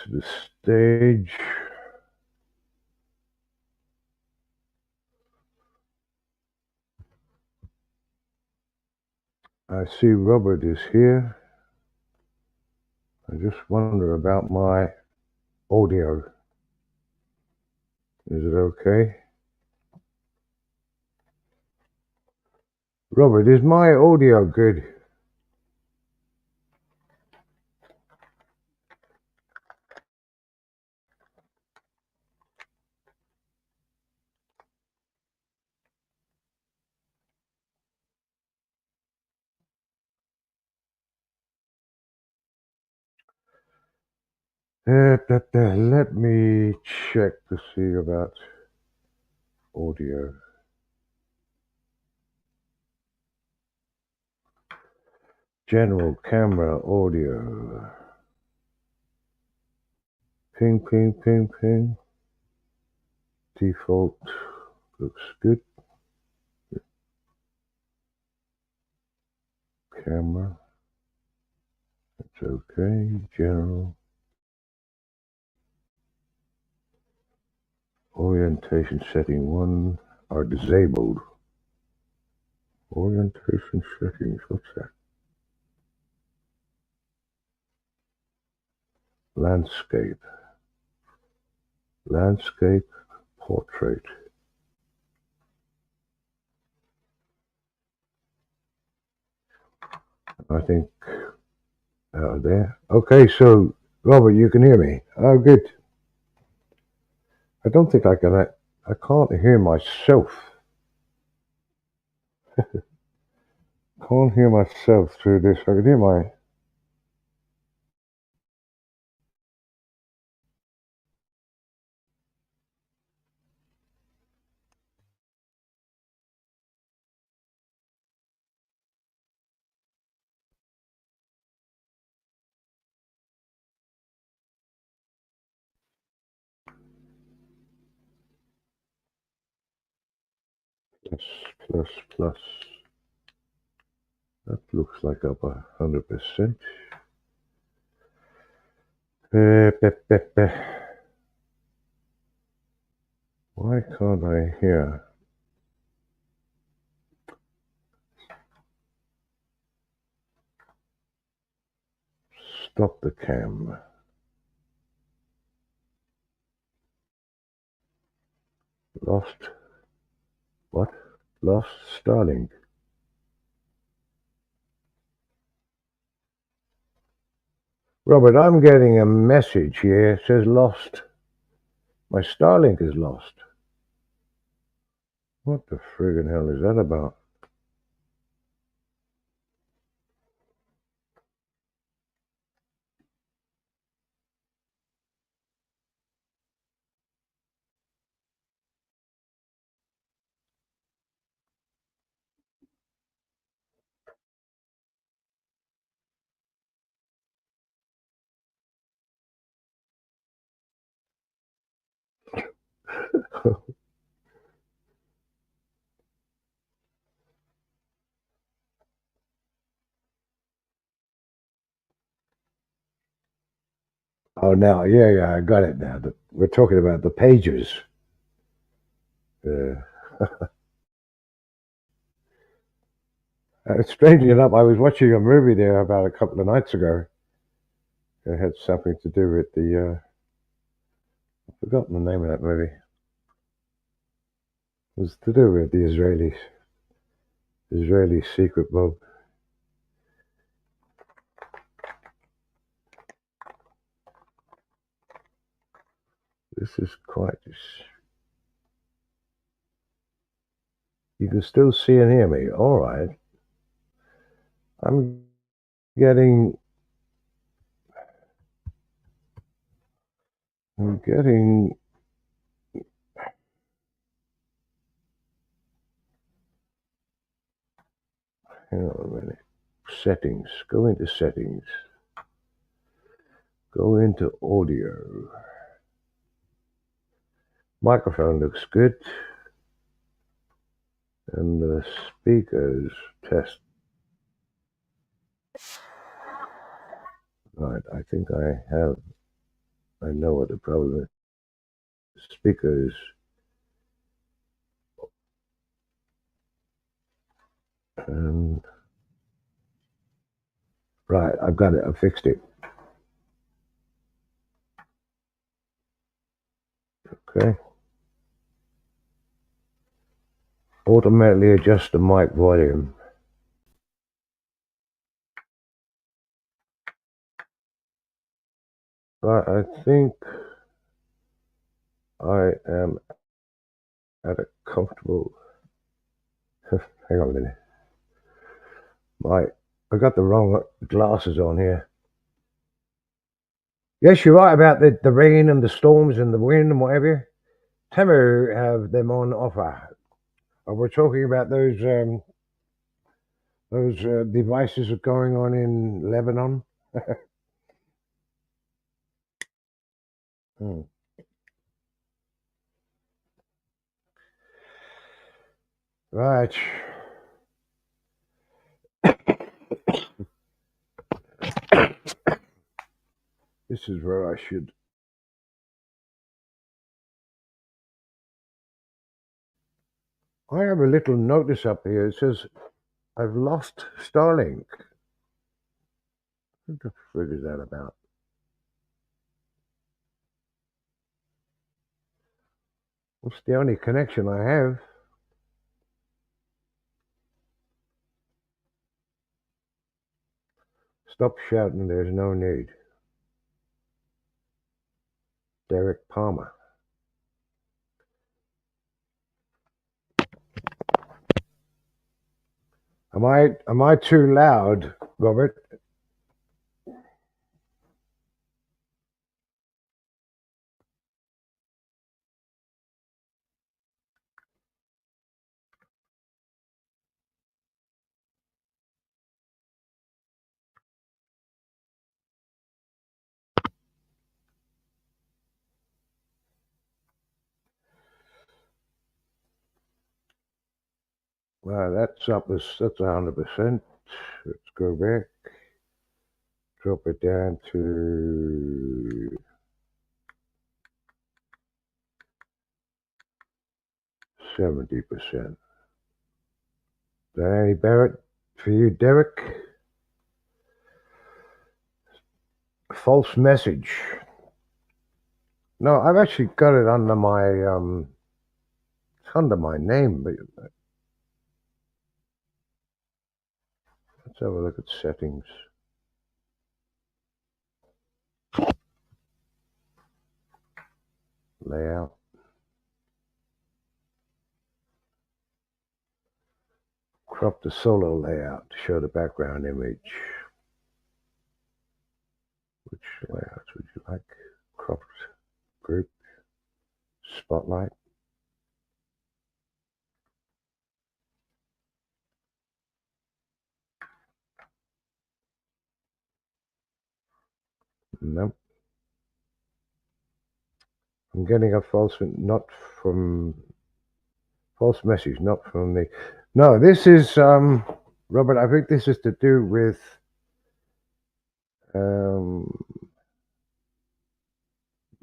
to the stage. I see Robert is here. I just wonder about my audio. Is it okay? Robert, is my audio good? Let me check to see about audio. General camera audio. Ping, ping, ping, ping. Default looks good. Camera. It's okay. General. Orientation setting 1 are disabled. Orientation settings, what's that? Landscape. Landscape portrait. I think there. Okay, so Robert, you can hear me. Oh, good. I don't think I can. I can't hear myself. Can't hear myself through this. I can hear my. Plus. That looks like up 100%. Why can't I hear? Stop the cam. Lost. What? Lost Starlink. Robert, I'm getting a message here. It says lost. My Starlink is lost. What the friggin' hell is that about? Oh, now, yeah, I got it now. We're talking about the pages. Strangely enough, I was watching a movie there about a couple of nights ago. It had something to do with the. I've forgotten the name of that movie. It was to do with the Israeli secret bomb. This is quite. You can still see and hear me. All right. I'm getting. Hang on a minute. Settings. Go into settings. Go into audio. Microphone looks good. And the speakers test. Right, I think I have I know what the problem is. Speakers. And right, I've got it. I fixed it. Okay. Automatically adjust the mic volume. Right, I think I am at a comfortable. Hang on a minute. I got the wrong glasses on here. Yes, you're right about the rain and the storms and the wind and whatever. Temu have them on offer. We're talking about those devices are going on in Lebanon. Hmm. Right. This is where I should. I have a little notice up here. It says, I've lost Starlink. What the frig is that about? It's the only connection I have. Stop shouting, there's no need. Derek Palmer. Am I too loud, Robert? Well, that's 100%. Let's go back. Drop it down to 70%. Is that any better for you, Derek? False message. No, I've actually got it under my it's under my name, but let's have a look at settings. Layout. Crop the solo layout to show the background image. Which layouts would you like? Cropped group, spotlight. Nope. I'm getting a false message, not from me. No, this is Robert. I think this is to do with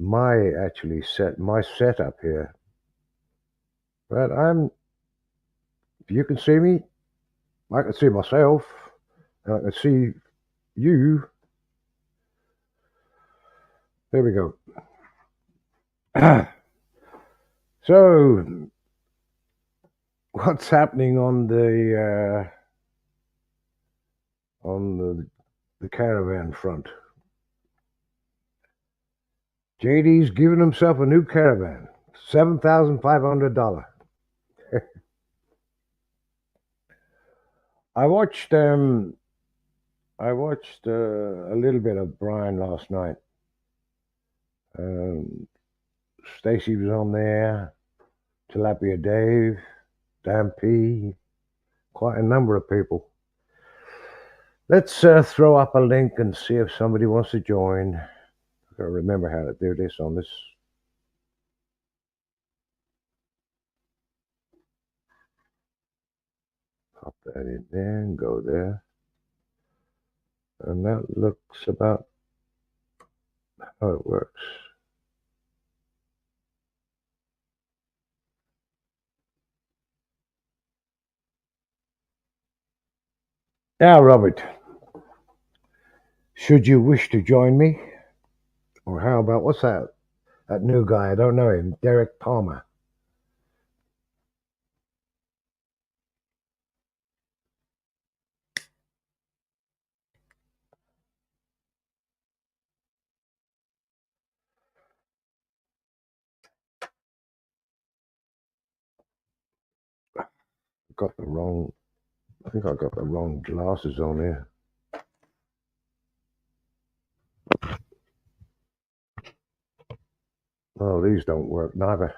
my setup here. But you can see me. I can see myself. And I can see you. There we go. So, what's happening on the caravan front? JD's giving himself a new caravan, $7,500. I watched a little bit of Brian last night. Stacy was on there, Tilapia Dave, Dan P, quite a number of people. Let's throw up a link and see if somebody wants to join. I've got to remember how to do this on this. Pop that in there and go there. And that looks about how it works. Now, Robert, should you wish to join me? Or how about, what's that? That new guy, I don't know him, Derek Palmer. Got the wrong, I think I got the wrong glasses on here. Oh, these don't work neither.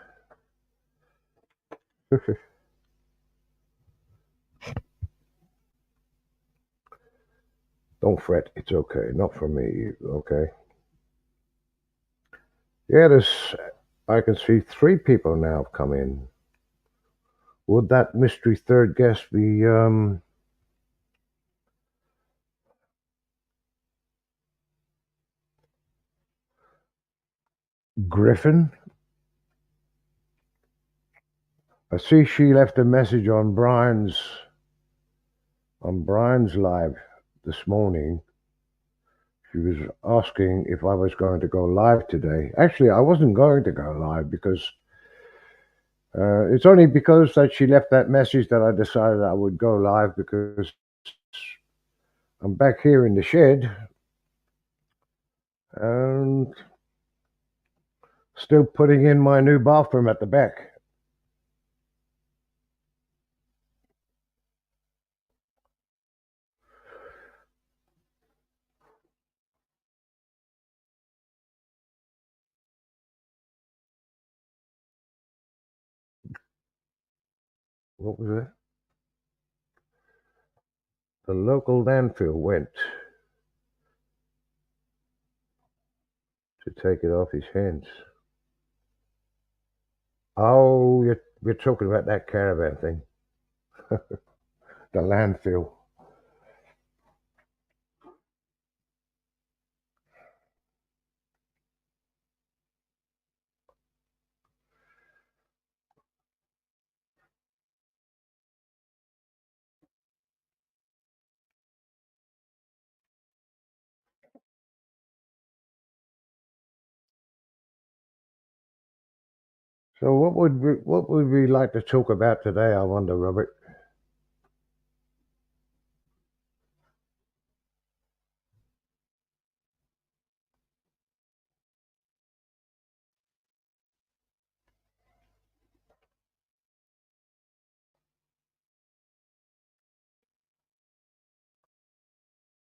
Don't fret, it's okay. Not for me, okay? Yeah, I can see three people now have come in. Would that mystery third guest be, Griffin? I see she left a message on Brian's live this morning. She was asking if I was going to go live today. Actually, I wasn't going to go live because it's only because that she left that message that I decided I would go live, because I'm back here in the shed and still putting in my new bathroom at the back. What was it? The local landfill went to take it off his hands. Oh, you're talking about that caravan thing, the landfill. So what would we like to talk about today? I wonder, Robert.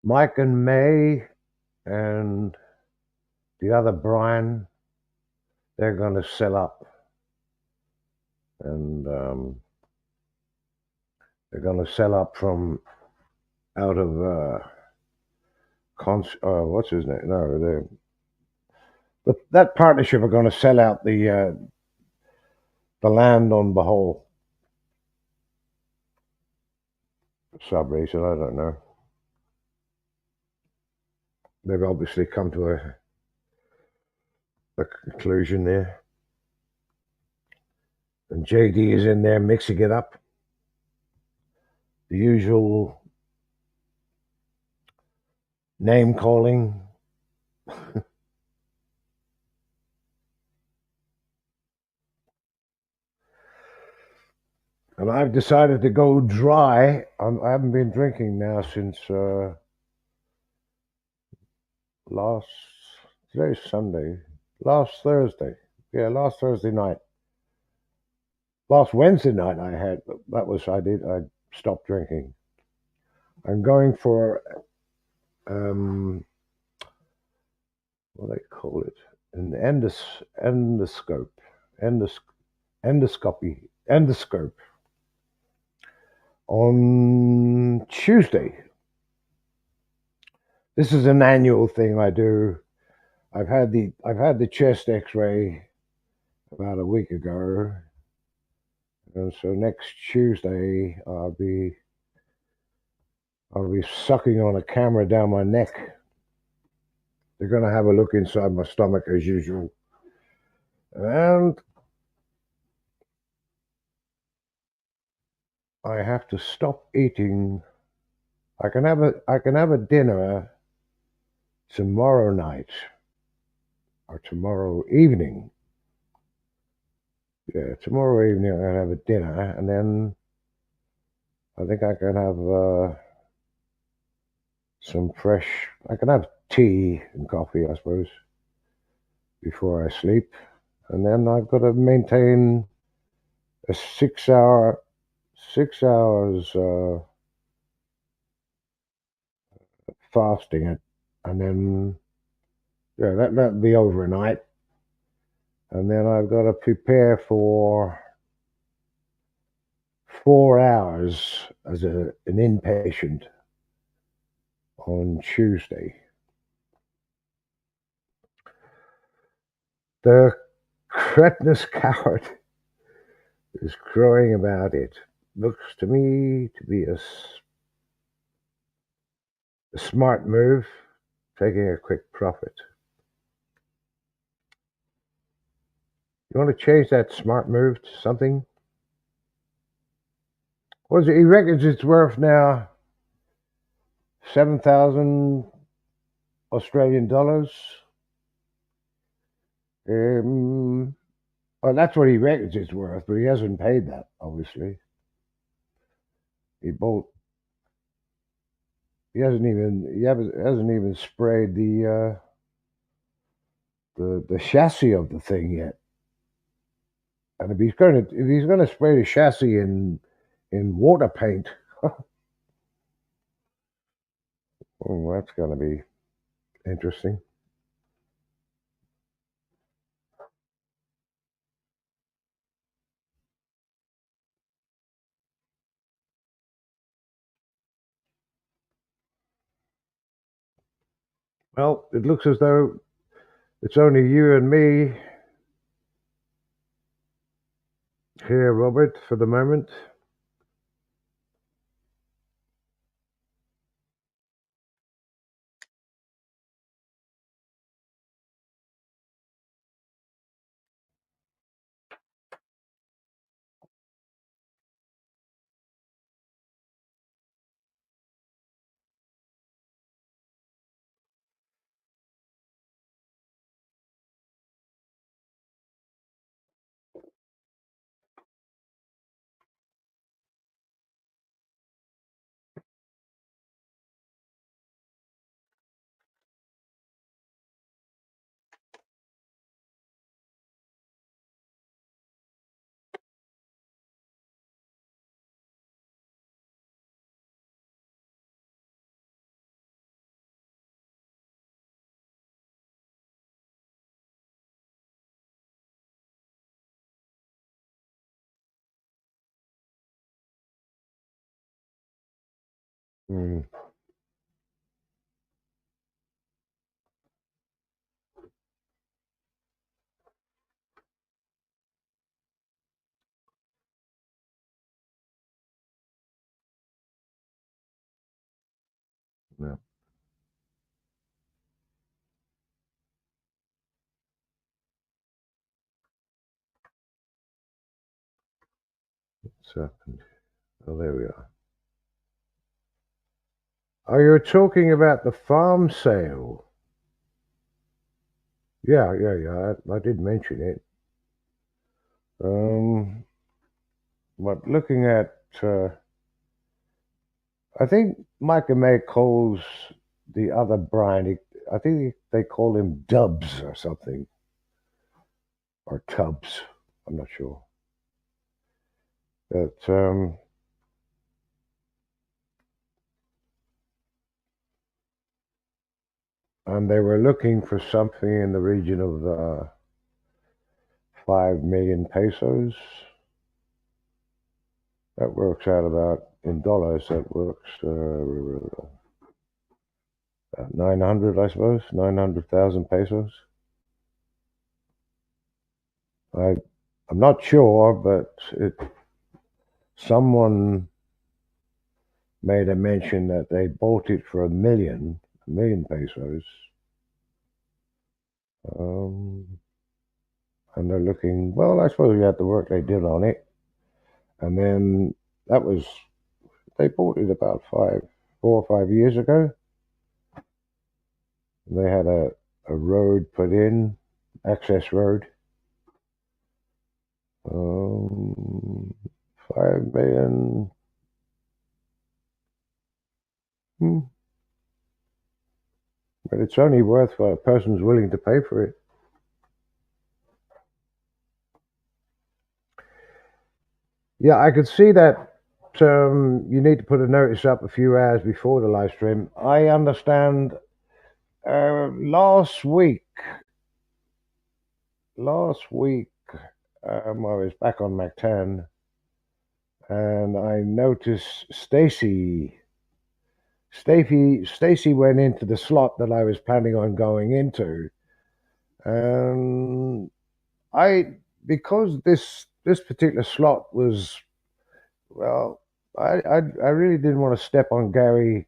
Mike and May and the other Brian, they're going to sell up, and they're going to sell up from out of what's his name? No, but that partnership are going to sell out the land on Bohol sub-region. I don't know. They've obviously come to a conclusion there. And JD is in there mixing it up. The usual name calling. And I've decided to go dry. I haven't been drinking now since last, today's Sunday, last Thursday. Yeah, last Thursday night. Last Wednesday night I stopped drinking. I'm going for, what do they call it? An endoscope. Endos, endoscope on Tuesday. This is an annual thing I do. I've had the chest X-ray about a week ago, and so next Tuesday I'll be sucking on a camera down my neck. They're going to have a look inside my stomach as usual, and I have to stop eating I can have a dinner tomorrow night or tomorrow evening. Yeah, tomorrow evening I can have a dinner, and then I think I can have some fresh. I can have tea and coffee, I suppose, before I sleep, and then I've got to maintain a 6 hours fasting, and then yeah, that'll be overnight, and then I've got to prepare for 4 hours as an inpatient on Tuesday. The cretinous coward is crowing about it. Looks to me to be a smart move, taking a quick profit. You want to change that smart move to something? What is it? He reckons it's worth now 7,000 Australian dollars. Well, that's what he reckons it's worth, but he hasn't paid that, obviously. He bought. Hasn't even sprayed the chassis of the thing yet. And if he's gonna spray the chassis in water paint, oh, that's gonna be interesting. Well, it looks as though it's only you and me here, Robert, for the moment. Hmm, yeah, what's happened? Oh, there we are. Oh, you're talking about the farm sale. Yeah. I did mention it. Um, but looking at, I think Micah May calls the other Brian. I think they call him Dubs or something, or Tubbs. I'm not sure. But and they were looking for something in the region of 5 million pesos. That works out about in dollars. That works about 900, I suppose, 900,000 pesos. I I'm not sure, but someone made a mention that they bought it for a million pesos. Um, and they're looking, well, I suppose we had the work they did on it. And then that was, they bought it about 4 or 5 years ago. They had a road put in, access road. 5 million. But it's only worth what a person's willing to pay for it. Yeah, I could see that you need to put a notice up a few hours before the live stream. I understand. Last week, I was back on MacTan, and I noticed Stacy went into the slot that I was planning on going into, and because this particular slot was, well, I really didn't want to step on Gary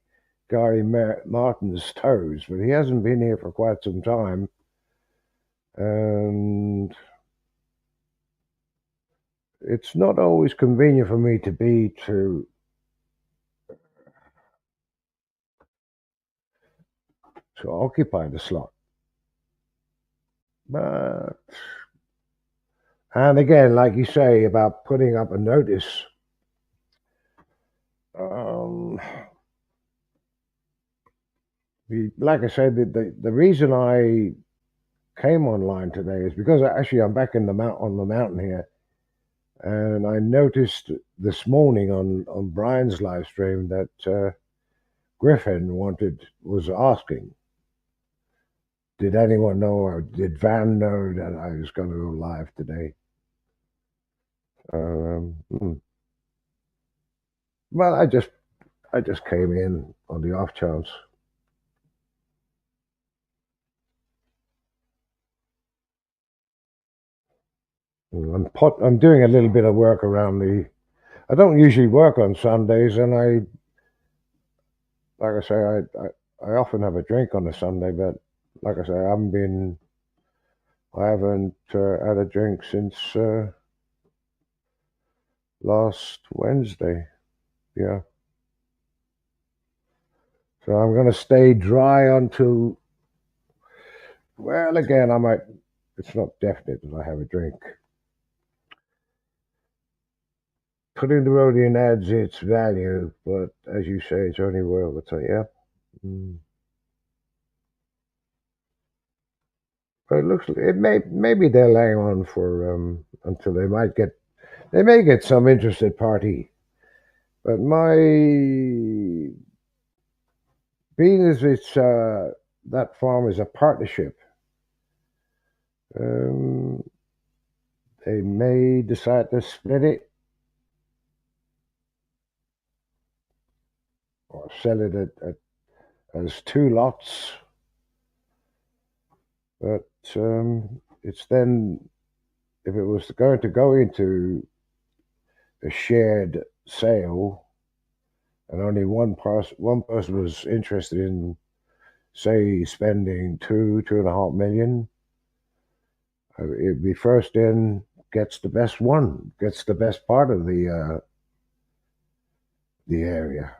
Martin's toes, but he hasn't been here for quite some time, and it's not always convenient for me to occupy the slot. But and again, like you say about putting up a notice, like I said, the reason I came online today is because actually I'm back in on the mountain here, and I noticed this morning on Brian's live stream that Griffin was asking, did anyone know, or did Van know that I was going to go live today? Well, I just came in on the off chance. I'm doing a little bit of work around I don't usually work on Sundays, and like I say, I often have a drink on a Sunday, but like I say, I haven't had a drink since last Wednesday. Yeah. So I'm going to stay dry until, well, again, it's not definite that I have a drink. Putting the road in adds its value, but as you say, it's only worth it. So, yeah. But maybe they're laying on for until they may get some interested party. But being as that farm is a partnership, they may decide to split it or sell it as 2 lots. But it's then, if it was going to go into a shared sale, and only one person was interested in, say, spending 2.5 million, it'd be first in, gets the best part of the area.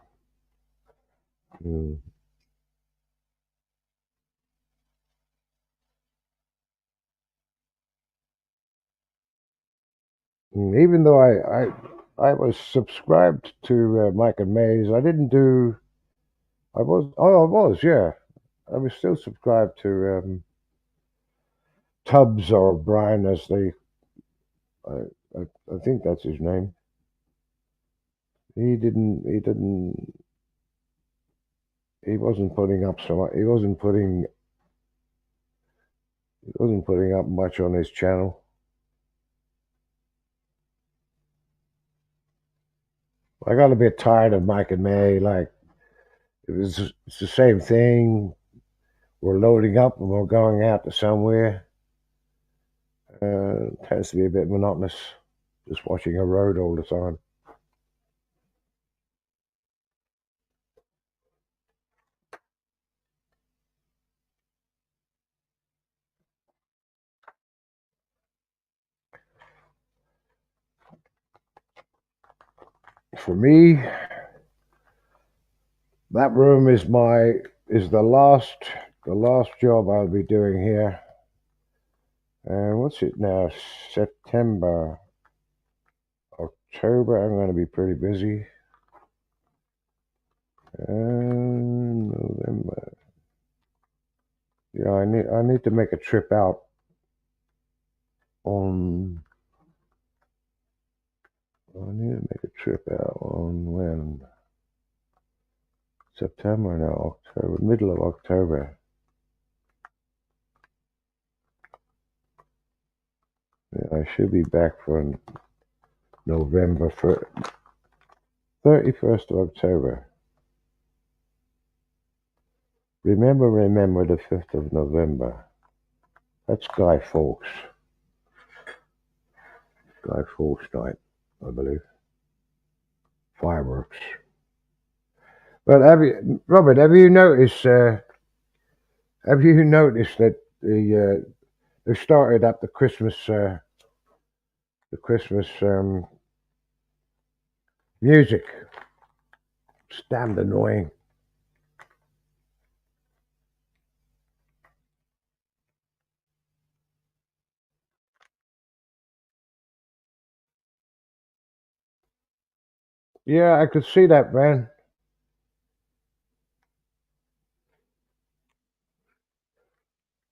Even though I was subscribed to Mike and Mays, I didn't do. I was, yeah. I was still subscribed to Tubbs, or Brian, as I think that's his name. He wasn't putting up so much. He wasn't putting up much on his channel. I got a bit tired of Mike and May. Like, it's the same thing. We're loading up and we're going out to somewhere. It tends to be a bit monotonous, just watching a road all the time. For me, That room is the last job I'll be doing here. And what's it now? September, October. I'm going to be pretty busy. And November. Yeah, I need to make a trip out on. I need to make a trip out on when? September now, October, middle of October. Yeah, I should be back for November for 31st of October. Remember the 5th of November. That's Guy Fawkes. Guy Fawkes night, I believe. Fireworks. But Robert? Have you noticed? Have you noticed that they started up the Christmas music? It's damned annoying. Yeah, I could see that, man.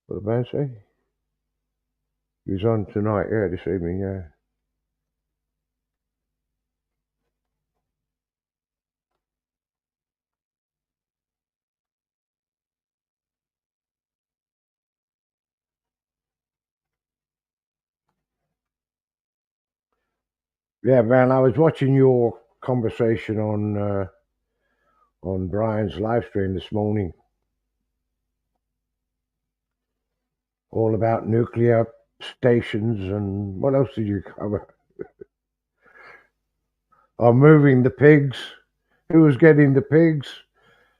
What the man say? He was on tonight, yeah, this evening, yeah. Yeah, man, I was watching your conversation on Brian's live stream this morning, all about nuclear stations and what else did you cover? Oh, moving the pigs. Who was getting the pigs?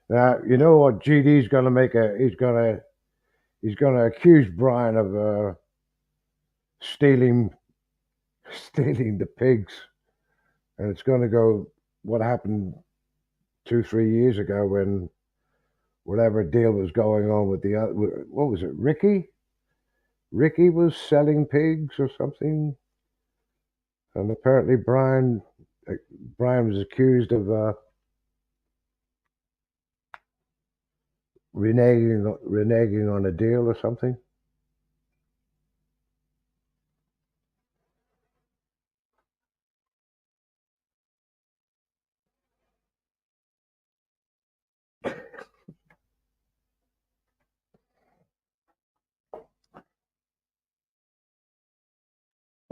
You know what? GD's going to make a. He's going to accuse Brian of stealing stealing the pigs, and it's going to go. What happened 2 3 years ago when whatever deal was going on with the other? What was it? Ricky? Ricky was selling pigs or something, and apparently Brian was accused of reneging on a deal or something.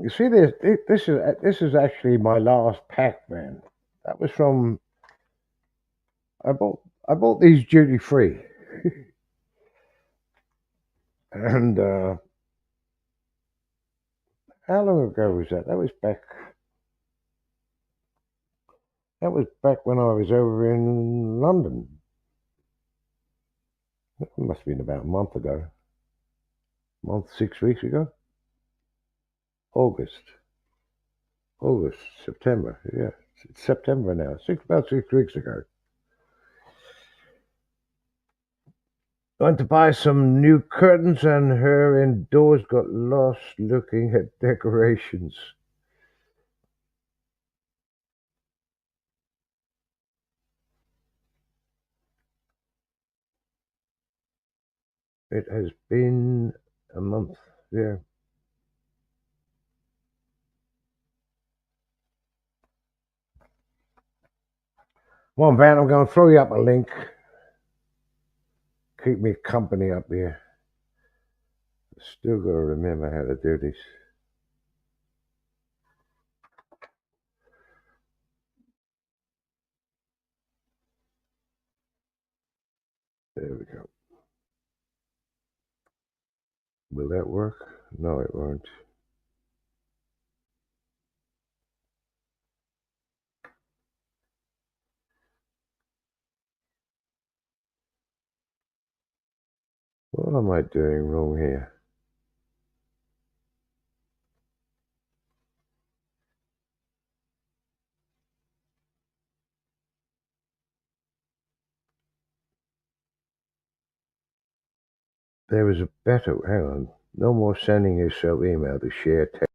You see, this is actually my last pack, man. That was from I bought these duty free, and how long ago was that? That was back when I was over in London. It must have been about a month ago, 6 weeks ago, August, September. Yeah, it's September now. About 6 weeks ago. Went to buy some new curtains, and her indoors got lost looking at decorations. It has been a month. Yeah. Come on, Van, I'm going to throw you up a link. Keep me company up here. Still got to remember how to do this. There we go. Will that work? No, it won't. What am I doing wrong here? there was a better. Hang on. No more sending yourself email to share text.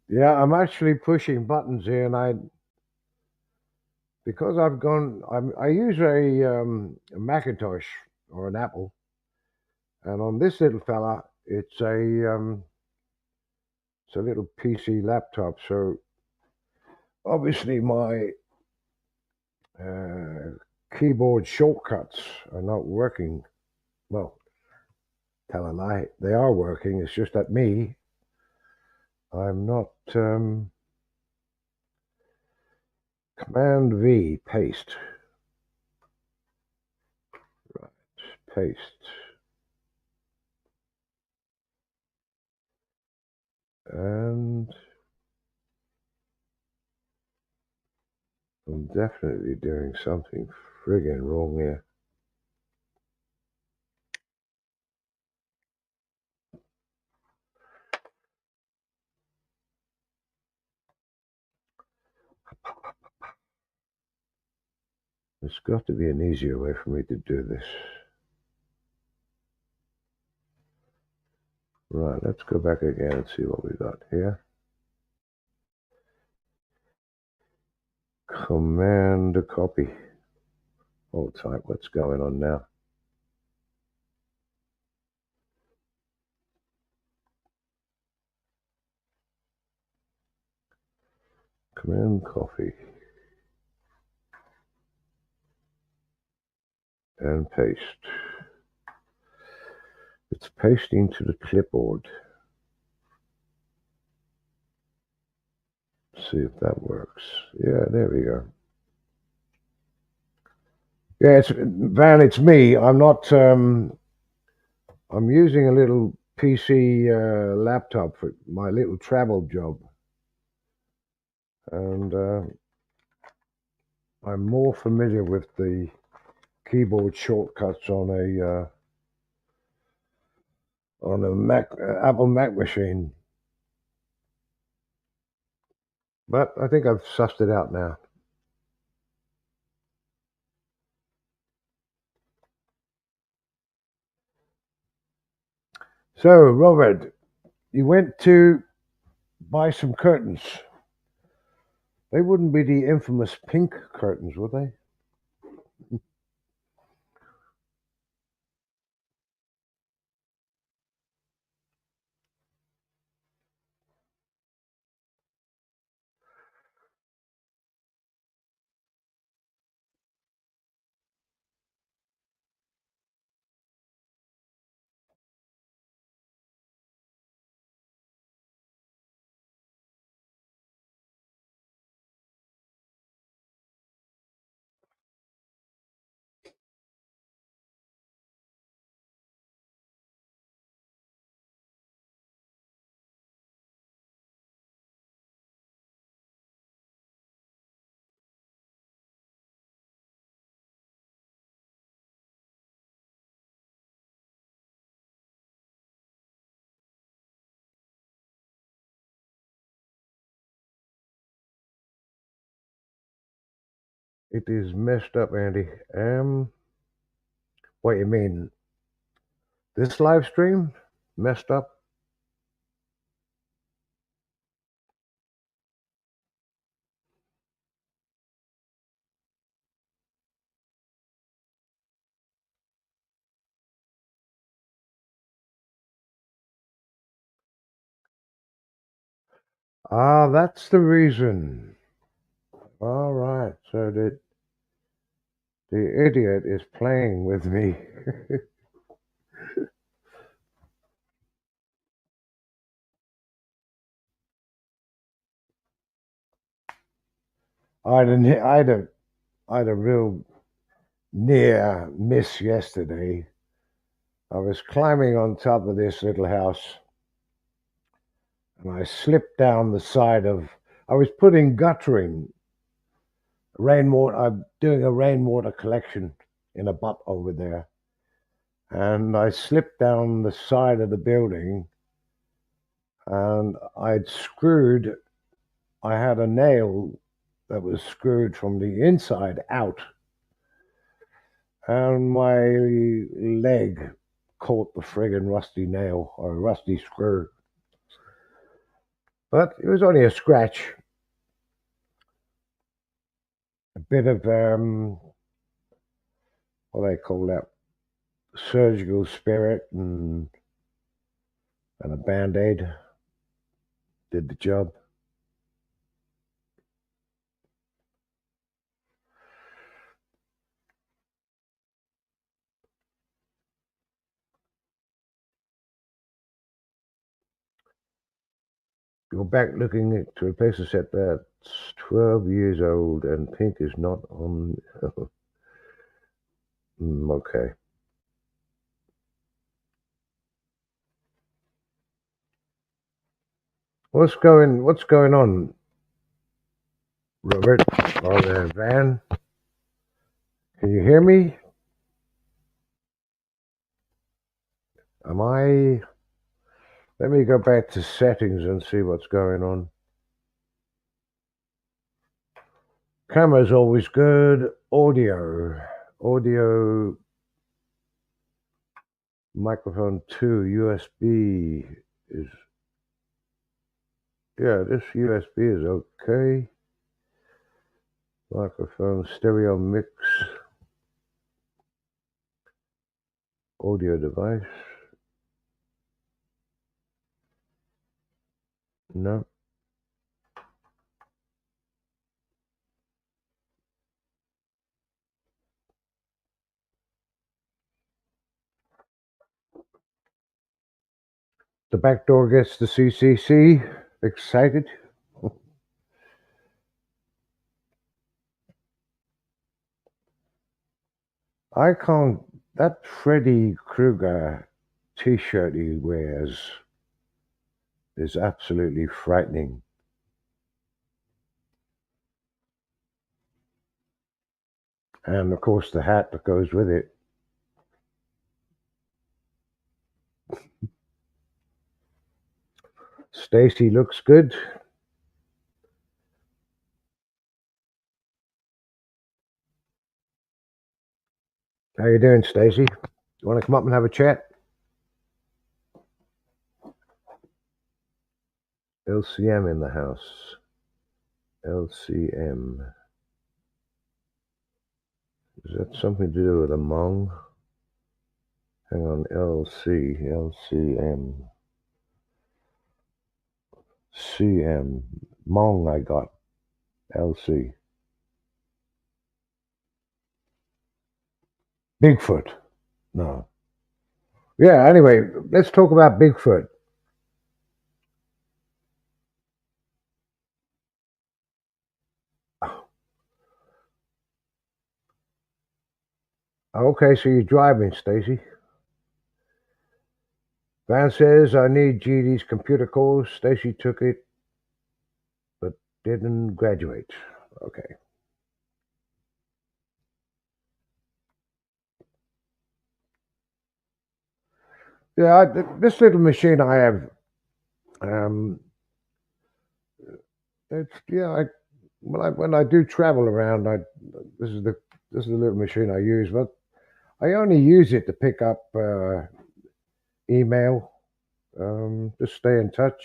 Yeah, I'm actually pushing buttons here, and because I use a Macintosh or an Apple, and on this little fella, it's a little PC laptop. So obviously my uh, keyboard shortcuts are not working. Well, tell a lie, they are working. It's just that I'm not. Command V, paste, right, paste, and I'm definitely doing something friggin' wrong here. There's got to be an easier way for me to do this. Right, let's go back again and see what we got here. Command copy. Hold tight, what's going on now? Command copy. And paste. It's pasting to the clipboard. See if that works. Yeah, there we go. Yeah, it's me. I'm not. I'm using a little PC laptop for my little travel job, and I'm more familiar with the keyboard shortcuts on a Mac Apple Mac machine. But I think I've sussed it out now. So, Robert, you went to buy some curtains. They wouldn't be the infamous pink curtains, would they? It is messed up, Andy. What you mean? This live stream messed up? Ah, that's the reason. All right. So the idiot is playing with me. I had a real near miss yesterday. I was climbing on top of this little house and I slipped down the side of. I was putting guttering rainwater. I'm doing a rainwater collection in a butt over there, and I slipped down the side of the building, and I'd screwed. I had a nail that was screwed from the inside out, and my leg caught the friggin' rusty nail or rusty screw. But it was only a scratch. A bit of what do they call that? Surgical spirit and a band-aid did the job. Go back looking to replace a set that's 12 years old and pink is not on. Okay. What's going on, Robert? Or Van? Can you hear me? Am I? Let me go back to settings and see what's going on. Camera's always good. Audio. Microphone 2, USB is. Yeah, this USB is okay. Microphone, stereo mix, audio device. No. The back door gets the CCC. Excited? I can't. That Freddy Krueger t-shirt he wears is absolutely frightening. And of course the hat that goes with it. Stacy looks good. How you doing, Stacy? You want to come up and have a chat? LCM in the house. LCM. Is that something to do with Among? Hang on, LCM. CM. Mong I got. LC. Bigfoot. No. Yeah, anyway, let's talk about Bigfoot. Okay, so you're driving, Stacy. Van says, I need GD's computer course. Stacy took it, but didn't graduate. Okay. Yeah, this little machine I have, it's, yeah, when I do travel around, this is the this is the little machine I use, but I only use it to pick up email, just stay in touch.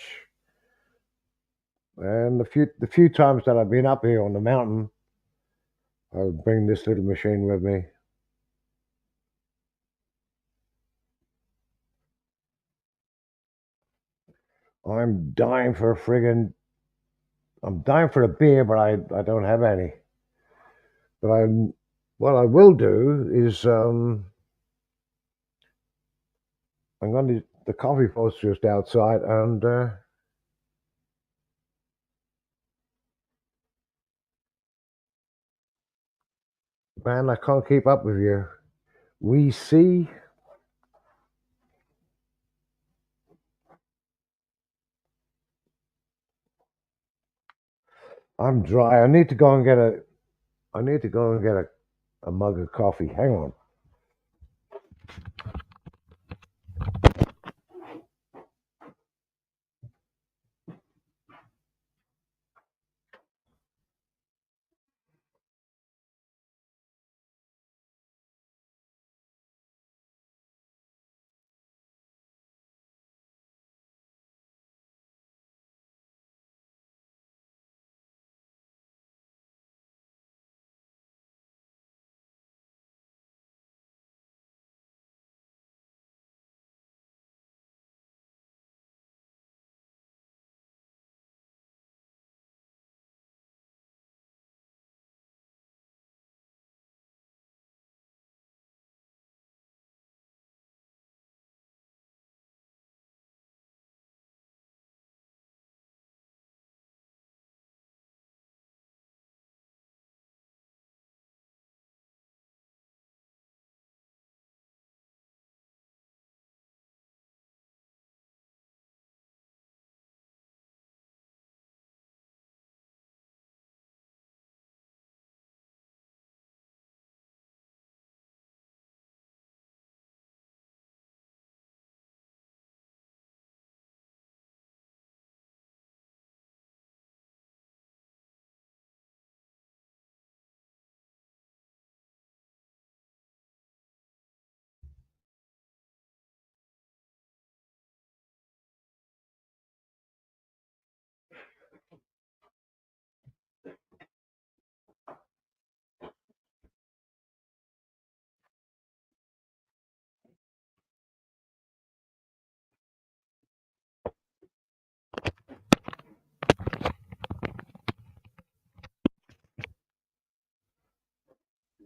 And the few times that I've been up here on the mountain, I'll bring this little machine with me. I'm dying for a friggin' I'm dying for a beer, but I don't have any. But what I will do is I'm going to the coffee pot's just outside, and man, I can't keep up with you. We see. I'm dry. I need to go and get a. I need to go and get a mug of coffee. Hang on.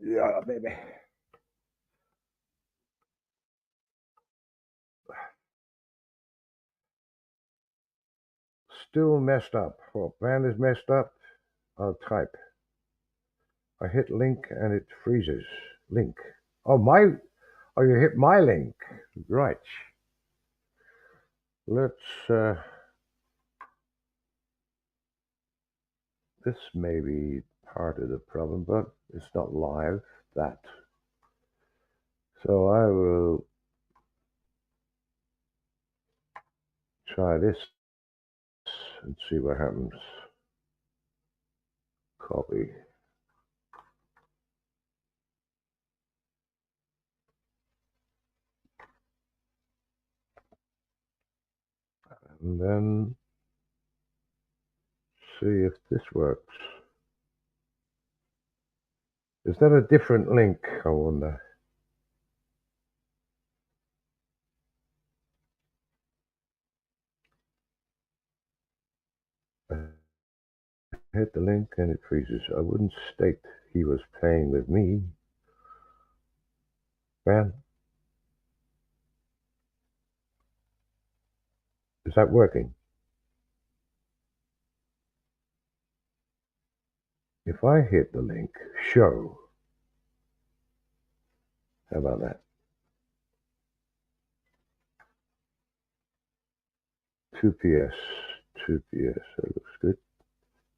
Yeah, baby. Still messed up. Oh, man is messed up. I'll type. I hit link and it freezes. Link. Oh my. Oh, you hit my link. Right. Let's. This may be part of the problem, but it's not live. That. So I will try this and see what happens. Copy. And then see if this works. Is that a different link, I wonder? I hit the link and it freezes. I wouldn't state he was playing with me. Man, is that working? If I hit the link, show. How about that? 2 PS. 2 PS. That looks good.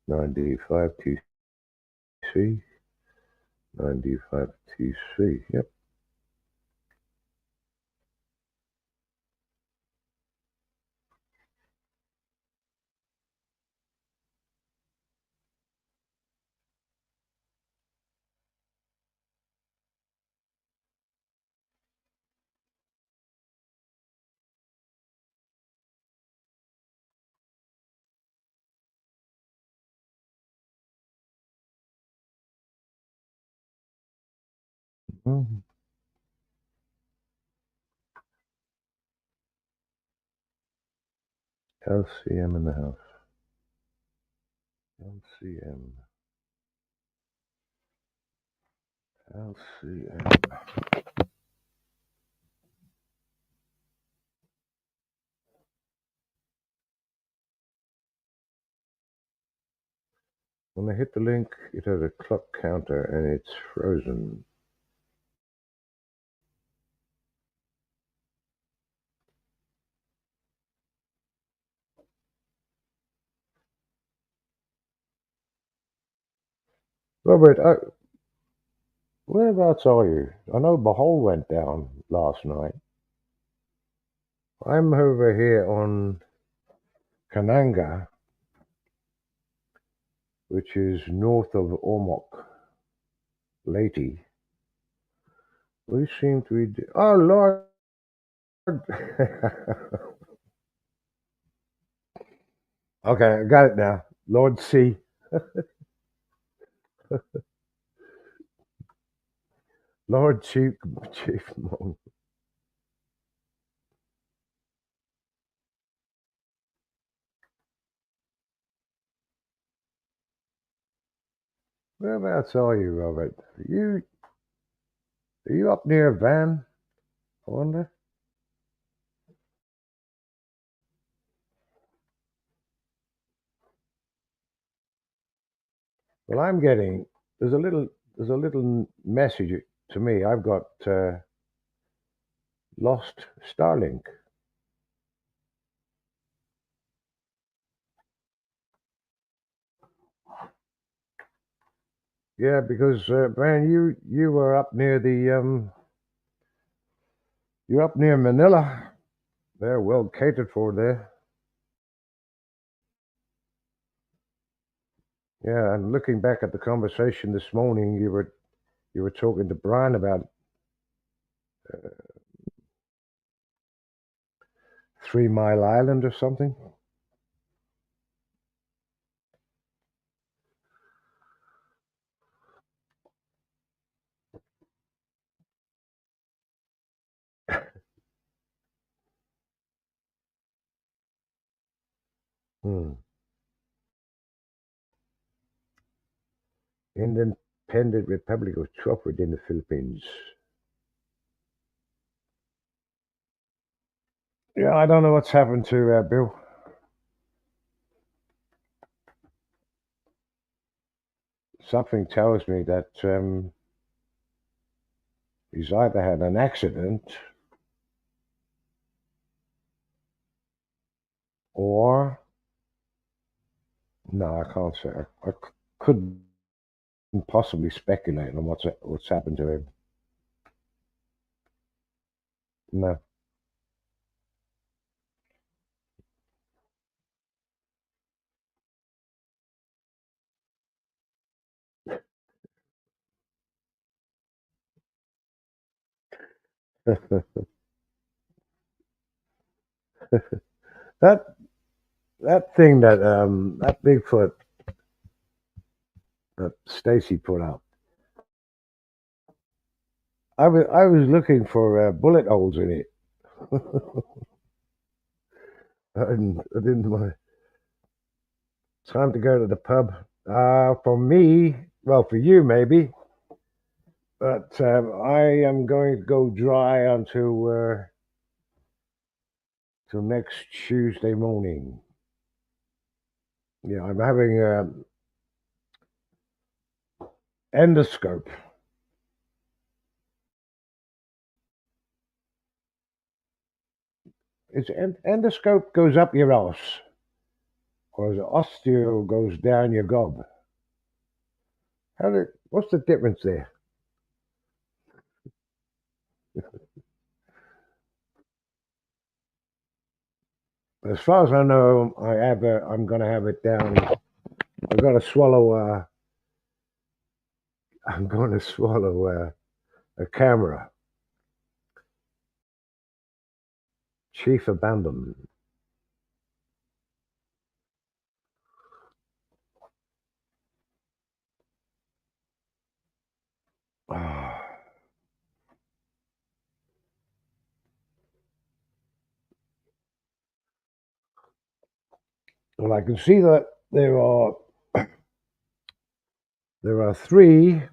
95 TC. 95 TC. Yep. LCM in the house. LCM. LCM. When I hit the link, it has a clock counter and it's frozen. Robert, whereabouts are you? I know Bahol went down last night. I'm over here on Kananga, which is north of Ormoc, Leyte. We seem to be. Oh, Lord. Okay, I got it now. Lord C. Lord Chief Mong. Whereabouts are you, Robert? Are you up near Van? I wonder. Well, I'm getting there's a little message to me. I've got lost Starlink. Yeah, because man, you were up near the you're up near Manila. They're well catered for there. Yeah, and looking back at the conversation this morning, you were talking to Brian about 3 Mile Island or something. Hmm. Independent Republic of Chopra in the Philippines. Yeah, I don't know what's happened to Bill. Something tells me that he's either had an accident or no, I can't say. I couldn't possibly speculate on what's happened to him. No. that that thing that Bigfoot that Stacy put up. I was looking for bullet holes in it. I didn't want time to go to the pub. For me, well, for you maybe, but I am going to go dry till next Tuesday morning. Yeah, I'm having endoscope. It's endoscope goes up your ass, or the osteo goes down your gob. What's the difference there? As far as I know, I'm going to have it down. I've got to swallow. I'm going to swallow a camera. Chief abandoned. Well, I can see that there are three.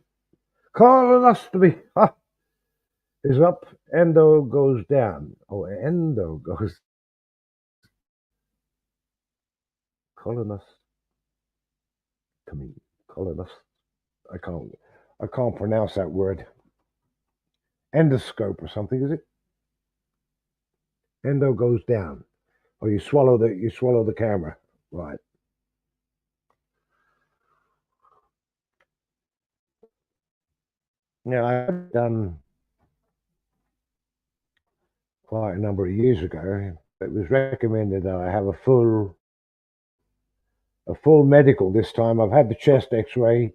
Colonoscopy is up, endo goes down. Oh, endo goes colonoscopy. Colonos. I can't. I can't pronounce that word. Endoscope or something, is it? Endo goes down. Or you swallow the camera. Right. Yeah, I've done quite a number of years ago. It was recommended that I have a full medical this time. I've had the chest X-ray.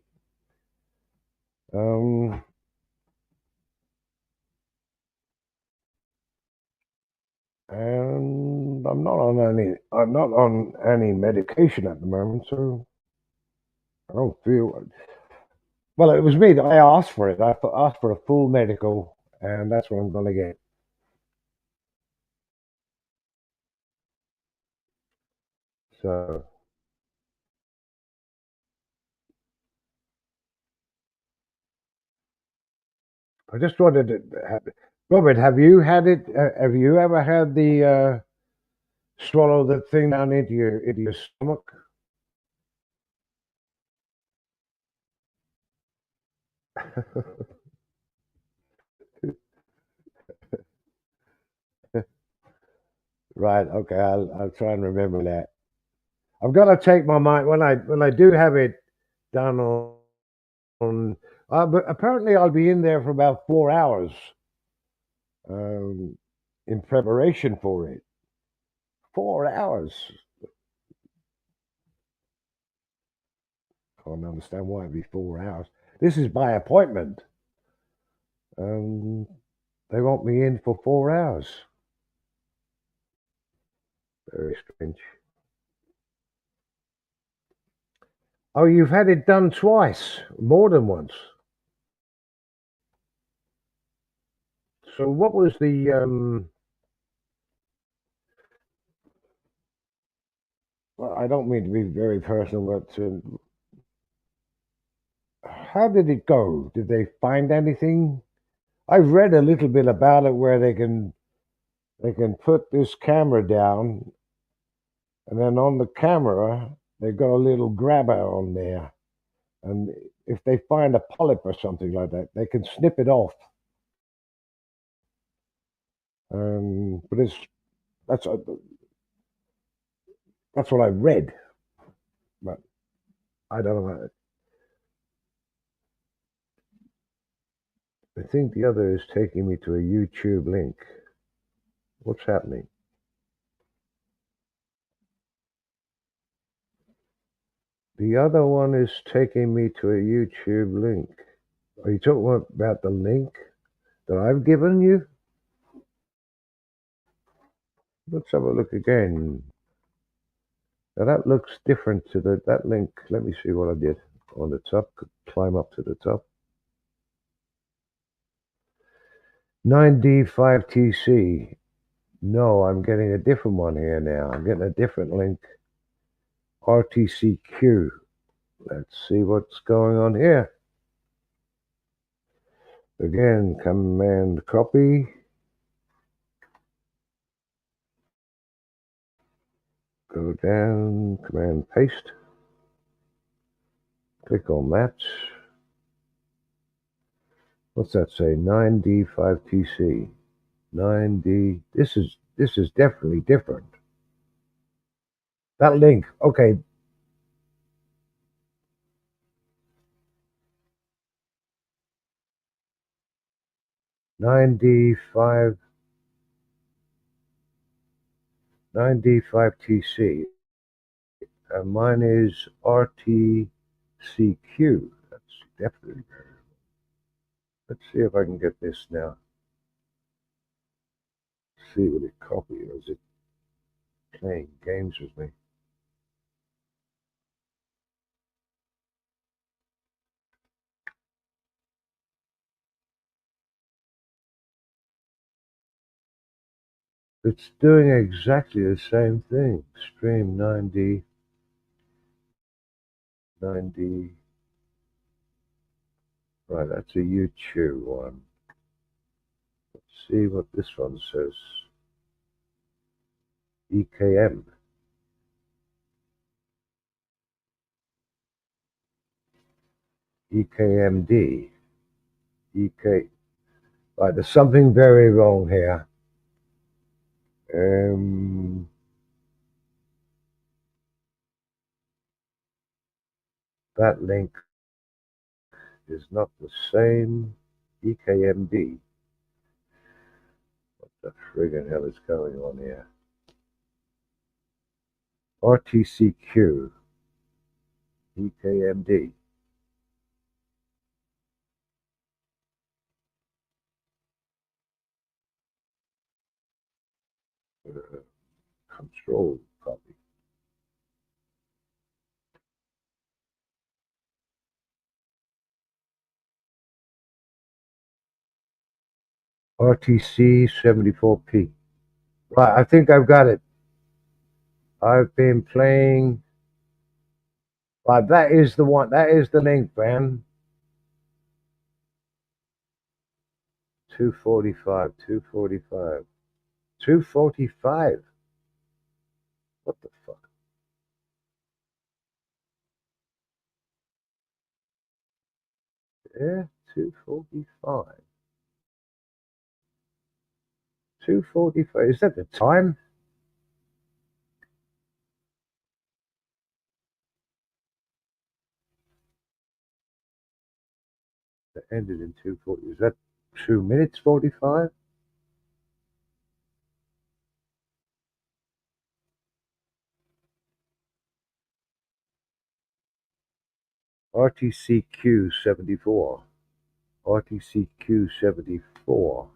Um, and I'm not on any medication at the moment, so I don't feel well. It was me that I asked for it. I asked for a full medical, and that's what I'm going to get. So I just wanted to, Robert, have you had it? Have you ever had the swallow the thing down into your stomach? Right. Okay. I'll try and remember that. I've got to take my mind when I do have it done on. But apparently, I'll be in there for about 4 hours um, in preparation for it. 4 hours. Can't understand why it'd be 4 hours. This is by appointment. Um, they want me in for 4 hours. Very strange. Oh, you've had it done twice, more than once. So what was the? Well, I don't mean to be very personal, but how did it go? Did they find anything? I've read a little bit about it where they can put this camera down, and then on the camera they've got a little grabber on there, and if they find a polyp or something like that, they can snip it off. But that's uh, that's what I read, but I don't know. I think the other is taking me to a YouTube link. What's happening? The other one is taking me to a YouTube link. Are you talking about the link that I've given you? Let's have a look again. Now that looks different to that link. Let me see what I did on the top. Could climb up to the top. 9D5TC. No, I'm getting a different one here now. I'm getting a different link. RTCQ. Let's see what's going on here. Again, command copy. Go down, command paste. Click on that. What's that say? 9D5TC. 9D. This is definitely different. That link. Okay. 9D5 9D5TC. Mine is RTCQ. That's definitely. Let's see if I can get this now. See what it copied, or is it playing games with me? It's doing exactly the same thing. Stream 9D. 90. Right, that's a YouTube one. Let's see what this one says. EKM. EKMD. EK. Right, there's something very wrong here. That link is not the same. EKMD. What the friggin' hell is going on here? RTCQ. EKMD. Control copy. RTC 74P. Right, I think I've got it. I've been playing. Right, that is the one. That is the link, man. 245, 245, 245. What the fuck? Yeah, 245. 245. Is that the time? That ended in 240. Is that 2 minutes 45? RTCQ 74. RTCQ 74.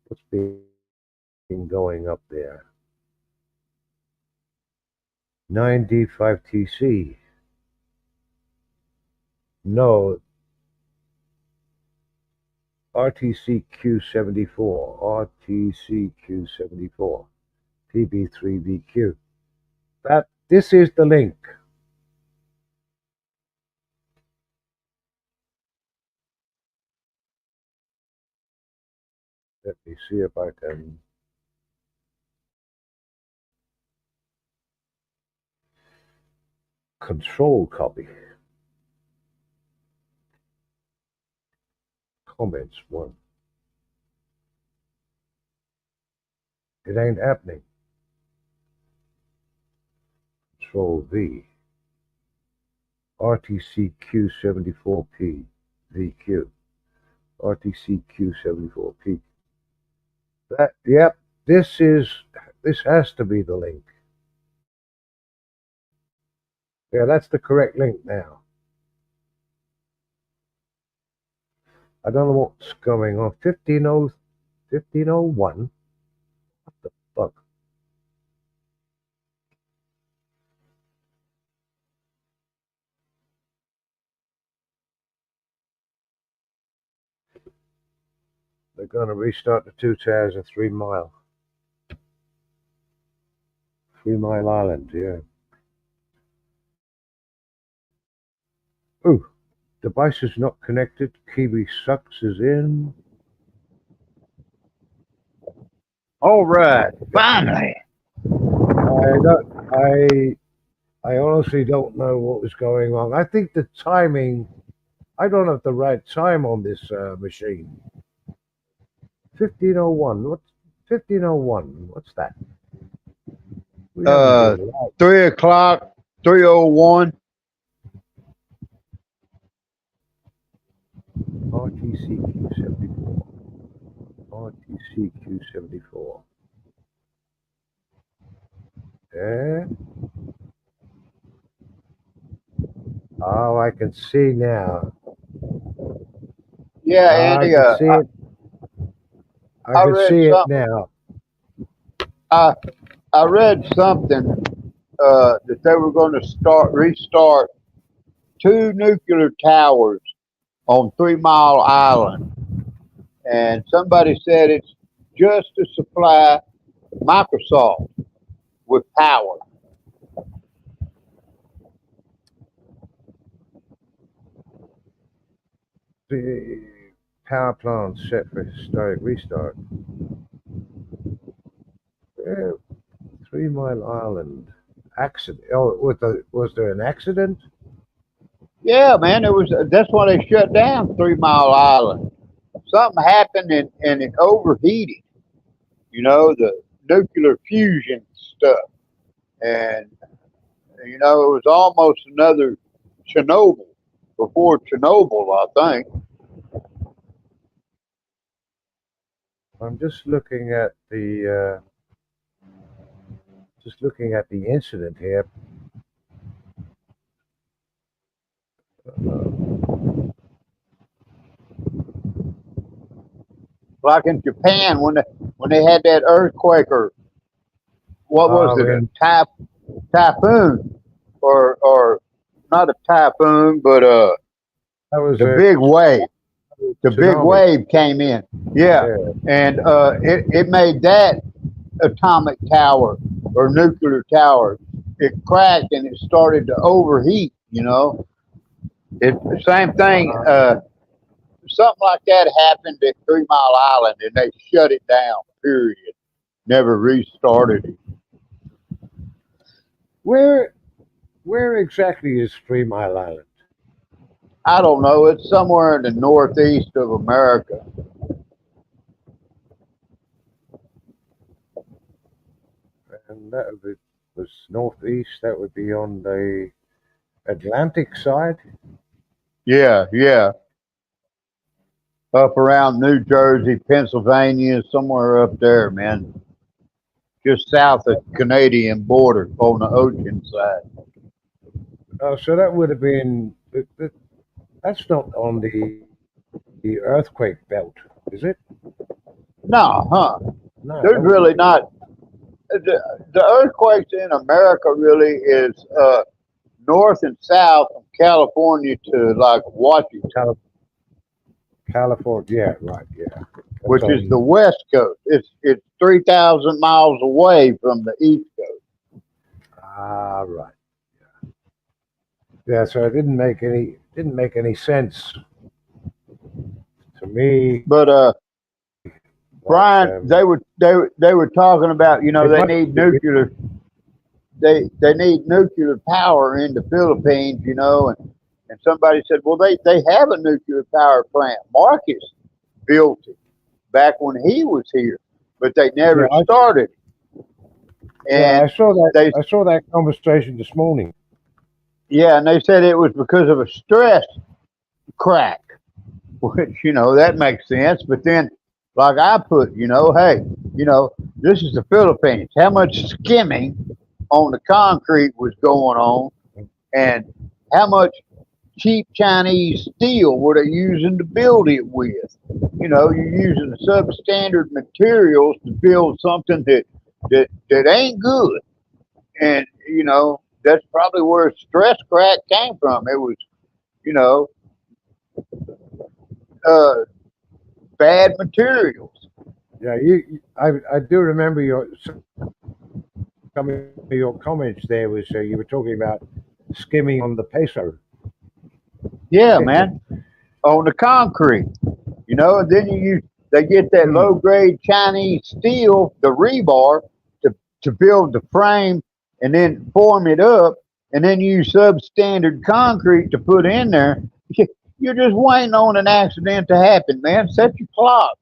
What's been going up there? 9D5TC. No. RTCQ74. RTCQ74. PB3VQ. This is the link. Let me see if I can. Control copy. Comments 1. It ain't happening. Control V. RTCQ74P. VQ. RTCQ74P. Yep, this has to be the link. Yeah, that's the correct link now. I don't know what's going on. 1501. What the fuck? They're going to restart the Two Towers and 3 Mile. 3 Mile Island, yeah. Ooh, device is not connected. Kiwi Sucks is in. All right, finally. I honestly don't know what was going on. I think the timing, I don't have the right time on this machine. 1501. What's 1501? What's that? 3 o'clock, 3:01. RTCQ74. RTCQ74. Yeah. Oh, I can see now. Yeah, Andy. I can see it. I can see it now. I read something that they were going to restart 2 nuclear towers on 3 Mile Island, and somebody said it's just to supply Microsoft with power. The power plant set for historic restart. Yeah, 3 Mile Island accident. Oh, was there an accident? Yeah, man, it was. That's why they shut down 3 Mile Island. Something happened and it overheated. You know, the nuclear fusion stuff, and you know, it was almost another Chernobyl before Chernobyl, I think. I'm just looking at the incident here. Uh, Like in Japan when they had that earthquake or what was it, a when typhoon or not a typhoon, but that was the a big wave. The big tsunami. wave came in. Yeah, Yeah. and it made that atomic tower or nuclear tower. It cracked and it started to overheat. You know, it's the same thing. Uh, Something like that happened at 3 Mile Island, and they shut it down. Period. Never restarted it. where where exactly is 3 Mile Island? I don't know. It's somewhere in the northeast of America. And was northeast. That would be on the Atlantic side. Yeah, yeah. Up around New Jersey, Pennsylvania, somewhere up there, man. Just south of the Canadian border on the ocean side. Oh, so that would have been. That's not on the earthquake belt, is it? No, huh? No, There's that wouldn't really be. not. The earthquakes in America really is north and south from California to like Washington, Cal- California. Yeah, right. Yeah, that's which is the on. west coast. It's 3,000 miles away from the east coast. Ah, right. Yeah, so it didn't make any sense to me. But But Brian, they were talking about, you know, it they must need be. nuclear. They need nuclear power in the Philippines, you know, and somebody said, well, they have a nuclear power plant. Marcus built it back when he was here, but they Yeah, never started. yeah, And they, I saw that conversation this morning. yeah, and they said it was because of a stress crack, which, you know, that makes sense. But then, like I put, you know, hey, you know, this is the Philippines. How much skimming on the concrete was going on, and how much cheap Chinese steel were they using to build it with? You know, you're using substandard materials to build something that ain't good, and you know that's probably where stress crack came from. It was, you know, uh, bad materials. Yeah, I do remember some of your comments there was you were talking about skimming on the peso. Yeah, man, on the concrete. You know, and then they get that low Hmm. grade Chinese steel, the rebar, to build the frame and then form it up, and then use substandard concrete to put in there. You're just waiting on an accident to happen, man. Set your clock.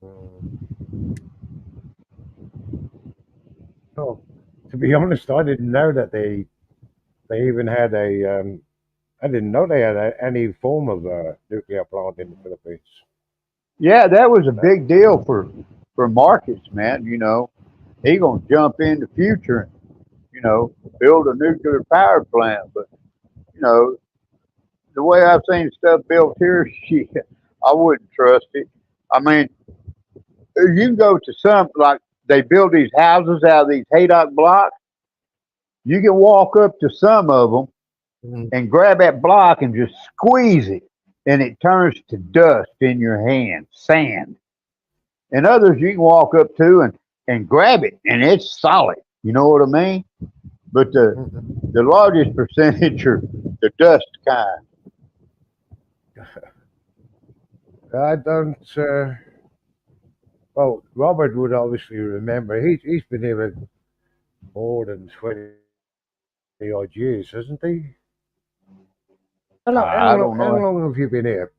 Mm. Oh, to be honest, I didn't know that they even had a. I didn't know they had any form of nuclear plant in the Philippines. Yeah, that was a That, big deal for Marcus, man. You know, he gonna jump in the future and you know build a nuclear power plant. But you know, the way I've seen stuff built here, shit, I wouldn't trust it. I mean, you can go to some like they build these houses out of these haydock blocks. You can walk up to some of them Mhm. and grab that block and just squeeze it, and it turns to dust in your hand, sand. And others you can walk up to and grab it, and it's solid. You know what I mean? but the largest percentage are the dust kind. I don't. Well, Robert would obviously remember. He's been here more than 20 odd years, hasn't he? I don't How know. long have you been here?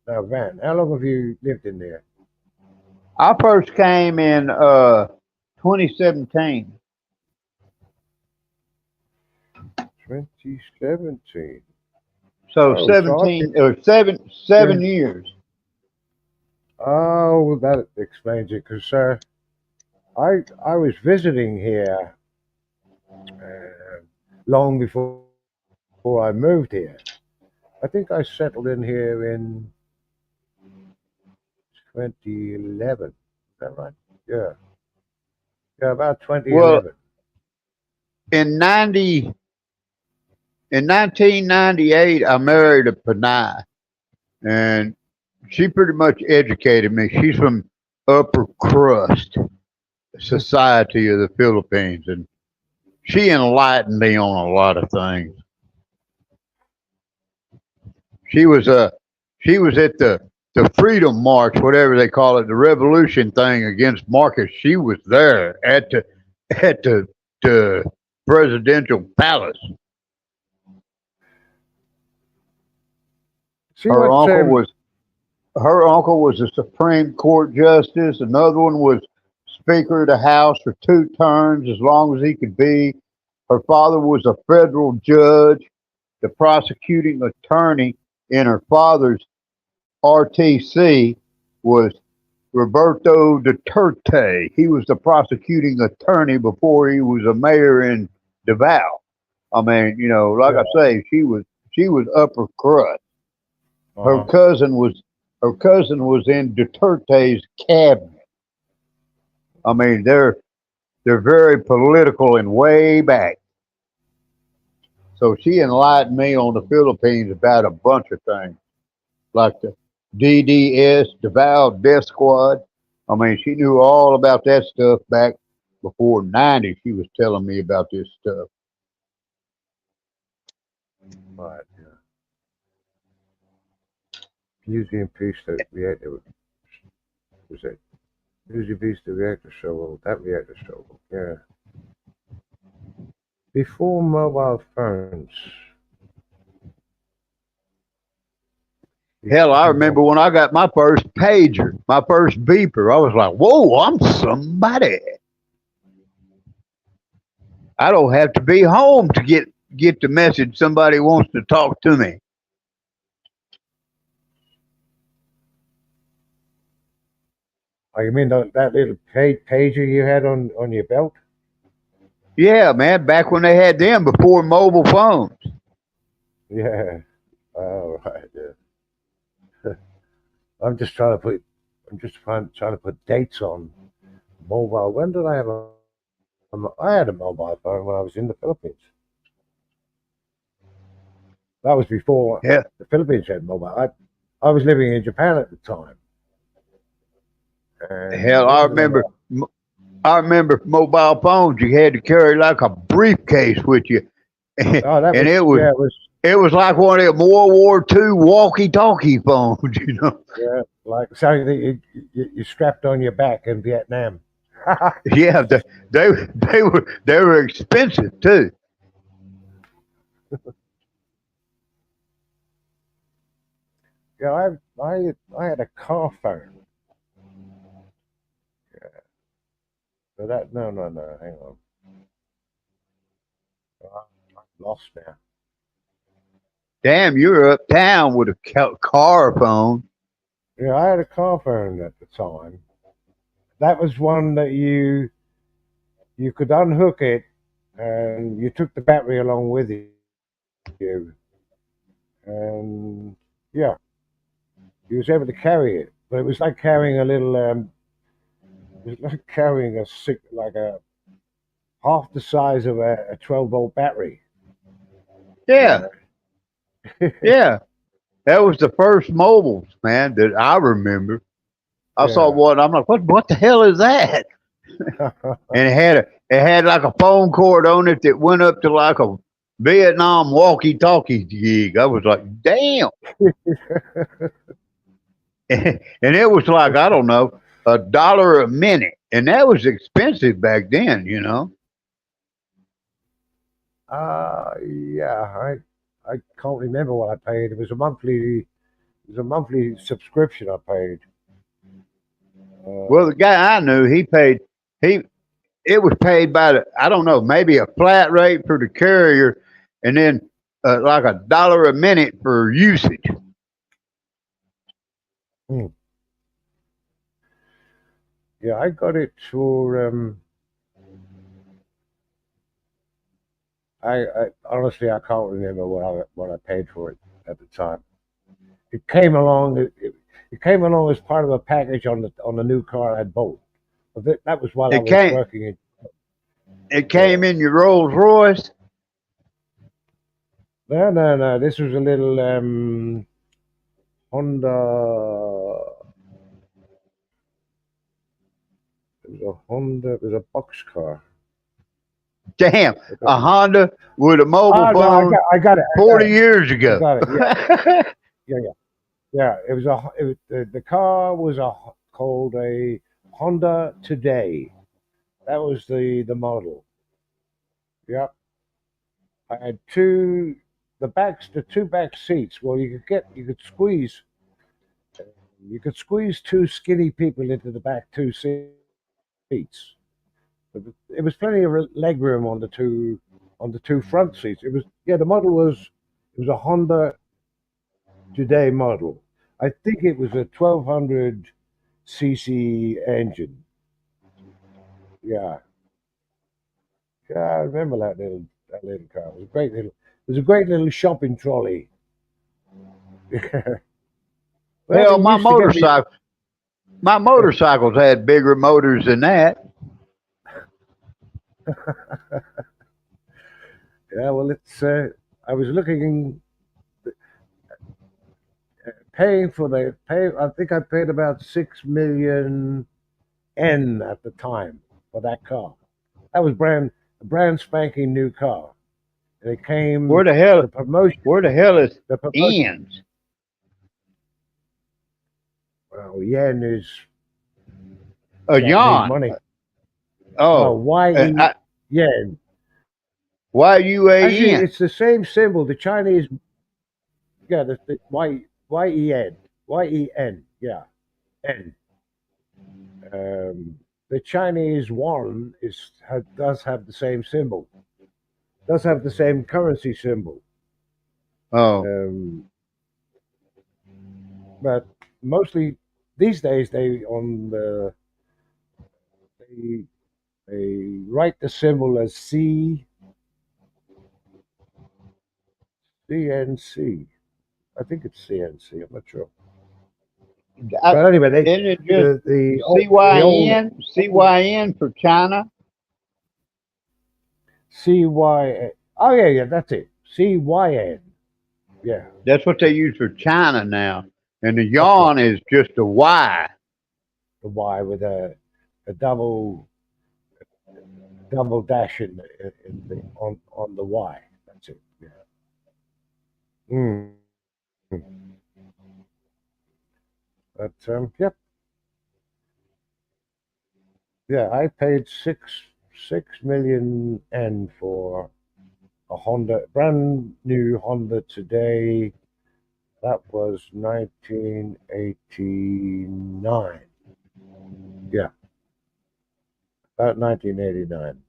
Now, Van, how long have you lived in there? I first came in 2017. 2017. So Oh, so I've been. 17 or seven Yeah. 7 years. Oh, that explains it. Because I was visiting here uh, long before I moved here. I think I settled in here in 2011. Is that right? Yeah. Yeah, about Well, 2011. in 90 in 1998, I married a Panay, and she pretty much educated me. She's from upper crust society of the Philippines, and she enlightened me on a lot of things. She was she was at the Freedom March, whatever they call it, the revolution thing against Marcus. She was there at the presidential palace. See Her what? uncle was her uncle was a Supreme Court justice. Another one was Speaker of the House for 2 terms, as long as he could be. Her father was a federal judge. The prosecuting attorney in her father's RTC was Roberto Duterte. He was the prosecuting attorney before he was a mayor in Davao. I mean, like Yeah. I say, she was upper crust. Her Uh-huh. cousin was her cousin was in Duterte's cabinet. I mean, they're very political and way back. So she enlightened me on the Philippines about a bunch of things, like the DDS, Davao Death Squad. I mean, she knew all about that stuff back before '90. She was telling me about this stuff. Right. Yeah. Museum piece that reactor was it? Museum piece the reactor shovel. That reactor shovel. Yeah. Before mobile phones. Hell, I Before, remember when I got my first pager, my first beeper. I was like, "Whoa, I'm somebody. I don't have to be home to get the message somebody wants to talk to me." oh, you mean that little pager you had on your belt? Yeah, man. Back when they had them before mobile phones. Yeah. Oh, right. Yeah. I'm just trying to put. I'm just trying to put dates on mobile. When did I have a? I had a mobile phone when I was in the Philippines. That was before Yeah. the Philippines had mobile. I was living in Japan at the time, and Hell, when did I? I remember mobile phones. You had to carry like a briefcase with you, and Oh, that was it yeah, it was was like one of them World War II walkie-talkie phones. yeah, like something that you strapped on your back in Vietnam. Yeah, they were expensive too. Yeah, I had a car phone. So that no, hang on, I'm lost now. Damn, you're uptown with a car phone. Yeah, I had a car phone at the time. That was one that you could unhook it, and you took the battery along with you, and yeah, you was able to carry it. But it was like carrying a little, it was like carrying like a half the size of a 12-volt battery. Yeah, Uh, yeah. That was the first mobiles, man, that I remember. I saw yeah, one. I'm like, what? What the hell is that? and it had like a phone cord on it that went up to like a Vietnam walkie-talkie gig. I was like, damn. And it was like, I don't know, $1 a minute, and that was expensive back then. Yeah, I can't remember what I paid. It was a monthly subscription I paid. Well, Uh, the guy I knew, he it was paid by I don't know, maybe a flat rate for the carrier, and then like $1 a minute for usage. hmm. Yeah, I got it for. I honestly I can't remember what I paid for it at the time. It came along. It came along as part of a package on the new car I'd bought. But that was while I It was came working in. it Yeah. came in your Rolls Royce. No, no, no. This was a little Honda. It was a Honda. It was a box car. Damn, I got, a Honda with a mobile no, phone I got it. 40 years I ago. got it. Yeah, yeah, yeah. Yeah, the car was called a Honda Today. That was the model. Yep. I had the two back seats. Well, you could squeeze two skinny people into the back two seats. But it was plenty of leg room on the two front seats. The model was a Honda Today model. I think it was a 1200 cc engine. Yeah, yeah, I remember that little car. It was a great little shopping trolley. Well, they Hell, used to get me. my motorcycles had bigger motors than that. Yeah, well, I was looking, paying for the pay. I think I paid about 6 million N at the time for that car. That was a brand spanking new car. And it Where came the hell the promotion. where the hell is The promotion. ends? Well, yen is A Japanese yawn. money. Oh, Oh, YE yen. Actually, YUAN. it's the same symbol. The Chinese, yeah, the YEN, YEN, yeah, N. The Chinese yuan does have the same symbol, does have the same currency symbol, Oh, um, but mostly these days they they write the symbol as CNC. I think it's CNC. I'm not sure, I, but anyway, isn't it just the old CYN for China? CY. Oh yeah, yeah, that's it. CYN. Yeah, That's what they use for China now. And the that's it. yawn is just a Y. The Y with a double dash on the Y. That's it. Yeah. Mm. But yep. Yeah, I paid six million N for a Honda, brand new Honda Today. That was 1989. Yeah, about 1989.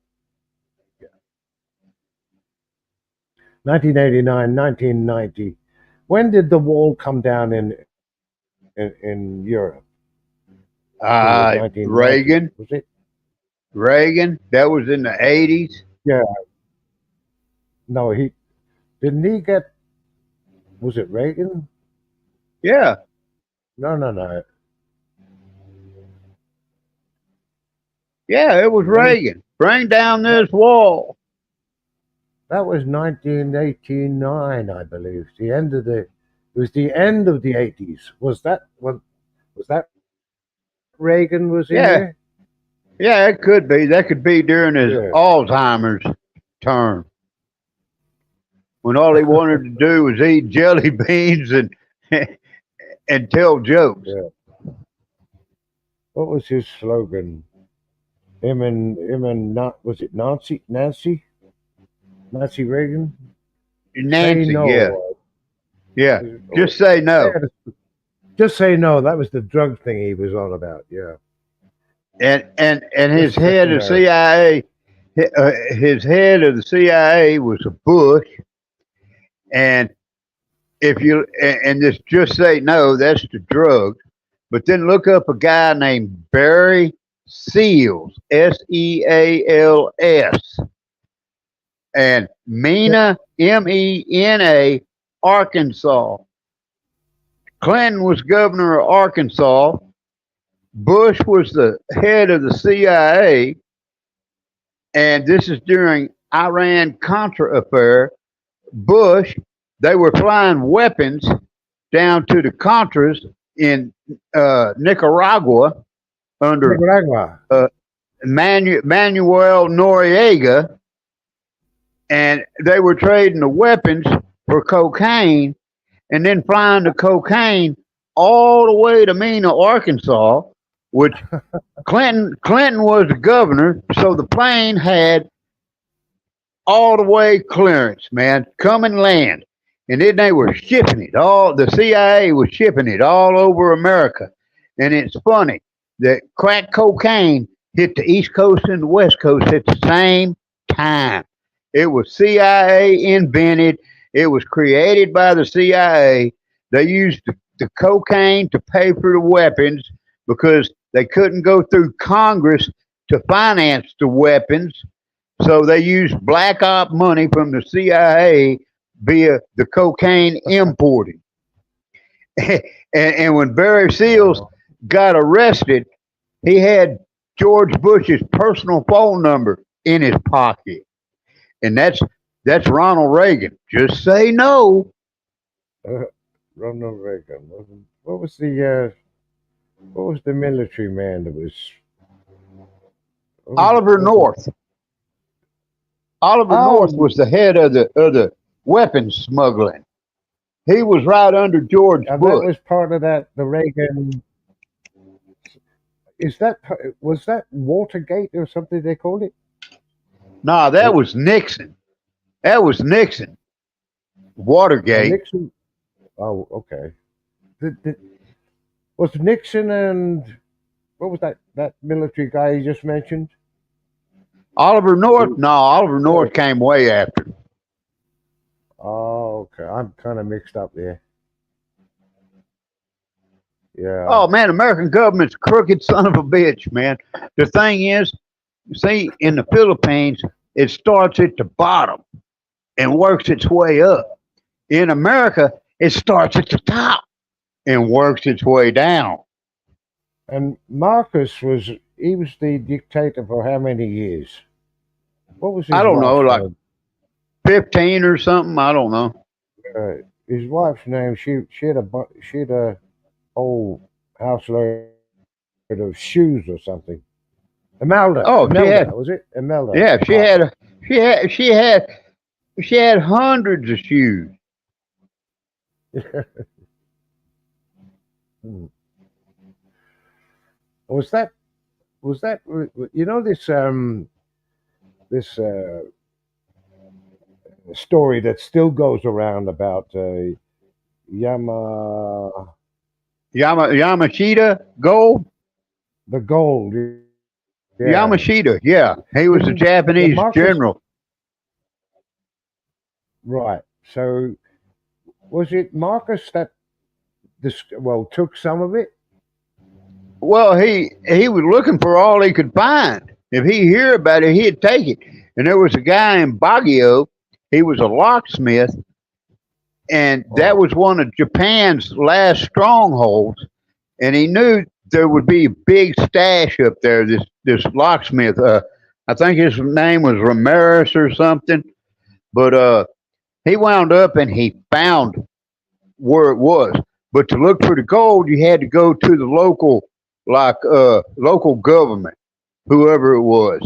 Yeah, 1989, 1990. When did the wall come down in Europe? I think it was 1990. Reagan. Was it? Reagan. That was in the 80s. Yeah. No, he didn't he get. Was it Reagan? Yeah. No, no, no. Yeah, it was Let me. Reagan. Bring down That, this wall. that was 1989, I believe. It was the end of the 80s. Was that when? Was that Reagan was in Yeah. there? Yeah, it could be. That could be during his Yeah. Alzheimer's term, when all he wanted to do was eat jelly beans and and tell jokes. Yeah. What was his slogan? Not was it Nancy Reagan? Say Nancy, yeah, no. yeah. Or, Just say no. just say no. That was the drug thing he was on about. Yeah. And his Just say head of no. CIA, his head of the CIA was a Bush, and if you and this just say no, that's the drug. But then look up a guy named Barry Seals, Seals, and Mena, Arkansas. Clinton was governor of Arkansas. Bush was the head of the CIA, and this is during Iran Contra affair. Bush, they were flying weapons down to the Contras in Nicaragua under Nicaragua. Manuel Noriega, and they were trading the weapons for cocaine, and then flying the cocaine all the way to Mena, Arkansas, which Clinton was the governor, so the plane had all the way clearance, man, come and land. And then they were shipping it all. The CIA was shipping it all over America. And it's funny that crack cocaine hit the East Coast and the West Coast at the same time. It was CIA invented. It was created by the CIA. They used the cocaine to pay for the weapons because they couldn't go through Congress to finance the weapons. So they used black op money from the CIA via the cocaine importing. And when Barry Seals Oh, got arrested, he had George Bush's personal phone number in his pocket. And that's Ronald Reagan. Just say no. uh, Ronald Reagan. What was the military man that was? Oliver What was North. Oliver North oh, was the head of the weapons smuggling. He was right under George that Bush. was part of that. The Reagan. Was that Watergate or something they called it? Nah, that Or, was Nixon. That was Nixon. Watergate. Nixon? Oh, okay. The, was Nixon and what was that military guy you just mentioned? Oliver North? Who- No, Oliver Oh, North came way after. oh, okay. I'm kind of mixed up there. Yeah. Oh man, American government's a crooked son of a bitch, man. The thing is, see, in the Philippines, it starts at the bottom and works its way up. In America, it starts at the top and works its way down. And Marcus he was the dictator for how many years? What was I his don't know, wife's like name? 15 or something. I don't know. His wife's name. She had a whole houseload of shoes or something. Oh, she Imelda, had, was it? Imelda yeah, Marcus. she had, she had, she had hundreds of shoes. Hmm. was that you know this story that still goes around about Yama Yamashita Gold? the gold, yeah. Yamashita, yeah. He was a Didn't the Japanese Marcus, general. right? So was it Marcus that took some of it? Well, he was looking for all he could find. If he hear about it, he'd take it. And there was a guy in Baguio. He was a locksmith, and that Oh, was one of Japan's last strongholds. And he knew there would be a big stash up there. This locksmith, I think his name was Ramirez or something. But he wound up and he found where it was. But to look for the gold, you had to go to the local, like local government. whoever it was,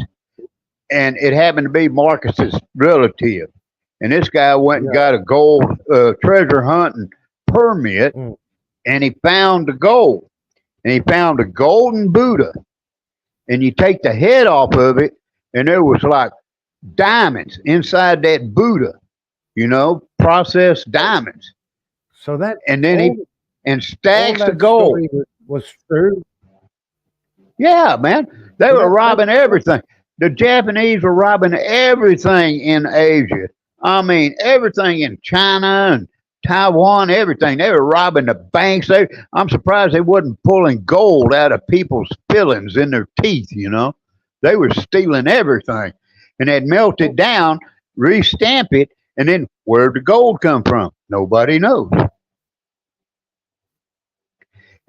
and it happened to be Marcus's relative. And this guy went and Yeah. got a gold treasure hunting permit, Mm. and he found the gold. And he found a golden Buddha. And you take the head off of it, and there was like diamonds inside that Buddha, processed diamonds. So that And then all he and all stacks of that gold. story was true. Yeah, man. They So were that robbing everything. The Japanese were robbing everything in Asia. I mean, everything in China and Taiwan, everything. They were robbing the banks. I'm surprised they wasn't pulling gold out of people's fillings in their teeth. They were stealing everything. And they'd melt it down, restamp it, and then where'd the gold come from? Nobody knows.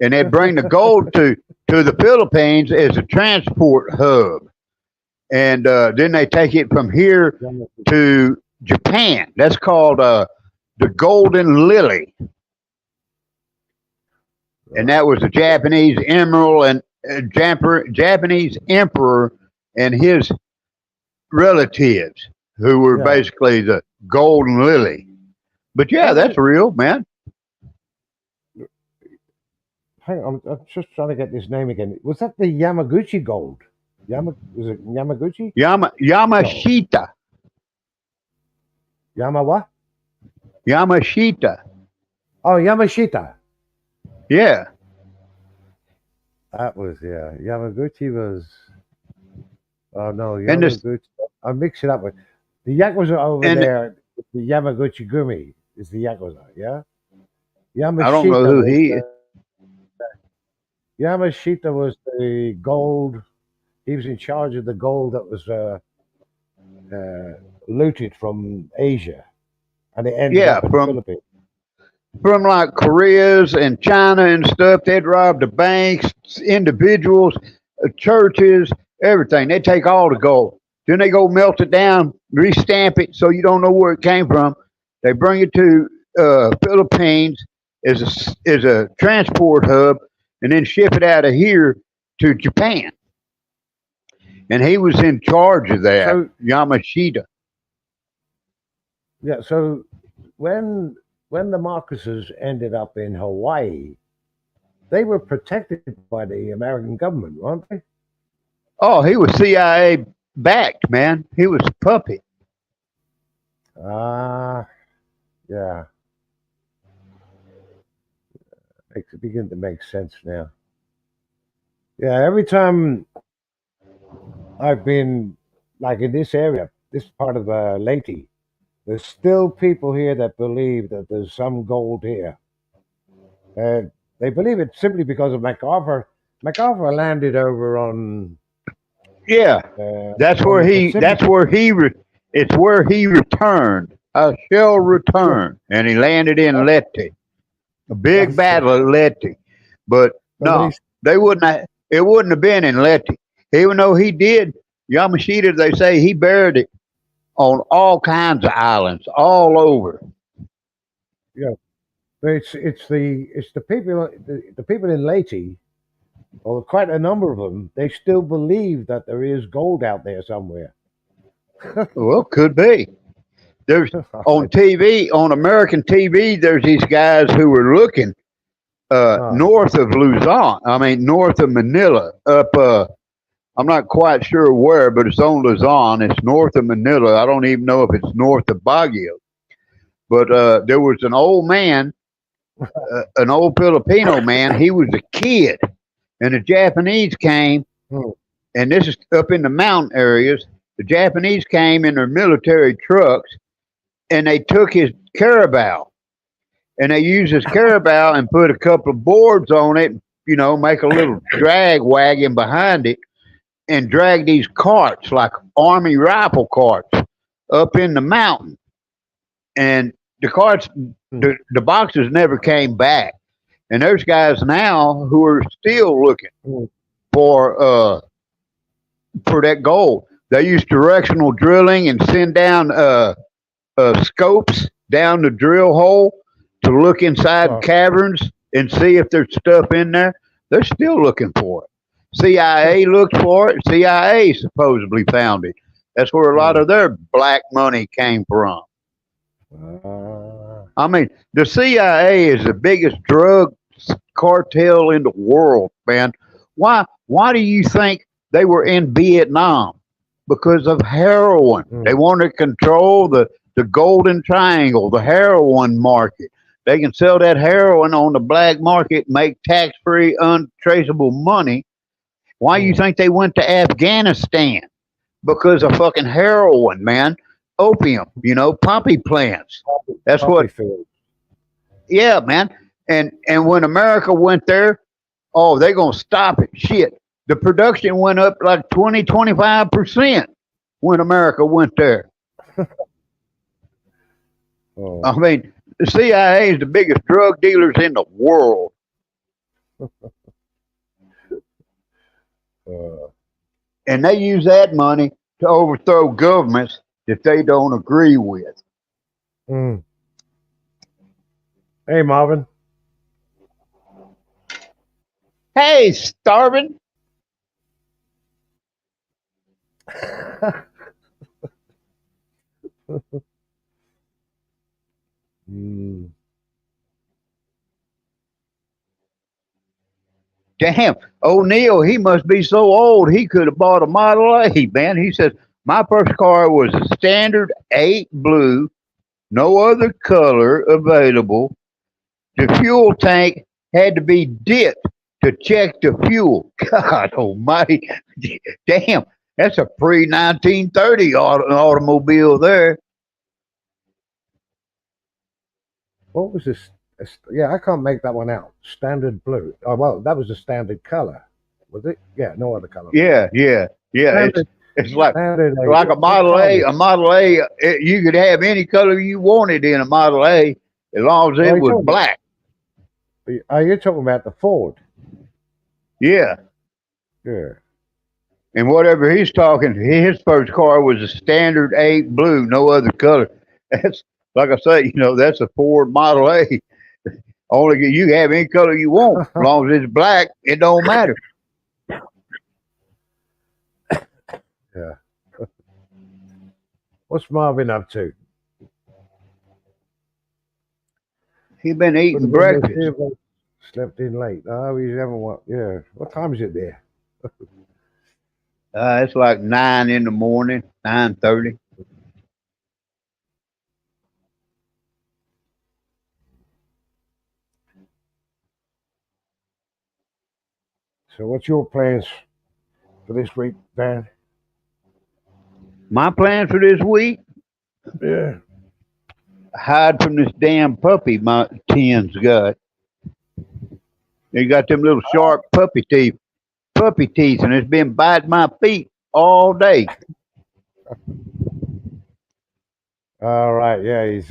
And they'd bring the gold to the Philippines as a transport hub. And then they take it from here to Japan. That's called the Golden Lily. And that was the Japanese emerald and Japanese emperor and his relatives who were Yeah. basically the Golden Lily. But yeah, Was that's it? real, man. Hang on, I'm just trying to get this name again. Was that the Yamaguchi gold? Was it Yamaguchi? No. Yamashita. What? Yamashita. Oh, Yamashita. Yeah. That was, yeah. Yamaguchi was. Oh no, And this Yamaguchi. I mix it up with the Yakuza over and there. The Yamaguchi Gumi is the Yakuza. Yeah. I don't know Yamashita who was he is. the gold. He was in charge of the gold that was looted from Asia, and it ended Yeah, up in the from Philippines. like Koreas and China and stuff. They'd rob the banks, individuals, churches, everything. They take all the gold. Then they go melt it down, restamp it so you don't know where it came from. They bring it to Philippines as a transport hub, and then ship it out of here to Japan. And he was in charge of that, So Yamashita. yeah, so when the Marcuses ended up in Hawaii, they were protected by the American government, weren't they? Oh, he was CIA backed, man. He was a puppet. Ah, yeah, it's beginning to make sense now. Yeah, every time I've been like in this area, this part of Leyte, there's still people here that believe that there's some gold here. Uh, they believe it simply because of MacArthur. MacArthur landed over Yeah, that's on where the he. Pacific. It's where he returned. I shall Yeah, return, and he landed in Leyte. A big that's battle at Leyte, but so. But no, he's they wouldn't. It wouldn't have been in Leyte, even though he did. Yamashita, they say he buried it on all kinds of islands all over. yeah. But it's the people the people in Leyte, or quite a number of them. They still believe that there is gold out there somewhere. Well, could be. There's on TV, on American TV. There's these guys who were looking Oh, north of Luzon. I mean, north of Manila, up. I'm not quite sure where, but it's on Luzon. It's north of Manila. I don't even know if it's north of Baguio. But there was an old Filipino man. He was a kid, and the Japanese came, hmm, and this is up in the mountain areas. The Japanese came in their military trucks, and they took his carabao, and they used his carabao and put a couple of boards on it. Make a little drag wagon behind it and drag these carts like army rifle carts up in the mountain. And the carts, hmm. the boxes never came back. And there's guys now who are still looking Hmm. for that gold. They use directional drilling and send down scopes down the drill hole to look inside Oh, caverns and see if there's stuff in there. They're still looking for it. CIA looked for it. CIA supposedly found it. That's where a lot Mm. of their black money came from. Ah, I mean, the CIA is the biggest drug cartel in the world, man. Why do you think they were in Vietnam? Because of heroin. They mm, want to control the golden triangle, the heroin market. They can sell that heroin on the black market, make tax free, untraceable money. Why you mm. think they went to Afghanistan? Because of fucking heroin, man. Opium, poppy plants. That's Poppy what, field. yeah, man. And when America went there, oh, they gonna stop it. Shit. The production went up like 20, 25% when America went there. Oh, I mean, the CIA is the biggest drug dealers in the world. uh, And they use that money to overthrow governments that they don't agree with. mm. Hey, Marvin. Hey, starving. Mm. Damn, O'Neill, he must be so old he could have bought a Model A, man. He says, my first car was a standard 8 blue, no other color available. The fuel tank had to be dipped to check the fuel. God almighty. Damn, that's a pre 1930 automobile there. What was this? Yeah, I can't make that one out. Standard blue. Oh, well, that was the standard color. Was it? Yeah, no other color. Yeah, yeah, yeah. It's Standard, it's like standard. like a What Model car A. was A Model A, you could have any color you wanted in a Model A as long as Oh, it was black. you're talking about the Ford. Yeah. Yeah. And whatever he's talking, his first car was a standard 8 blue, no other color. That's like I say, that's a Ford Model A. Only you can have any color you want, as long as it's black, it don't matter. Yeah. What's Marvin up to? He been Could have eating been with breakfast. you, but slept in late. Oh, he's having what? Yeah. What time is it there? It's like 9 in the morning, 9:30. So, what's your plans for this week, Van? My plan for this week: Yeah. hide from this damn puppy my Ten's got. He got them little sharp puppy teeth, and it's been biting my feet all day. All right. Yeah, he's.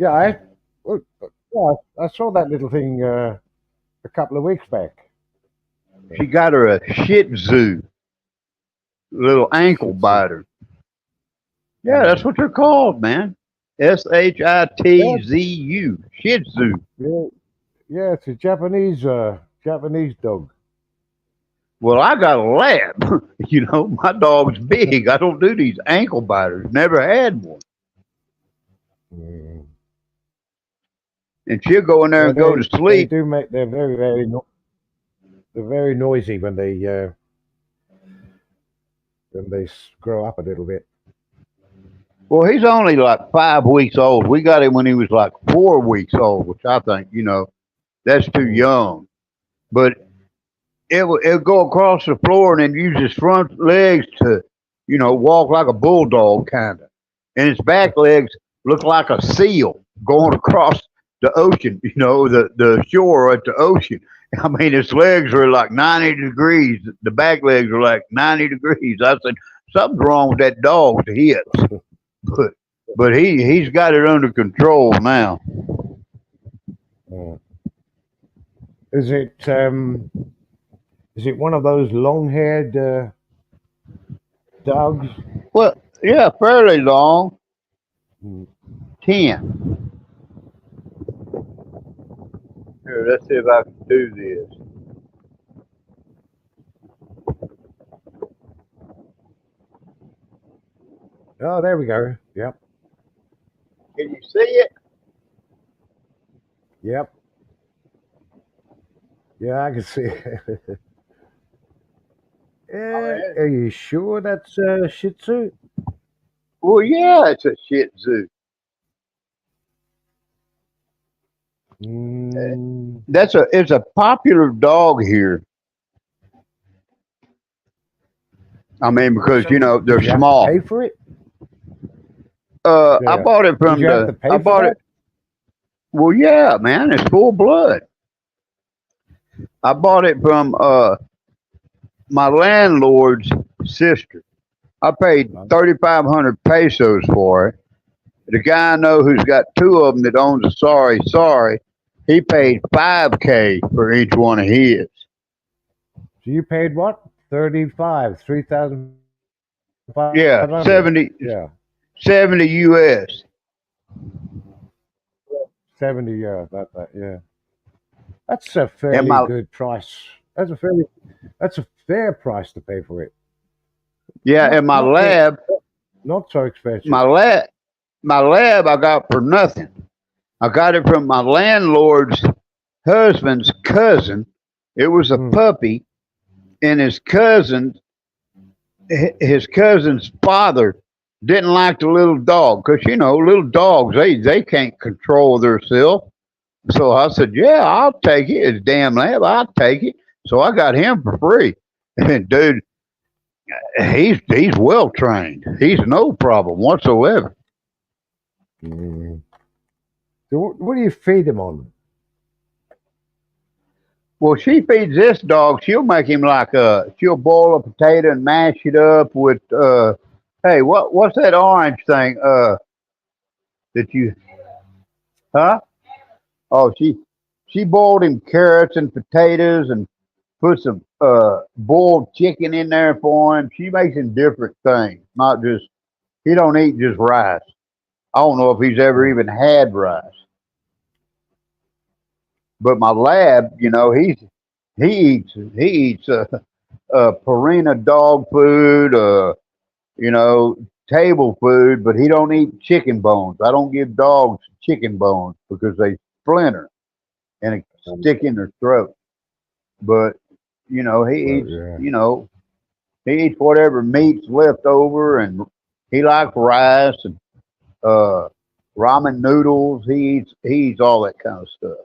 Yeah, well, yeah, I saw that little thing a couple of weeks back. She got her a Shih Tzu, little ankle Shih Tzu. biter. Yeah, that's Mm. what they're called, man. Yeah, Shitzu. Shih Tzu. yeah, yeah. It's a Japanese dog. Well, I got a lab. My dog's big. I don't do these ankle biters. Never had one. Mm. And she'll go in there Yeah, and go to they sleep. do make. They're very noisy when they grow up a little bit. Well, he's only like 5 weeks old. We got him when he was like 4 weeks old, which I think, that's too Mm. young. But it'll go across the floor and then use his front legs to, walk like a bulldog kind of. And his back legs look like a seal going across the ocean, the shore at the ocean. I mean, his legs are like 90 degrees. The back legs are like 90 degrees. I said, something's wrong with that dog's hips. But but he's got it under control now. Mm. Is it is it one of those long-haired dogs? Well, yeah, fairly long. Mm. 10. Here, let's see if I can do this. Oh, there we go. Yep. Can you see it? Yep. Yeah, I can see it. I Yeah, mean, are you sure that's Shih Tzu? well, yeah, it's a Shih Tzu. Mm, It's a popular dog here. I mean, because you so know they're did you have to small. pay for it? I Yeah. bought it Did from you have to I pay for bought it. that? Well, yeah, man, it's full blood. I bought it from my landlord's sister. I paid Uh, 3,500 pesos for it. The guy I know who's got two of them that owns a sorry, he paid 5K for each one of his. So you paid what? 35, 3,500. Yeah, Yeah. 70 US. 70, yeah, about that, yeah. That's a And fairly my good price. That's a fair price to pay for it. yeah, Not and not very not so expensive. my lab, my lab I got for nothing. I got it from my landlord's husband's cousin. It was a Mm, puppy, and his cousin's father didn't like the little dog because you know little dogs they can't control themselves. So I said, "Yeah, I'll take it. It's damn lab. I'll take it." So I got him for free. And dude, he's well trained. He's no problem whatsoever. mm. So what do you feed him on? Well, she feeds this dog. She'll make him like she'll boil a potato and mash it up with hey, what's that orange thing that you huh? Oh, she boiled him carrots and potatoes and put some boiled chicken in there for him. She makes him different things, not just he don't eat just rice. I don't know if he's ever Mm, even had rice. But my lab, you know, he eats Purina dog food, you know, table food, but he don't eat chicken bones. I don't give dogs chicken bones because they splinter and it um, stick in their throat. But you know, so yeah. he eats whatever meat's left over, and he likes rice and uh, ramen noodles. He eats all that kind of stuff.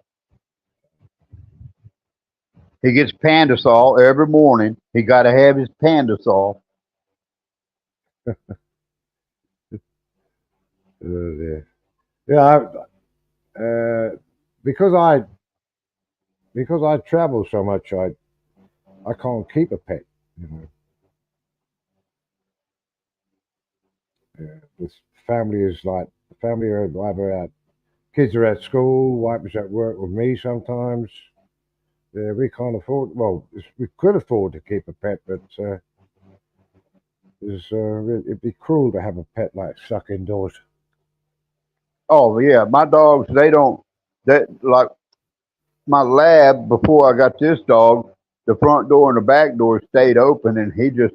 He gets panda salt every morning. He got to have his panda salt. Yeah. Yeah, because I travel so much, I can't keep a pet. You know, this family is like family are either at kids are at school, wife is at work with me sometimes. Yeah, we can't afford. Well, we could afford to keep a pet, but it'd be cruel to have a pet like stuck indoors. Oh yeah, my dogs they don't that like my lab before I got this dog. The front door and the back door stayed open, and he just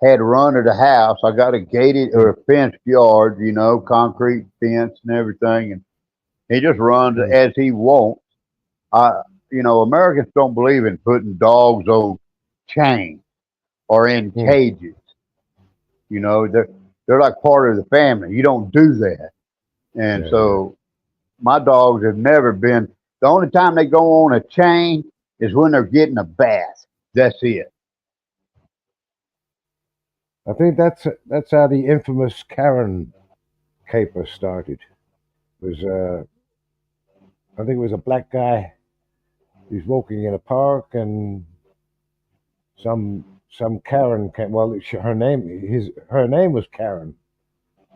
had run of the house. I got a gated or Mm, a fenced yard, you know, concrete fence and everything, and he just runs mm, as he wants. I, you know, Americans don't believe in putting dogs on chains or in mm. cages. You know, they're like part of the family. You don't do that. And Yeah, yeah. so my dogs have never been. The only time they go on a chain is when they're getting a bath. That's it. I think that's how the infamous Karen caper started. Was I think it was a black guy. He was walking in a park, and some Karen came. Well, her name was Karen,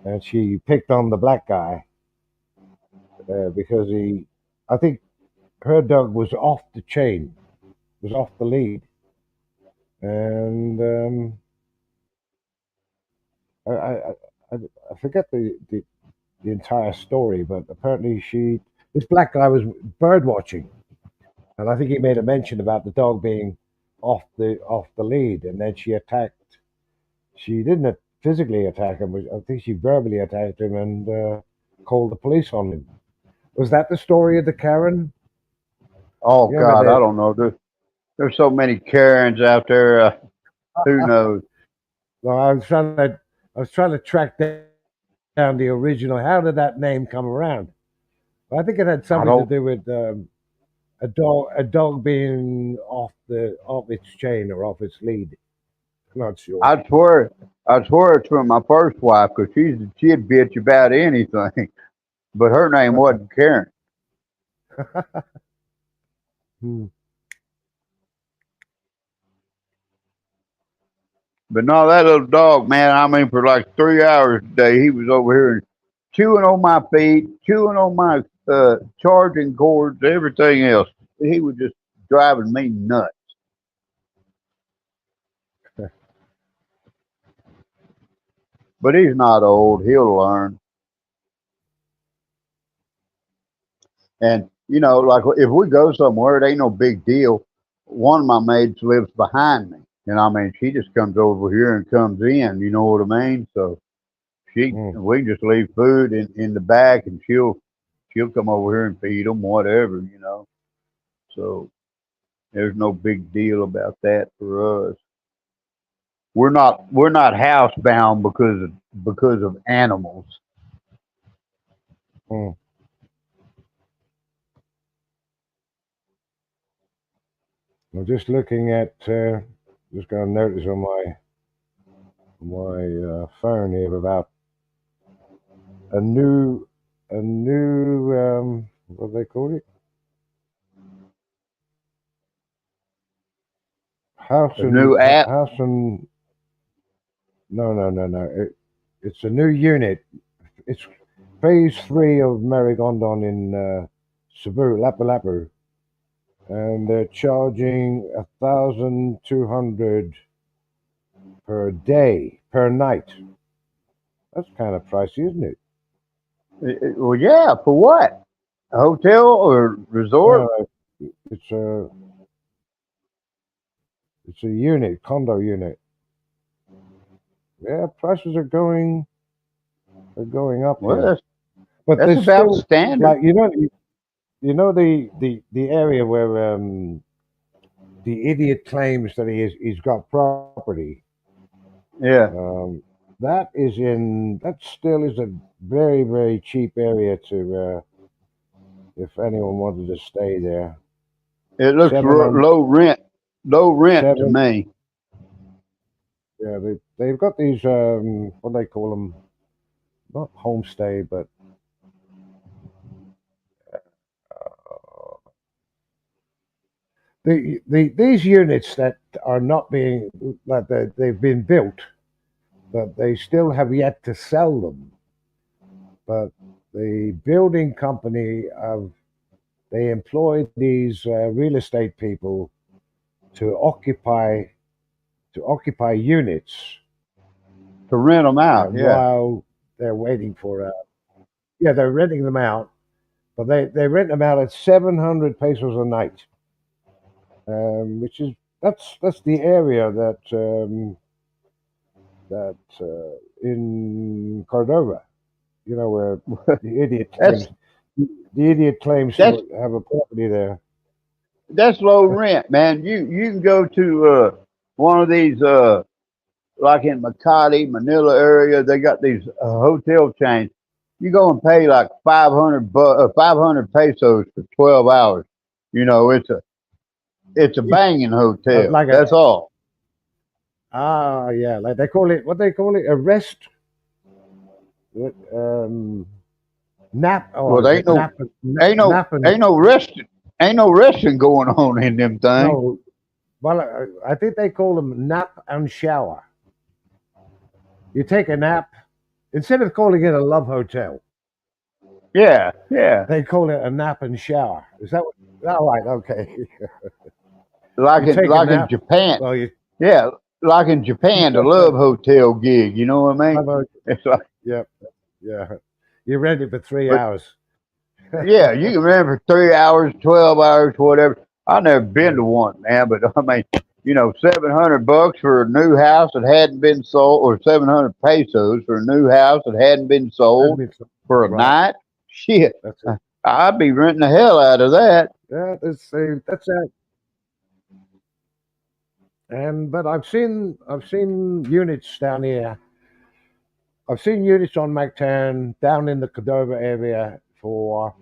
and she picked on the black guy because I think her dog was off the chain, was off the lead, and I, I, I I forget the entire story, but apparently this black guy was bird watching, and I think he made a mention about the dog being off the lead, and then she attacked. She didn't. physically attack him. I think she verbally attacked him and called the police on him. Was that the story of the Karen? Oh You remember God, I that? don't know. There's so many Karens out there. Who knows? Well, I was trying to track down the original. How did that name come around? I think it had I something to don't. do with a dog being off its chain or off its lead. I'm not sure. I swear. I swear it's from my first wife because she'd bitch about anything, but her name wasn't Karen. Hmm. But no, that little dog, man. I mean, for like 3 hours a day, he was over here and chewing on my feet, chewing on my charging cords, everything else. He was just driving me nuts. But he's not old. He'll learn. And like if we go somewhere, it ain't no big deal. One of my maids lives behind me, and I mean, she just comes over here and comes in. You know what I mean? So Hmm. we can just leave food in the back, and she'll come over here and feed them, whatever. So there's no big deal about that for us. We're not housebound because of animals. Hmm. I'm just looking at. Just got a notice on my phone here about a new what do they call it? A new app. House and no. It's a new unit. It's phase three of Marigondon in Cebu, Lapu-Lapu, and they're charging 1,200 per day per night. That's kind of pricey, isn't it? Well, yeah. For what? A hotel or resort? No, it's a it's a unit, condo unit. Yeah, prices are going up Well, here, that's but that's there's about still standard. like the area where the idiot claims that he's got property. Yeah. Um, that still is a very very cheap area to if anyone wanted to stay there. It looks 700 low rent to seven me. yeah they've got these what do they call them, not homestay but these units that are not being that they've been built but they still have yet to sell them, but the building company have they employ these real estate people to occupy units To rent them out. Yeah. while they're waiting for yeah, they're renting them out, but they rent them out at 700 pesos a night, which is that's the area that in Cordova, where the idiot That's claims the idiot claims that's to have a property there. that's low rent, man. You can go to one of these like in Makati, Manila area. They got these hotel chains. You go and pay like 500 pesos for 12 hours. It's a banging hotel. Like a That's all. yeah, like they call it what they call it a rest um nap Well, or is there it nap ain't no nap and ain't no resting ain't no resting going on in them things. no well I think they call them nap and shower. You take a nap instead of calling it a love hotel, Yeah, yeah. they call it a nap and shower. Is that what? All right, okay. Like You in take a like in nap. Japan. Well, you Yeah, like in Japan, the love hotel gig. You know what I mean? love hotel. It's like, Yep, yeah. You rent it for three but hours. yeah, you can rent for 3 hours, 12 hours, whatever. I've never been to one, man, but I mean, $700 for a new house that hadn't been sold, or 700 pesos for a new house that hadn't been sold for a Right. night. Shit, That's it. I'd be renting the hell out of that. Yeah, that's it. And but I've seen units down here. I've seen units on MacTan down in the Cordova area for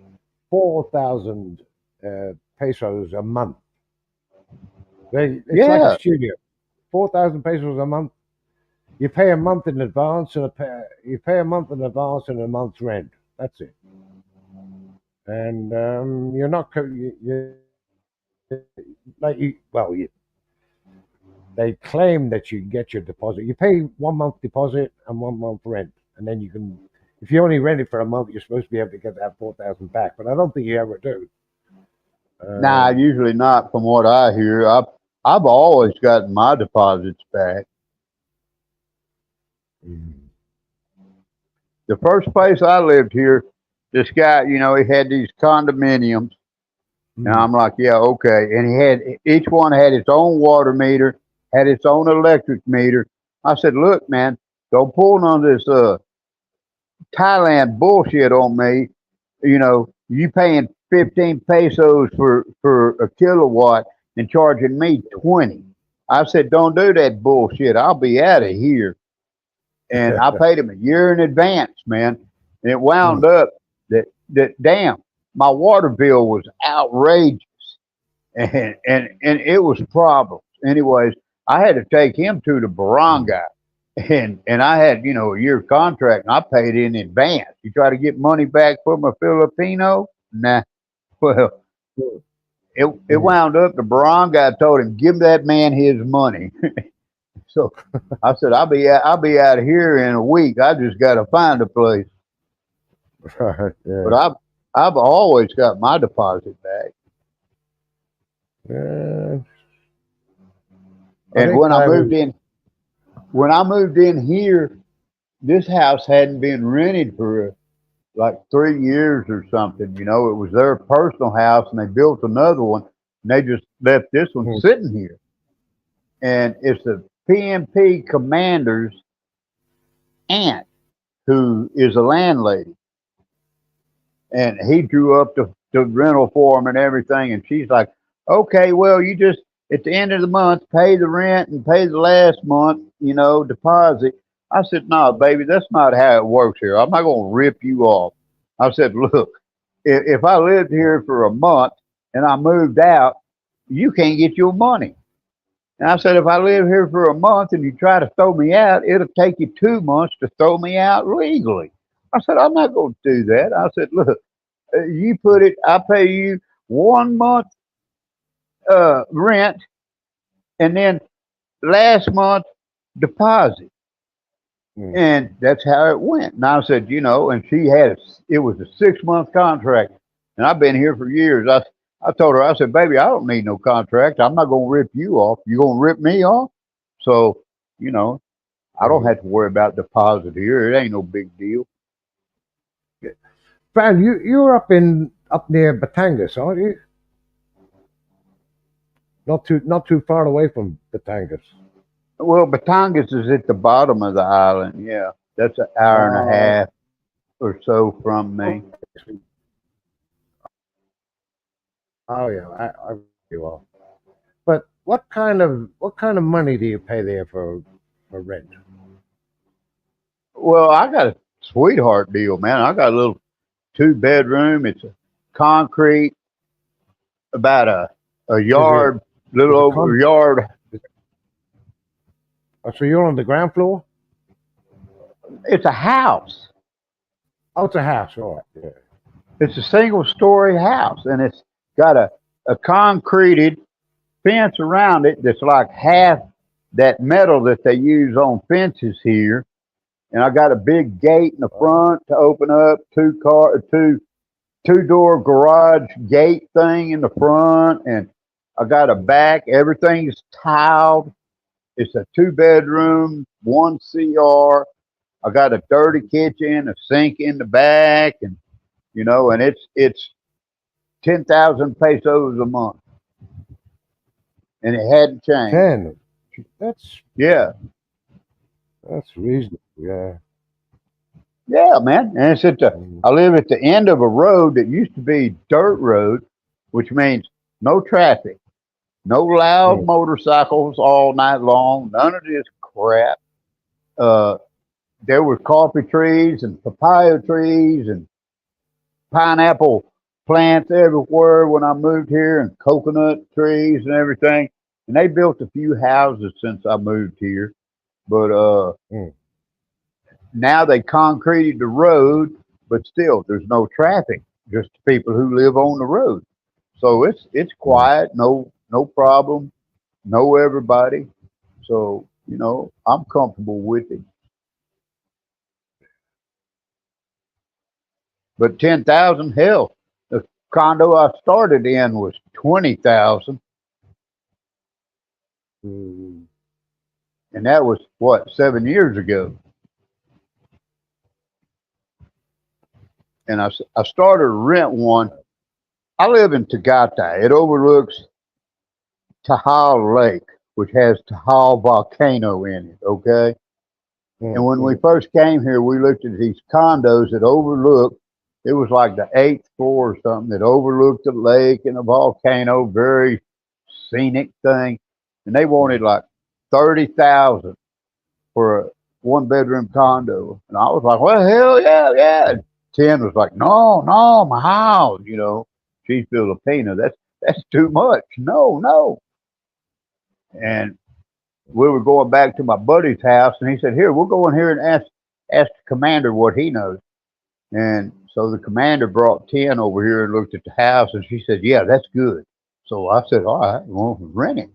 4,000 pesos a month. It's like a Yeah, studio. 4,000 pesos a month. You pay a month in advance you pay a month in advance and a month's rent. That's it. And you're not you like you well you they claim that you get your deposit. You pay 1 month deposit and 1 month rent, and then you can. If you only rent it for a month, you're supposed to be able to get that 4,000 back. But I don't think you ever do. nah, Um, usually not. From what I hear, I've always gotten my deposits back. mm, The first place I lived here, this guy, he had these condominiums, and mm, I'm like, yeah, okay. And each one had its own water meter, had its own electric meter. I said, look, man, don't pull none of this Thailand bullshit on me. You paying 15 pesos for a kilowatt and charging me 20. I said, don't do that bullshit. I'll be out of here. And I paid him a year in advance, man. And it wound mm, up that damn, my water bill was outrageous, and it was problems. Anyways, I had to take him to the mm. barangay, and I had a year contract, and I paid in advance. You try to get money back from a Filipino? Nah. Well, it Mm. wound up the barangay told him give that man his money. So I said I'll be out of here in a week. I just got to find a place. Right, But yeah. I've always got my deposit back. Yeah. I And think I was. when I moved in here, this house hadn't been rented for like 3 years or something. It was their personal house, and they built another one, and they just left this one Mm, sitting here. And it's the PMP commander's aunt who is a landlady, and he drew up the rental form and everything. And she's like, okay, well, you just at the end of the month pay the rent and pay the last month, deposit. I said, no, baby, that's not how it works here. I'm not going to rip you off. I said, look, if I lived here for a month and I moved out, you can't get your money. And I said, if I live here for a month and you try to throw me out, it'll take you 2 months to throw me out legally. I said, I'm not going to do that. I said, look, I pay you 1 month rent, and then last month deposit. mm. And that's how it went. And I said, and it was a 6 month contract. And I've been here for years. I told her, I said, baby, I don't need no contract. I'm not going to rip you off. You going to rip me off? So, you know, I don't Mm. have to worry about deposit here. It ain't no big deal. Fran, you're up near Batangas, aren't you? Not too far away from Batangas. Well, Batangas is at the bottom of the island. Yeah. That's an hour and a Oh, half or so from me. okay. Oh yeah, I you are. But what kind of money do you pay there for rent? Well, I got a sweetheart deal, man. I got a little 2 bedroom. It's a concrete, about a Is it yard, little is it over con? a yard. Oh, so you're on the ground floor? It's a house. Oh, it's a house. All right. Yeah. It's a single story house, and it's got a concreted fence around it that's like half that metal that they use on fences here. And I got a big gate in the Oh, front to open up, two door garage gate thing in the front, and I got a back. Everything's tiled. It's a 2 bedroom, one CR. I got a dirty kitchen, a sink in the back, and it's 10,000 pesos a month. and it hadn't changed. 10. That's Yeah, reasonable. Yeah. yeah, man. And it's at the. I live at the end of a road that used to be dirt road, which means no traffic, no loud Mm. motorcycles all night long, none of this crap. Uh, there were coffee trees and papaya trees and pineapple plants everywhere when I moved here, and coconut trees and everything. And they built a few houses since I moved here, but Mm. now they concreted the road, but still there's no traffic, just people who live on the road. So it's Mm. quiet, no problem, know everybody. So I'm comfortable with it. But 10,000, hell, the condo I started in was 20,000, Mm. and that was what 7 years ago. And I started to rent one. I live in Tagata. It overlooks Tahal Lake, which has Tahal volcano in it. Okay. And when we Mm. first came here, we looked at these condos that overlooked. It was like the eighth floor or something that overlooked the lake and the volcano. Very scenic thing, and they wanted like 30,000 for a one-bedroom condo. And I was like, well, hell yeah, yeah. And 10 was like, no, no, my house. She's Filipino. That's too much. No, no. And we were going back to my buddy's house, and he said, "Here, we'll go in here and ask the commander what he knows." And so the commander brought 10 over here and looked at the house, and she said, "Yeah, that's good." So I said, "All right, well, rent it."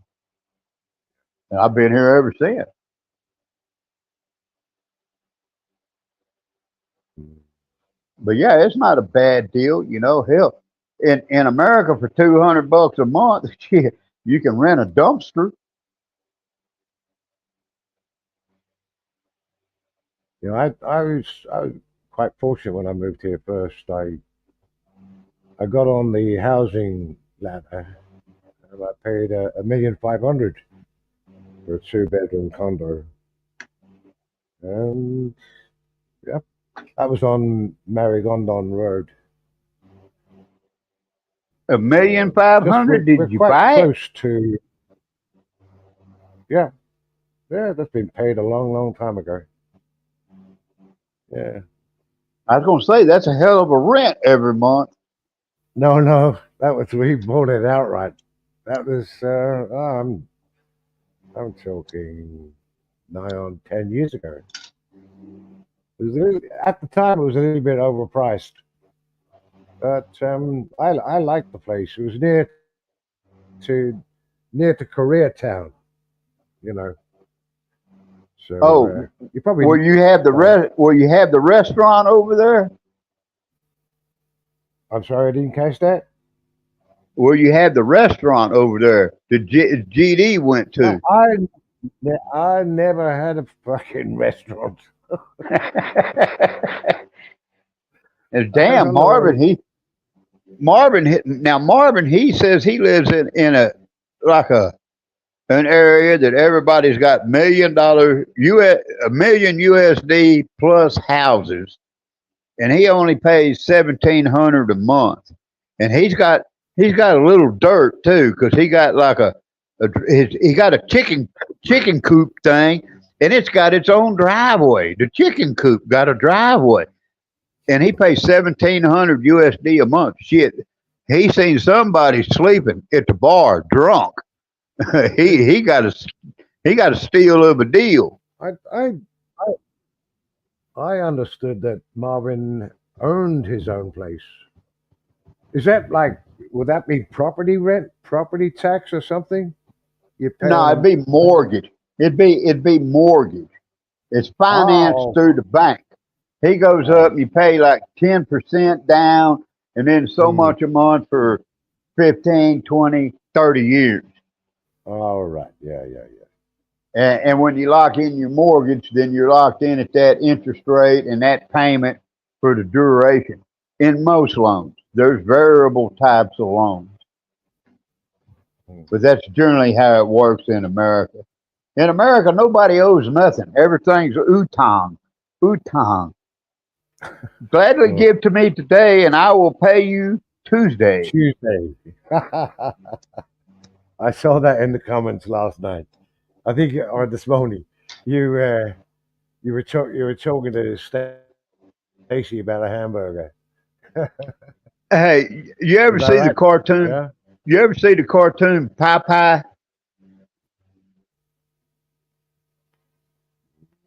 And I've been here ever since. Mm. But yeah, it's not a bad deal, Hell, in America for $200 a month, shit, you can rent a dumpster. I was quite fortunate when I moved here first. I got on the housing ladder, and I paid $1,500,000 for a 2-bedroom condo. And yeah, that was on Marigondon Road. A million So five just hundred. we're Did you quite buy it? close to. Yeah, yeah, that's been paid a long, long time ago. Yeah. I was gonna say that's a hell of a rent every month. No, no, that was we bought it outright. That was I'm talking nigh on 10 years ago. At the time, it was a little bit overpriced, but I liked the place. It was to near to Koreatown, you know. So Oh, you probably where you have the uh, restaurant over there? I'm sorry, I didn't catch that. Where you had the restaurant over there? The GD went I to. I, I never had a fucking restaurant. And I damn, don't know what it. Marvin, he says he lives in a like an area that everybody's got $1 million US, a million USD plus houses, and he only pays 1,700 a month, and he's got a little dirt too, because he got like he got a chicken coop thing, and it's got its own driveway. The chicken coop got a driveway, and he pays 1,700 USD a month. Shit, he seen somebody sleeping at the bar drunk. he got a steal of a deal. I I I understood that Marvin owned his own place. Is that like, would that be property rent, property tax, or something you pay No, it'd on? be mortgage. It'd be mortgage. It's financed Oh, through the bank. He goes up oh, and you pay like 10% down, and then so mm, much a month for 15, 20, 30 years. all right, yeah, yeah, yeah. And when you lock in your mortgage, then you're locked in at that interest rate and that payment for the duration. In most loans, there's variable types of loans. Mm. But that's generally how it works in America. In America, nobody owes nothing. Everything's utang. Utang. Gladly Mm. give to me today, and I will pay you Tuesday. Tuesday. I saw that in the comments last night. I think, or this morning, you you were talking to Stacy about a hamburger. Hey, you ever Is that see the right? cartoon? Yeah. You ever see the cartoon Popeye?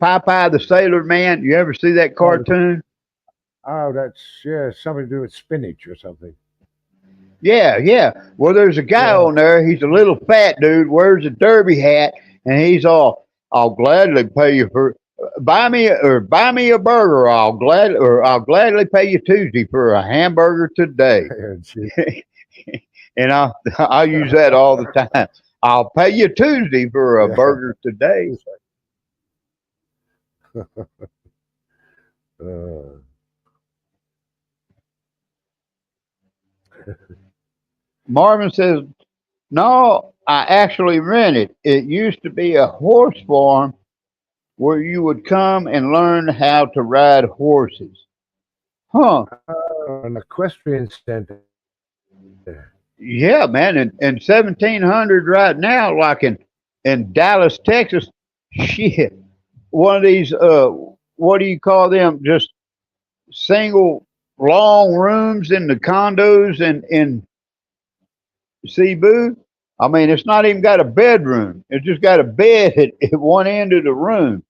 Popeye the Sailor Man? You ever see that Oh, cartoon? oh, that's yeah, something to do with spinach or something. Yeah, yeah. Well, there's a guy Yeah. on there. He's a little fat dude, wears a derby hat, and he's all, "I'll gladly pay you for buy me a burger. I'll gladly pay you Tuesday for a hamburger today." Gee. And I use that all the time. I'll pay you Tuesday for a Yeah. burger today. Uh, Marvin says, "No, I actually rented. It used to be a horse farm where you would come and learn how to ride horses." Huh. an equestrian center. Yeah, man. In 1700 right now, like in Dallas, Texas, shit. One of these, what do you call them? Just single long rooms in the condos in Cebu. I mean, it's not even got a bedroom. It's just got a bed at one end of the room.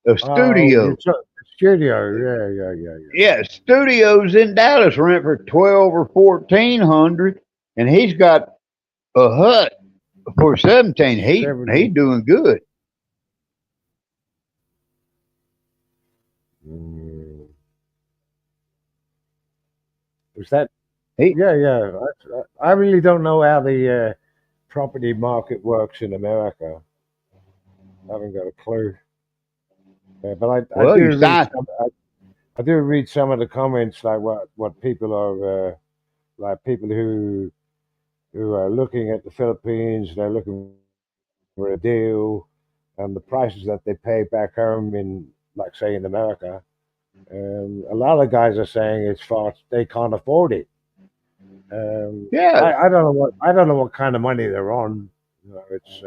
A Oh, you studio. took studio. Yeah, yeah, yeah, yeah. Yeah, studios in Dallas rent for 12 or 1400, and he's got a hut for 17. He 70. doing good. Mm. Was that? He Yeah, yeah. I really don't know how the property market works in America. I haven't got a clue. But I well, do you read sign. I do read some of the comments, like what people are like people who are looking at the Philippines. They're looking for a deal, and the prices that they pay back home in, like say in America. A lot of guys are saying it's far they can't afford it. Yeah. I don't know what kind of money they're on. You know, it's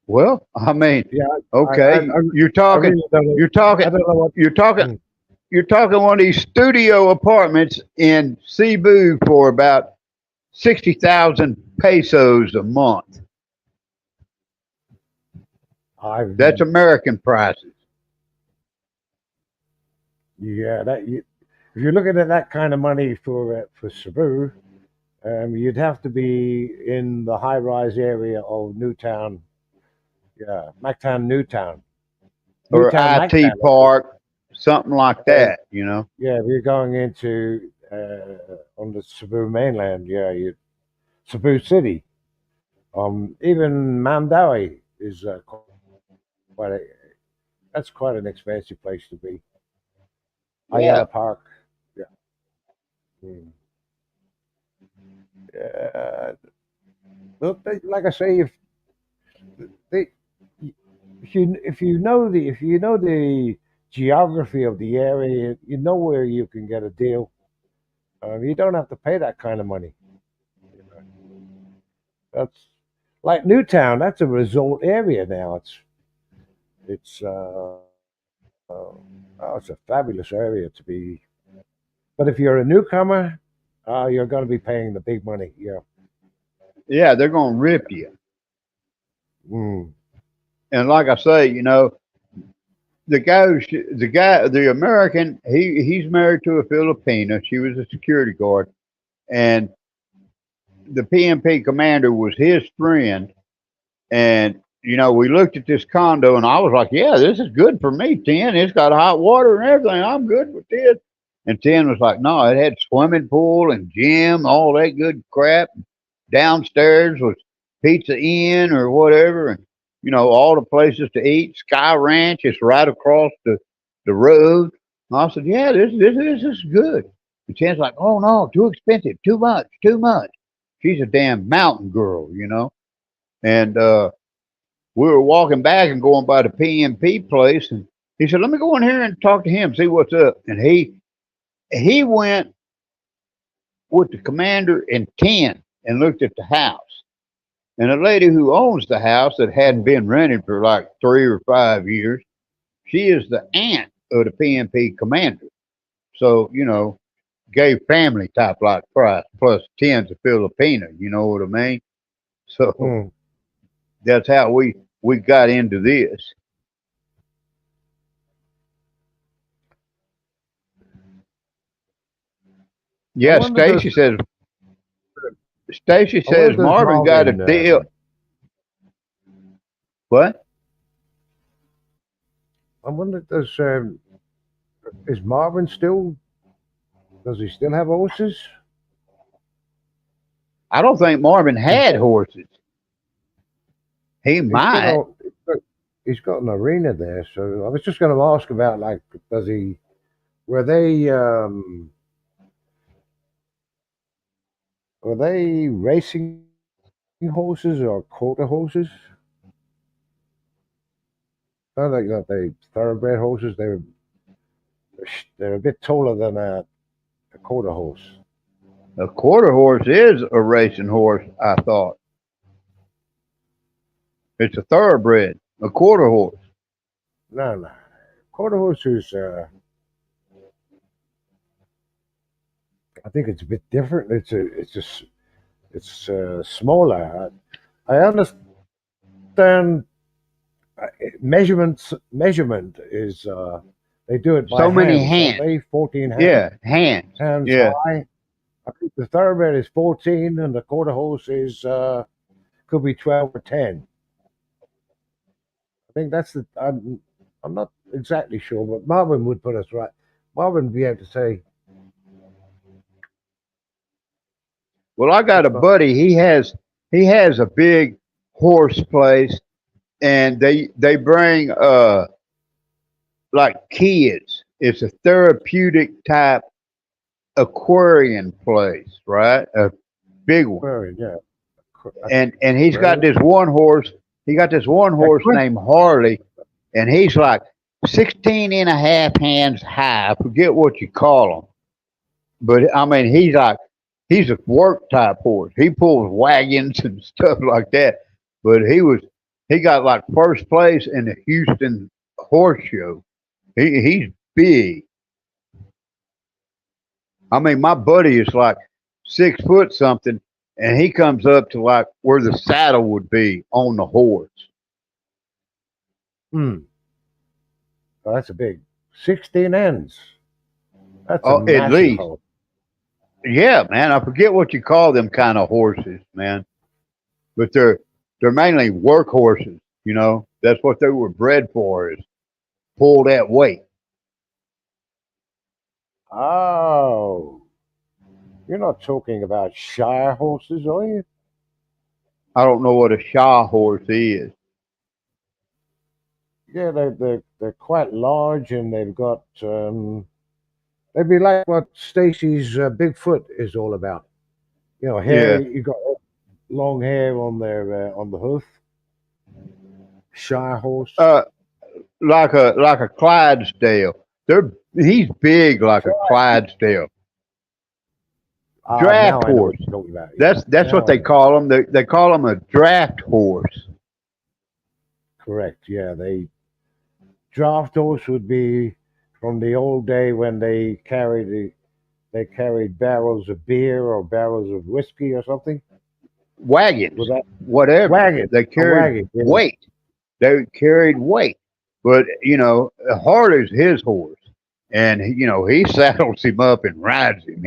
Well, I mean, yeah. okay, I really don't know. you're talking, I don't know what. you're talking, Mm. you're talking one of these studio apartments in Cebu for about 60,000 pesos a month. I've That's American prices. yeah. If you're looking at that kind of money for Cebu, you'd have to be in the high-rise area of Newtown. Yeah, Mactown, Newtown, Or Newtown, IT Mactown. Park, something like Uh, that, you know. yeah, if you're going into on the Cebu mainland, yeah, Cebu City. Even Mandawi is quite a, that's quite an expensive place to be. Yeah. Ayala Park. Yeah. Mm. Yeah. Look, like I say, they, if you know the geography of the area, you know where you can get a deal. You don't have to pay that kind of money. You know, that's like Newtown. That's a resort area now. It's oh, it's a fabulous area to be. But if you're a newcomer, you're going to be paying the big money. Yeah. Yeah, they're going to rip you. Mm. And like I say, you know, the American, he's married to a Filipina. She was a security guard, and the PMP commander was his friend. And you know, we looked at this condo, and I was like, "Yeah, this is good for me, Ten. It's got hot water and everything. I'm good with this." And Ten was like, "No, it had swimming pool and gym, all that good crap. Downstairs was Pizza Inn or whatever, and you know, all the places to eat. Sky Ranch is right across the road." And I said, "Yeah, this is good." And Ten's like, "Oh no, too expensive, too much, too much." she's a damn mountain girl, you know. And we were walking back and going by the PMP place, and he said, "Let me go in here and talk to him, see what's up." And he went with the commander and 10 and looked at the house. And a lady who owns the house that hadn't been rented for like 3 or 5 years, she is the aunt of the PMP commander. So, you know, gay family type like price plus 10's a Filipino, you know what I mean? So Mm. that's how we got into this. I Yeah, wonder does Stacy I wonder says does Marvin got a Marvin deal. What? I wonder does is Marvin still does he still have horses? I don't think Marvin had horses. He He's might. he's got an arena there, so I was just going to ask about like does he were they racing horses or quarter horses? Not like that they thoroughbred horses. They're a bit taller than a quarter horse. A quarter horse is a racing horse, I thought. It's a thoroughbred, a quarter horse. No, no. Quarter horse is I think it's a bit different. It's smaller. I understand measurement is they do it by So many hands, don't hands. they? 14 Yeah, hands. hands Yeah. high. I think the thoroughbred is 14, and the quarter horse is could be 12 or 10. I think that's the. I'm not exactly sure, but Marvin would put us right. Marvin would be able to say. Well, I got a buddy. He has a big horse place, and they bring like kids. It's a therapeutic type aquarium place, right? A big one. Well, yeah. And he's got this one horse. He got this one horse named Harley, and he's like 16 and a half hands high. I forget what you call him, but I mean he's a work type horse. He pulls wagons and stuff like that. But he got like first place in the Houston horse show. He's big. I mean, my buddy is like 6 foot something, and he comes up to like where the saddle would be on the horse. Hmm. Oh, that's a big 16 ends. That's a Oh, at massive least. horse. Yeah, man. I forget what you call them kind of horses, man. But they're mainly work horses. You know, that's what they were bred for is pull that weight. Oh, you're not talking about Shire horses, are you? I don't know what a Shaw horse is. Yeah, they're quite large and they've got they'd be like what Stacy's Bigfoot is all about. You know, hair. Yeah. You got long hair on the hoof. Shire horse. Like a Clydesdale. He's big like a Clydesdale. Draft Now I know what horse. you're talking about. Yeah, That's now what I they know. call them. They call them a draft horse. Correct. Yeah, draft horse would be from the old day when they carried barrels of beer or barrels of whiskey or something. Wagons, Was that whatever. wagon? They A carried wagon. Yeah. weight. They carried weight. But you know, Harley's his horse, and you know he saddles him up and rides him.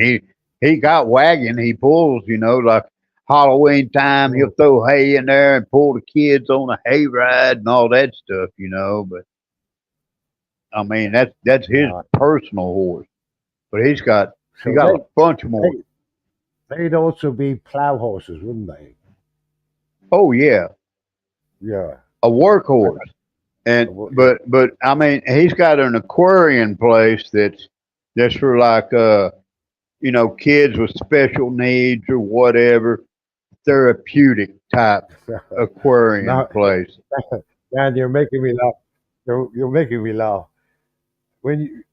He got wagon. He pulls. You know, like Halloween time, he'll Mm. throw hay in there and pull the kids on a hay ride and all that stuff. You know, but I mean that's his Uh, personal horse. But he so got a bunch more. they'd also be plow horses, wouldn't they? Oh yeah, Yeah. a workhorse. And but I mean he's got an aquarium place that's for like you know kids with special needs or whatever. therapeutic type aquarium Now, place. man, you're making me laugh. You're making me laugh. When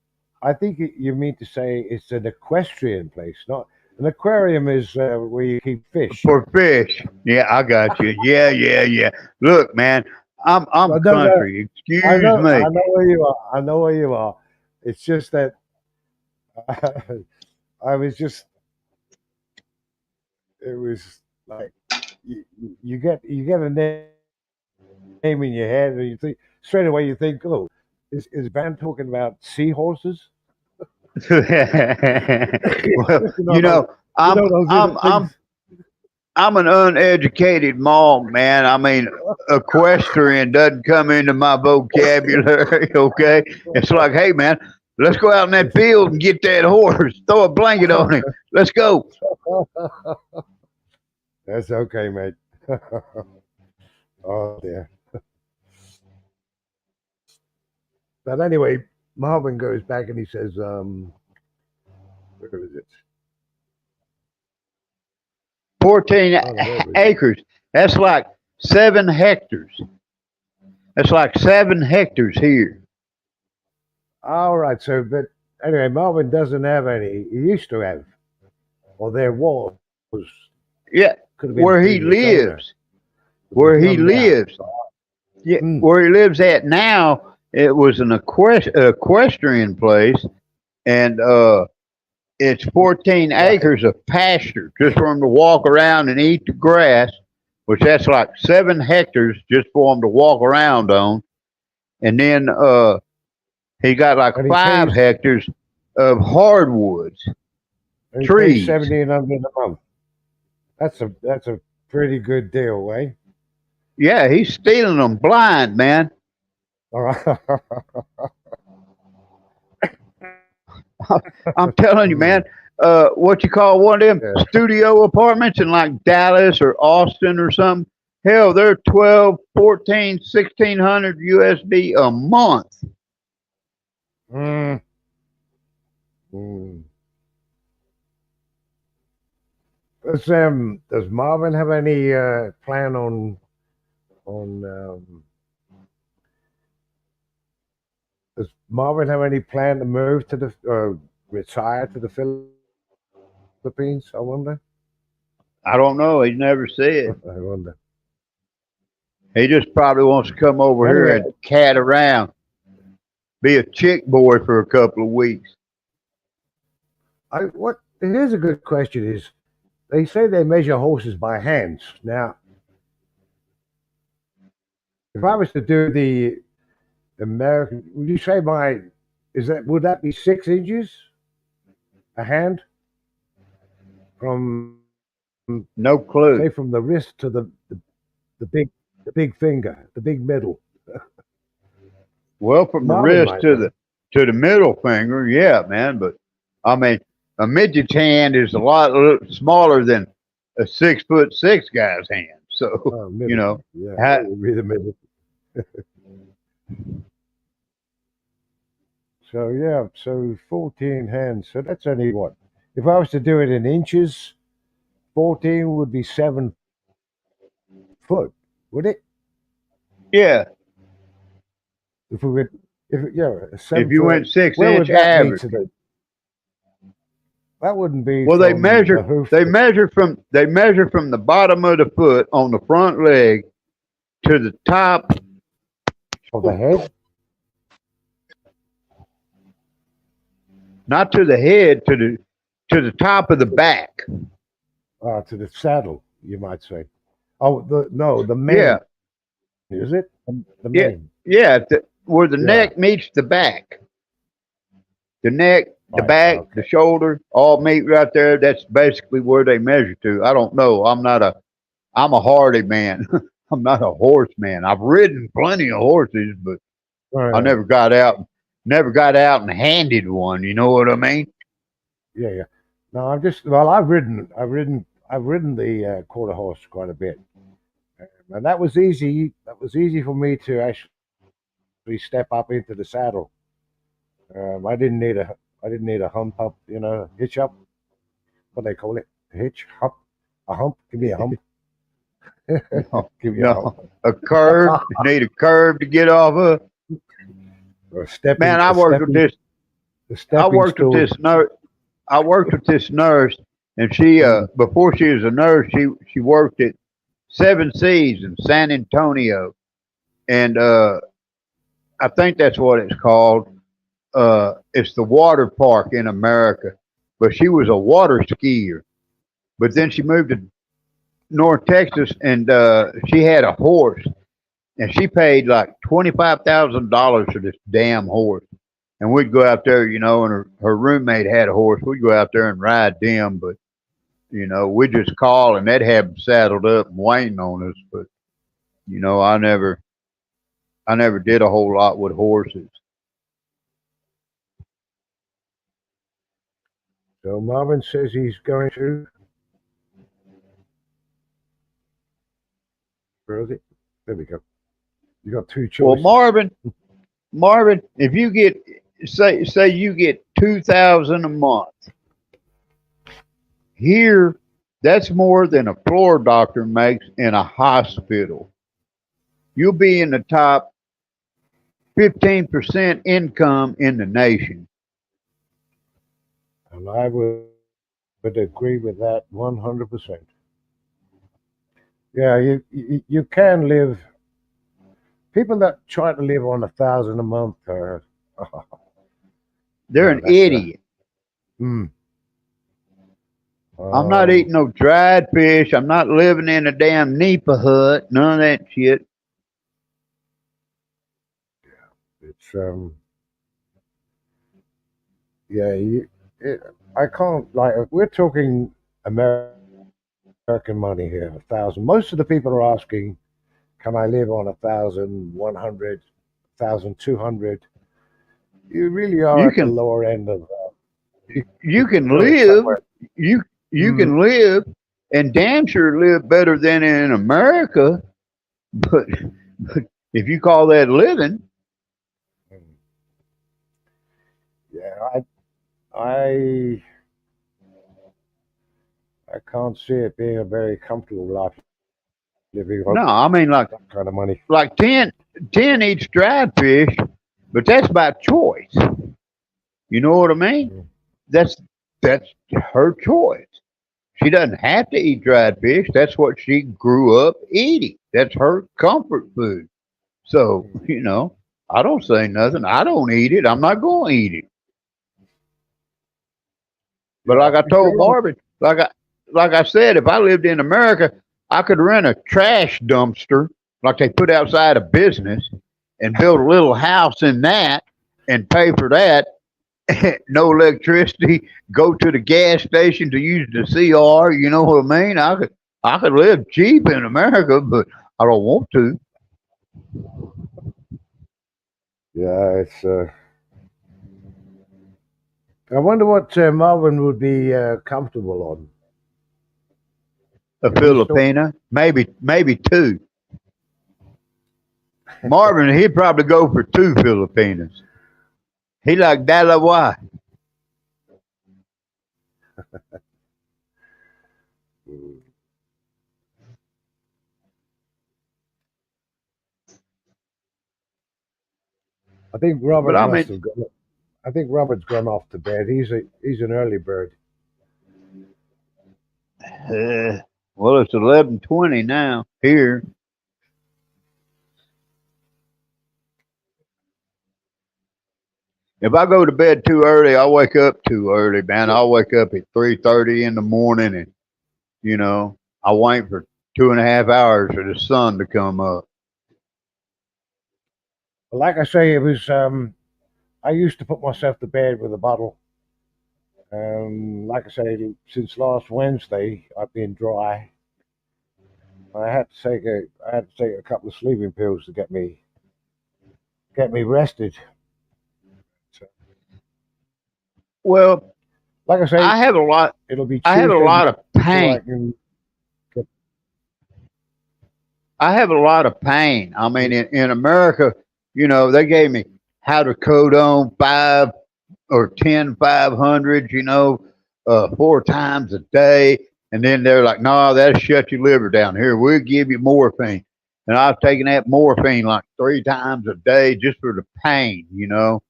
I think you mean to say it's an equestrian place, not an aquarium is where you keep fish. For fish. Yeah, I got you. Yeah, yeah, yeah. Look, man, I'm No, no, no. country. Excuse me. I know where you are. I know where you are. It's just that I was just, it was like you get a name in your head, and you think straight away you think, oh, is Van talking about seahorses? Well, you know you those, know, I'm those I'm little I'm things. I'm an uneducated mog, man. I mean, equestrian doesn't come into my vocabulary. Okay, it's like, hey, man, let's go out in that field and get that horse. Throw a blanket on him. Let's go. That's okay, mate. Oh dear. But anyway, Marvin goes back and he says, where is it? 14 Oh, there we go. acres. That's like 7 hectares. That's like 7 hectares here. All right. So, but anyway, Marvin doesn't have any. He used to have, or there was, Yeah, could have been the where he previous owner. lives. It was Where he run down. lives. Yeah, Hmm. where he lives at now, it was an equestrian place, and it's 14 Right. acres of pasture just for him to walk around and eat the grass, which that's like 7 hectares just for him to walk around on. And then he got like And he five pays hectares of hardwoods, and he pays trees. 1,700 a month. That's a pretty good deal, eh? Yeah, he's stealing them blind, man. All right. I'm telling you, Hmm. man. What you call one of them Yeah. studio apartments in like Dallas or Austin or something? Hell, they're 12, 14, 1600 USD a month. Mm. Mm. Does Marvin have any plan on does Marvin have any plan to move to the retire to the Philippines? I wonder. I don't know. He's never said. I wonder. He just probably wants to come over here Anyway, and cat around, be a chick boy for a couple of weeks. I what here's a good question is they say they measure horses by hands. Now, if I was to do the American, would you say my is that would that be 6 inches a hand from No clue. say from the wrist to the big finger, the big middle? Well, from the Marvin wrist might know. to the middle finger, yeah, man. But I mean, a midget's hand is a lot smaller than a 6'6" guy's hand. So Oh, you middle. know, Yeah, that ha- would be the middle. So yeah, so 14 hands. So that's only what? If I was to do it in inches, 14 would be 7 foot, would it? yeah. If we would, if yeah, a If seven you went foot. six Where inch would that be average, to the? That wouldn't be well, from the hoof they measure from the bottom of the foot on the front leg to the top, of the head. not to the head, to the top of the back. To the saddle, you might say. Oh, the no, the Yeah, mane, is it? The yeah, mane. yeah. Where the Yeah. neck meets the back. The neck, the Right. back, the Okay. shoulder, all meet right there. That's basically where they measure to. I don't know. I'm a hardy man. I'm not a horseman. I've ridden plenty of horses, but Oh, I yeah. never got out and handed one. You know what I mean? Yeah, yeah. No, I'm just I've ridden the quarter horse quite a bit, and that was easy. That was easy for me to actually step up into the saddle. I didn't need a hump up, hitch up. What they call it, hitch, hump, a hump. Give me a hump. No, Give you a no, a curb. Need a curb to get off of. or Man, I worked with this. a I stepping worked with stool. this nurse. I worked with this nurse, and she before she was a nurse, she worked at Seven Seas in San Antonio, and I think that's what it's called. It's the water park in America, but she was a water skier. But then she moved to North Texas, and she had a horse, and she paid like $25,000 for this damn horse. And we'd go out there, and her roommate had a horse. We'd go out there and ride them, but we'd just call and they'd have them saddled up and waiting on us. But I never did a whole lot with horses. So Marvin says he's going to. Where is it? There we go. You got two Well, choices. Marvin, if you get say you get 2,000 a month here, that's more than a floor doctor makes in a hospital. You'll be in the top 15% income in the nation. And I would agree with that 100%. Yeah, you can live. People that try to live on 1,000 a month are. They're Yeah, an that's idiot. mm, I'm not um, eating no dried fish. I'm not living in a damn Nipa hut. None of that shit. it's yeah. I can't like. We're talking American money here. 1,000. Most of the people are asking, "Can I live on 1,100, 1,200?" You really are You at the can lower end of you can going live. somewhere. You Mm, can live and damn sure live better than in America. But if you call that living, mm. Yeah, I I can't see it being a very comfortable life living on no, I mean that kind of money. like 10 eats dried fish, but that's by choice. You know what I mean? Mm. That's that's her choice. She doesn't have to eat dried fish. That's what she grew up eating. That's her comfort food. So, Mm. I don't say nothing. I don't eat it. I'm not going to eat it. But Yeah, like I if told you're on, Marvin, like I said, if I lived in America, I could rent a trash dumpster like they put outside a business and build a little house in that and pay for that. No electricity. Go to the gas station to use the CR. You know what I mean? I could live cheap in America, but I don't want to. yeah, it's. I wonder what Marvin would be comfortable on. A Is he still? Filipina, maybe two. Marvin, he'd probably go for two Filipinas. He like Dalawa. Mm. I think But Robert I must mean, have gone. I think Robert's gone off to bed. He's an early bird. well, it's 11:20 now here. If I go to bed too early, I wake up too early, man. I'll wake up at 3:30 in the morning, and I wait for 2.5 hours for the sun to come up. But like I say, it was. I used to put myself to bed with a bottle. Like I say, since last Wednesday, I've been dry. I had to take a couple of sleeping pills to get me rested. So, Well, like I say, I have a lot. it'll be I have a Tuesday lot of before I pain. can get. I have a lot of pain. I mean, in America, they gave me hydrocodone 5 or 10 500s, 4 times a day. And then they're like, no, that'll shut your liver down. Here, we'll give you morphine. And I've taken that morphine like 3 times a day just for the pain, you know.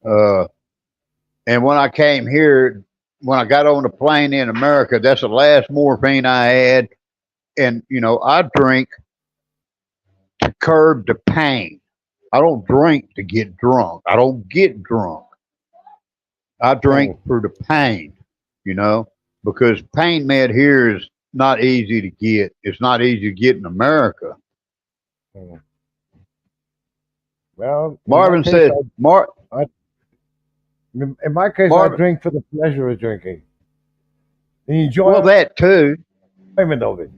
Uh, and when I came here, when I got on the plane in America, that's the last morphine I had. And, you know, I drink to curb the pain. I don't drink to get drunk. I don't get drunk. I drink for the pain, you know, because pain med here is not easy to get. It's not easy to get in America. Mm. Well, in my Marvin case, said, Mar- in my case, I Marvin, drink for the pleasure of drinking, the well, that too, enjoyment of it.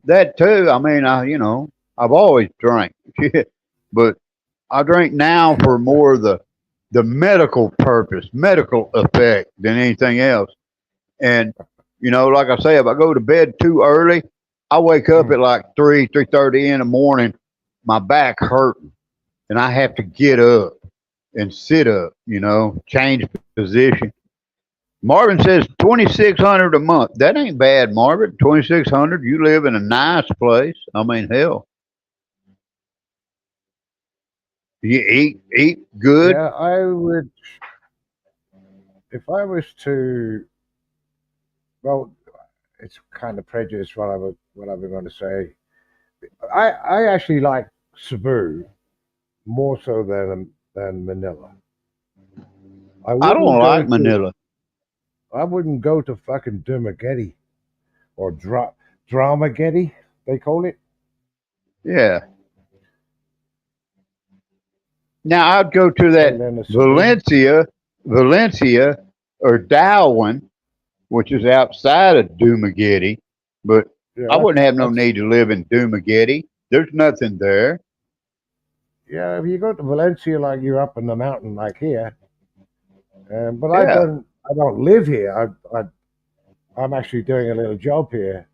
that too. I mean, you know, I've always drank, but I drink now for more of the medical purpose, medical effect than anything else. And you know, like I say, if I go to bed too early, I wake up Mm. at like 3:30 in the morning, my back hurting, and I have to get up and sit up. You know, change position. Marvin says 2,600 a month. That ain't bad, Marvin. 2,600. You live in a nice place. I mean, hell, you eat good. Yeah, I would, if I was to, well, it's kind of prejudice what I was going to say. I actually like Cebu more so than Manila. I I wouldn't don't go like to Manila. I wouldn't go to fucking Dumaguete or Dramageddon, they call it. Yeah. Now I'd go to And that then the Cebu. Valencia, or Darwin, which is outside of Dumaguete, but Yeah, I wouldn't have no that's need to live in Dumaguete. There's nothing there. yeah. If you go to Valencia, like you're up in the mountain, like here. But Yeah, I don't live here. I'm actually doing a little job here,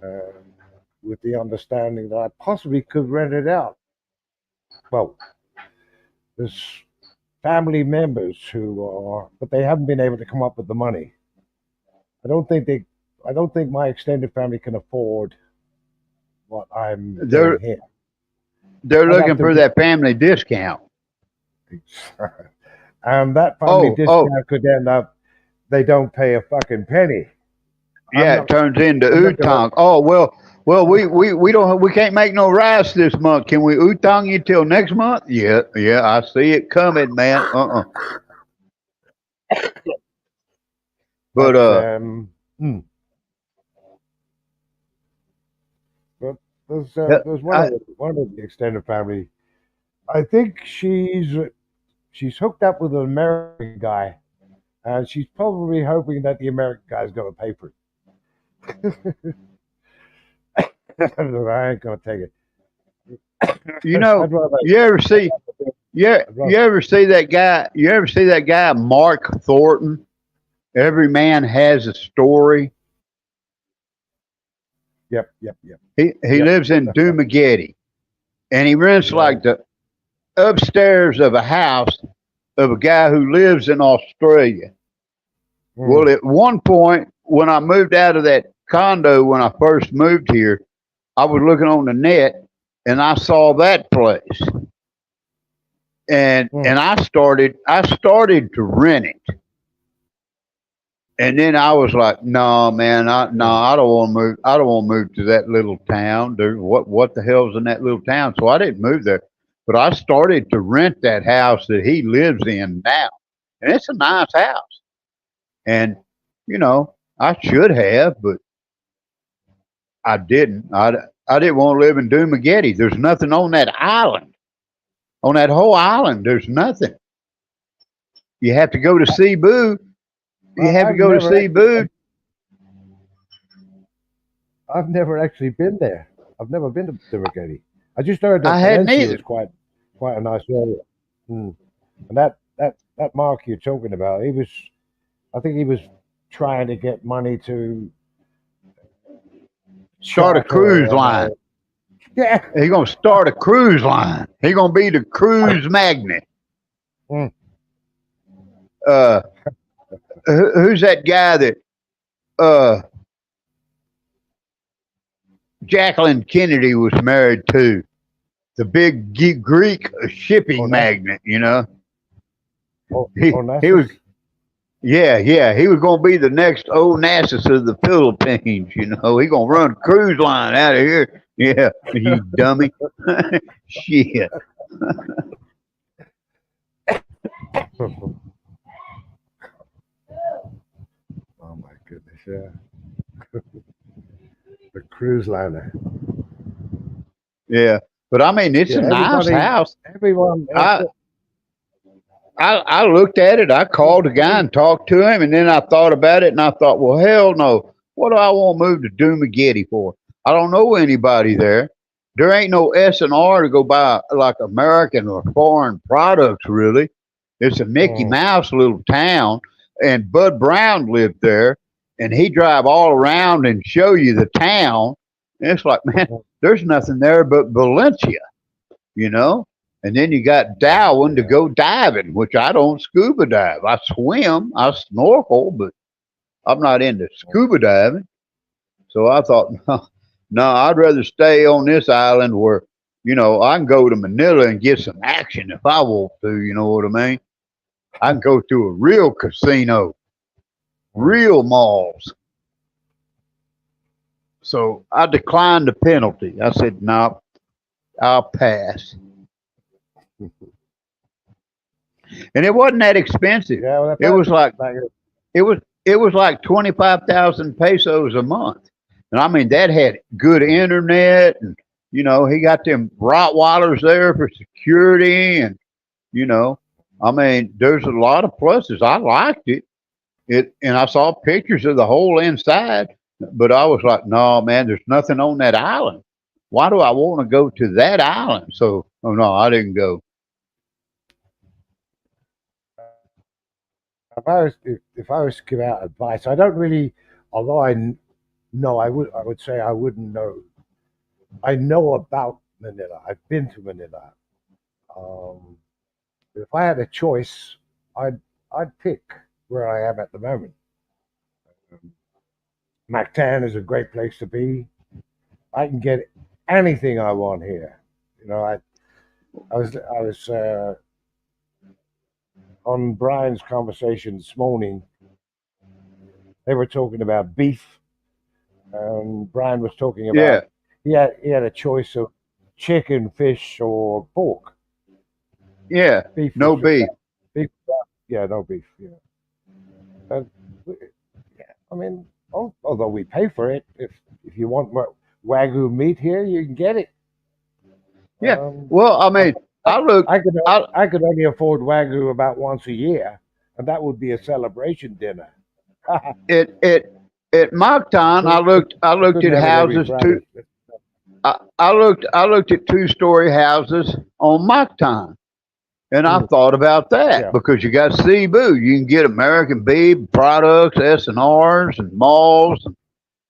uh, with the understanding that I possibly could rent it out. Well, there's family members who are, but they haven't been able to come up with the money. I don't think they, I don't think my extended family can afford what I'm doing they're here. they're I'd have looking to for be, that family discount. and that family Oh, discount could end up they don't pay a fucking penny. I'm yeah, it not, turns into I'm not gonna. utang. Oh well, we can't make no rice this month. Can we utang you till next month? Yeah, yeah, I see it coming, man. But But hmm, but yeah, there's I, one of the extended family. I think she's hooked up with an American guy, and she's probably hoping that the American guy's going to pay for it. I ain't going to take it. you know, I'd rather, you ever see yeah, I'd you rather. ever see that guy? You ever see that guy, Mark Thornton? Every man has a story. Yep, yep, yep, He yep. lives in Dumaguete, and he rents Yeah. like the upstairs of a house of a guy who lives in Australia. Well, Mm, at one point, when I moved out of that condo when I first moved here, I was looking on the net and I saw that place, and mm. I started to rent it. And then I was like, no, man, no, Mm. I don't want to move. I don't want to move to that little town. What the hell's in that little town? So I didn't move there. But I started to rent that house that he lives in now, and it's a nice house. And you know, I should have, but I didn't. I didn't want to live in Dumaguete. There's nothing on that island. On that whole island, there's nothing. You have to go to Cebu. You Well, have to go to Cebu. I've never actually been there. I've never been to Dumaguete. I just heard I that hadn't Valencia either. is quite a nice area. Mm. And that Mark you're talking about, I think he was trying to get money to Start a cruise charter. line. Yeah. He's gonna start a cruise line. He's gonna be the cruise magnet. Mm. Uh, who's that guy that uh, Jacqueline Kennedy was married to, the big Greek shipping Onassis. magnate. You know, he was. Onassis. Yeah, he was gonna be the next Onassis of the Philippines. You know, he gonna run a cruise line out of here. Yeah, you dummy. Shit. Oh my goodness, yeah. The cruise liner. Yeah, but I mean, it's Yeah, a nice house. everyone, I I looked at it. I called the guy and talked to him, and then I thought about it, and I thought, well, hell no. What do I want to move to Dumaguete for? I don't know anybody there. There ain't no S&R to go buy like American or foreign products, really. It's a Mickey mm, Mouse little town, and Bud Brown lived there, and he drive all around and show you the town. And it's like, man, mm, there's nothing there but Valencia, you know? And then you got Darwin to go diving, which I don't scuba dive. I swim, I snorkel, but I'm not into scuba diving. So I thought, no, I'd rather stay on this island where, I can go to Manila and get some action if I want to, you know what I mean? I can go to a real casino, mm. real malls. So I declined the penalty. I said, no, I'll pass. And it wasn't that expensive. Yeah, well, It was like like it. it was like 25,000 pesos a month. And I mean that had good internet, and he got them Rottweilers there for security, and you know I mean there's a lot of pluses. I liked it. And I saw pictures of the whole inside, but I was like, no man, there's nothing on that island. Why do I want to go to that island? So oh no, I didn't go. If I was to give out advice, I don't really. Although no, I would say I wouldn't know. I know about Manila. I've been to Manila. Um, if I had a choice, I'd pick where I am at the moment. Um, Mactan is a great place to be. I can get anything I want here. You know, I was on Brian's conversation this morning. They were talking about beef, and Brian was talking Yeah, about he had a choice of chicken, fish, or pork. yeah, Beef was no just beef. out. Beef, yeah, no beef. Yeah, and, yeah. I mean, although we pay for it, if you want wagyu meat here, you can get it. Yeah. Um, Well, I I, mean, I looked. I could I I could only afford wagyu about once a year, and that would be a celebration dinner. I at Moncton, I couldn't, looked. I looked couldn't at have it every houses too. Friday. I looked at two-story houses on Moncton, and I Mm, thought about that yeah. because you got Cebu, you can get American beef products, S&Rs, and malls. And,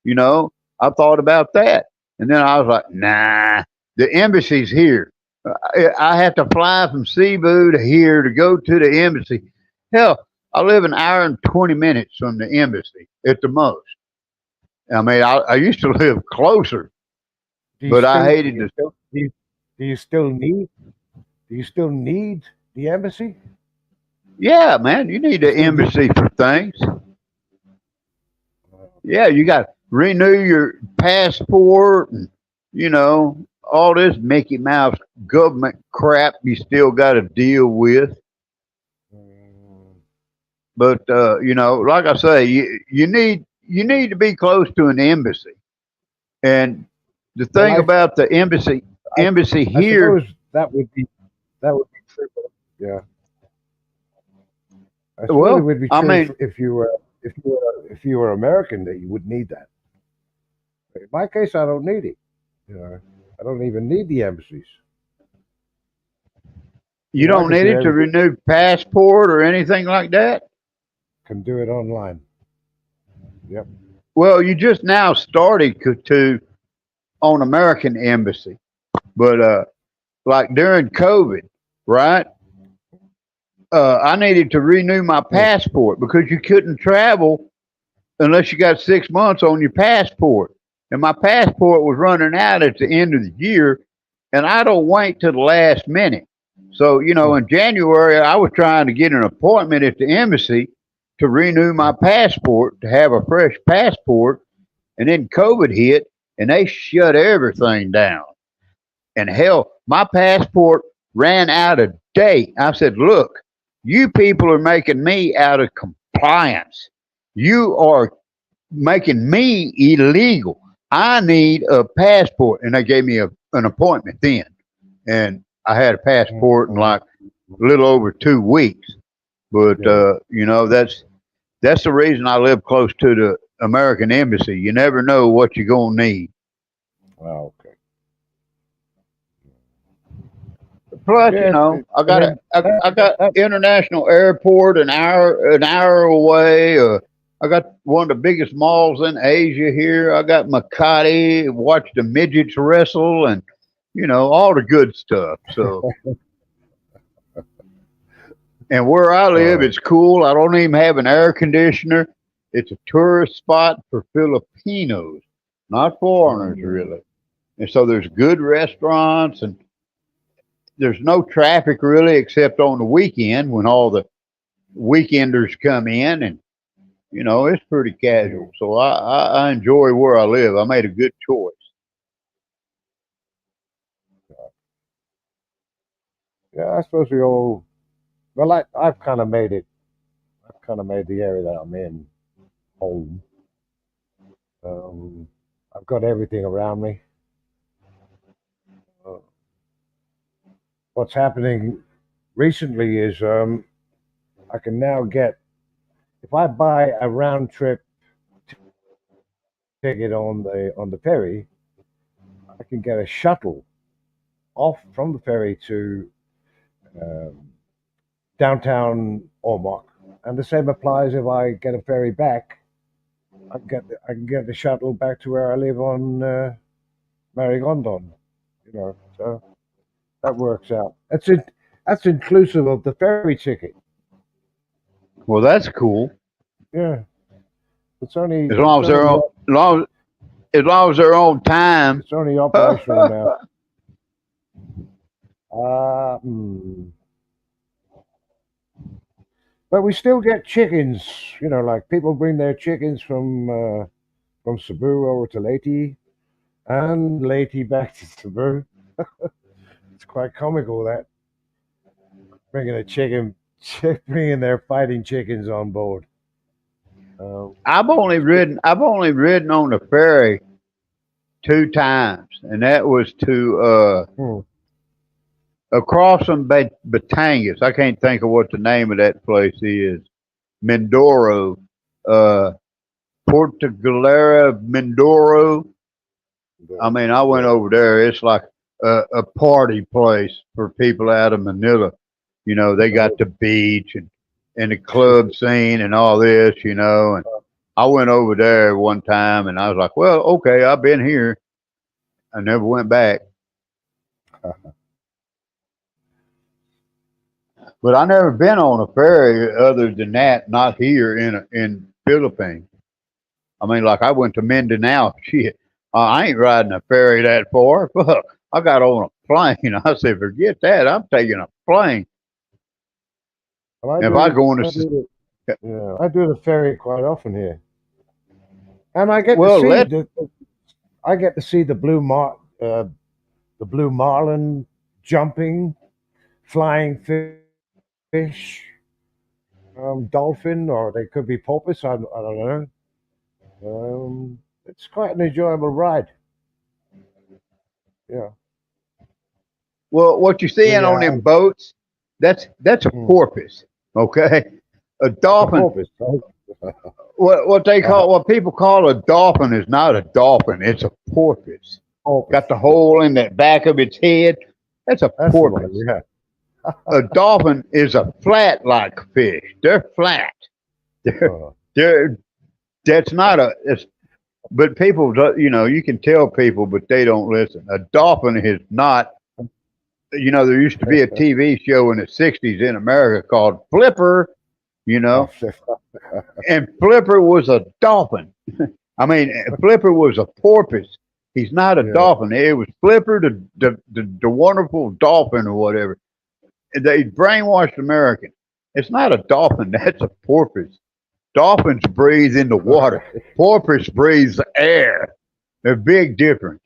you know, I thought about that, and then I was like, nah, the embassy's here. I have to fly from Cebu to here to go to the embassy. Hell, I live an hour and 20 minutes from the embassy at the most. I mean, I used to live closer, Do you but I still do hated you to. still do you still need the embassy? Yeah, man, you need You the still need embassy for things. Yeah, you got to renew your passport, and all this Mickey Mouse government crap you still got to deal with. mm, But like I say, you need to be close to an embassy. And the well, thing about the embassy I embassy I here, suppose that would be true. Yeah, I suppose it well, would be I true mean, if you were American that you would need that. In my case, I don't need it. You know, I don't even need the embassies. you I don't can need do it to everything. renew passport or anything like that. Can do it online. Yep. Well, you just now started to on American embassy, but like during COVID, right? I needed to renew my Mm, passport because you couldn't travel unless you got 6 months on your passport. And my passport was running out at the end of the year, and I don't wait till the last minute. So, Hmm. in January, I was trying to get an appointment at the embassy to renew my passport, to have a fresh passport. And then COVID hit, and they shut everything down. And hell, my passport ran out of date. I said, look, you people are making me out of compliance. You are making me illegal. I need a passport. And they gave me an appointment then. And I had a passport in Hmm. like a little over 2 weeks. But, Yeah. that's the reason I live close to the American embassy. You never know what you're going to need. Oh, okay. Plus, Yeah. I mean I that, got that international airport an hour away. I got one of the biggest malls in Asia here. I got Makati, watch the midgets wrestle, and all the good stuff. So, and where I live, uh, it's cool. I don't even have an air conditioner. It's a tourist spot for Filipinos, not foreigners, mm, really. And so there's good restaurants, and there's no traffic really except on the weekend when all the weekenders come in, and it's pretty mm, casual. So I enjoy where I live. I made a good choice. yeah, I suppose we all. Well, I've kind of made it. I've kind of made the area that I'm in home. Um, I've got everything around me. Uh, what's happening recently is I can now get if I buy a round trip ticket on the ferry, I can get a shuttle off from the ferry to um, downtown Ormoc, and the same applies if I get a ferry back. I can get the shuttle back to where I live on Marigondon. So that works out. That's inclusive of the ferry ticket. Well, that's cool. Yeah, As long as they're on, as long as they're on time. it's only operational now. Hmm. But we still get chickens. Like people bring their chickens from Cebu over to Leyte and Leyte back to Cebu. It's quite comical that bringing a bringing their fighting chickens on board. Um, I've only ridden on the ferry 2 times, and that was to hmm, across from Batangas. I can't think of what the name of that place is. Mindoro, uh, Puerto Galera, Mindoro. I mean, I went yeah, over there. It's like a party place for people out of Manila. They got uh, the beach and the club scene and all this. And I went over there one time, and I was like, well, okay, I've been here. I never went back, but I never been on a ferry other than that. Not here in Philippines. I mean, like I went to Mindanao. Shit, I ain't riding a ferry that far. Fuck, I got on a plane. I said, forget that. I'm taking a plane. and I If do I the go on I this, do the yeah I do the ferry quite often here, and I get to well, see let the blue marlin jumping, flying fish, dolphin, or they could be porpoise. I don't know. It's quite an enjoyable ride. Yeah, well, what you're we seeing on them boats, that's a hmm, porpoise. Okay, a it's a dolphin. porpoise. Right? What people call a dolphin is not a dolphin. It's a porpoise. Got Porpoise. the hole in the back of its head. That's a That's the one. porpoise. Yeah. A dolphin is a flat like fish. They're flat. They're Uh, they're that's not a. But people, you can tell people, but they don't listen. A dolphin is not. There used to be a TV show in the '60s in America called Flipper, you Oh, know. And Flipper was a dolphin. I mean, Flipper was a porpoise. He's not a yeah. dolphin. It was Flipper, the wonderful dolphin or whatever. They brainwashed Americans. It's not a dolphin. That's a porpoise. Dolphins breathe in the water. Right. Porpoise breathes air. There's a big difference.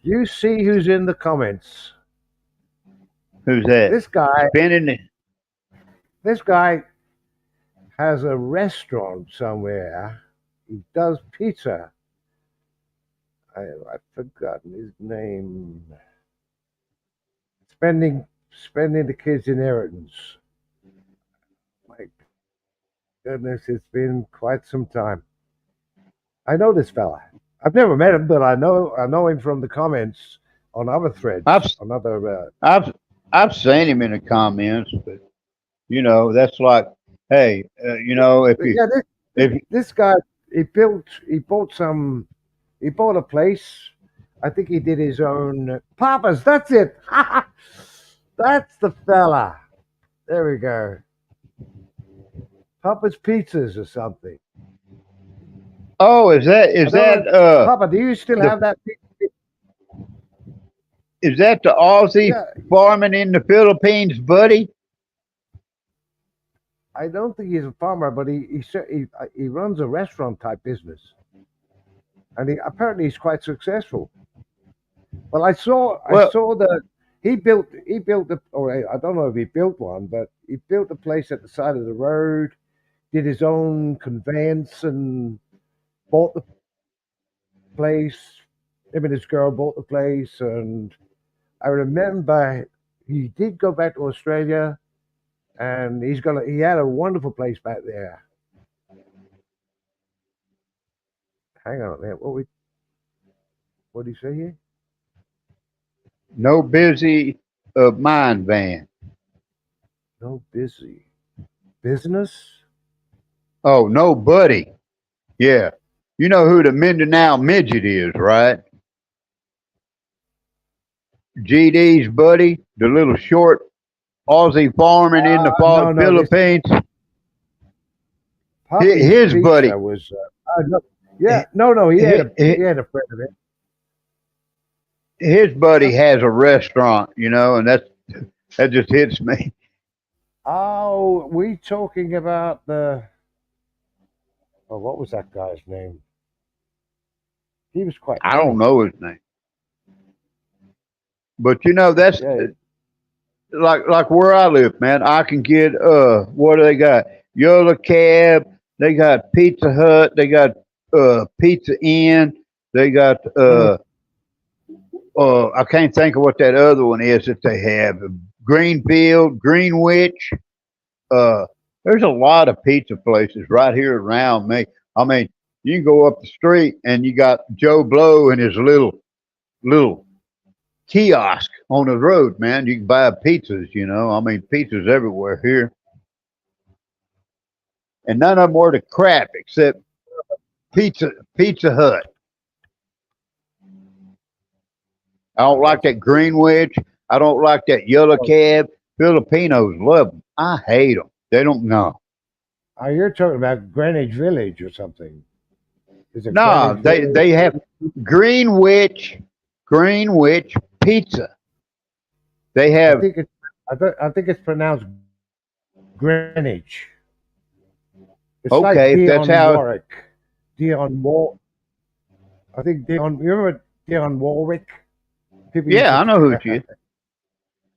You see who's in the comments. Who's that? This guy, Spinning it? this guy has a restaurant somewhere. He does pizza. I've forgotten his name. Spending the kids' inheritance. My goodness, it's been quite some time. I know this fella. I've never met him, but I know him from the comments on other I've threads, on other. I've I've seen him in the comments, but that's like, hey, if But you yeah, if this guy he bought a place. I think he did his own Papa's. That's it. That's the fella. There we go. Papa's Pizzas or something. oh, is that I is don't know. that Papa, do you still the have that? is that the Aussie Yeah, farming in the Philippines, buddy? I don't think he's a farmer, but he runs a restaurant type business, and apparently he's quite successful. Well, I Well, saw that he built the, or I don't know if he built one, but he built a place at the side of the road, did his own conveyance, and bought the place. Him and his girl bought the place, and I remember he did go back to Australia, and he had a wonderful place back there. Hang on a minute, what did he say here? no busy mine van. No busy business. Oh, no, buddy. Yeah, you know who the Mindanao midget is, right? GD's buddy, the little short Aussie farming in the No, no, this Philippines. Puppy's His buddy, Pizza was. No, yeah, no, no, he had a friend of it. his Uh, buddy has a restaurant, and that just hits me. Oh, we talking about the? Oh, what was that guy's name? He was quite I don't funny. know his name, but that's Yeah. like where I live, man. I can get what do they got? Yola Cab. They got Pizza Hut. They got Pizza Inn. They got Mm. I can't think of what that other one is that they have. Greenfield, Greenwich. Uh, there's a lot of pizza places right here around me. I mean, you can go up the street and you got Joe Blow and his little kiosk on the road, man. You can buy pizzas, I mean, pizzas everywhere here. And none of them were the crap except Pizza Hut. I don't like that Greenwich. I don't like that Yellow Oh, Cab. Filipinos love them. I hate them. They don't know. you're talking about Greenwich Village or something? Is it No, Greenwich they Village? have Greenwich Greenwich Pizza. They I have think it. I think it's pronounced Greenwich. It's like okay. If that's Dion how. Warwick. Dion War. I think Dion. You remember Dion Warwick? People used Yeah, to. I know who it is.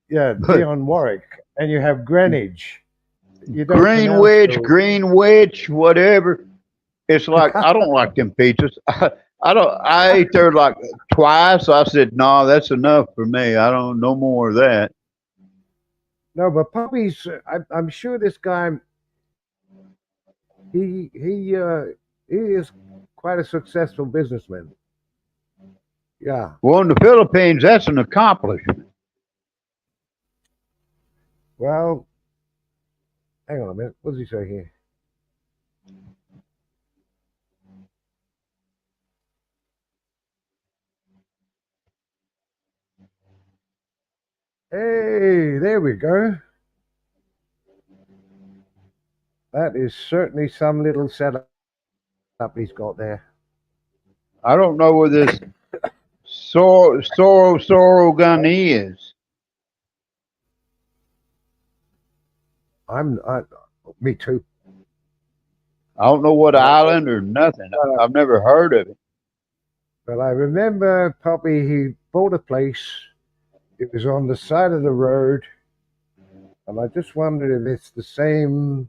Yeah, But Dion Warwick, and you have Greenwich. You don't pronounce those. Greenwich, whatever. It's like I don't like them pizzas. I don't. I ate there like twice. I said, no, that's enough for me. I don't no more of that. No, but puppies. I'm sure this guy. He he uh, he is quite a successful businessman. Yeah. Well, in the Philippines, that's an accomplishment. Well, hang on a minute. What does he say here? Hey, there we go. That is certainly some little setup he's got there. I don't know where this Soro gun is. I, me too. I don't know what But I, island or nothing. but I've never heard of it. but I remember Poppy, he bought a place. It was on the side of the road, and I just wondered if it's the same.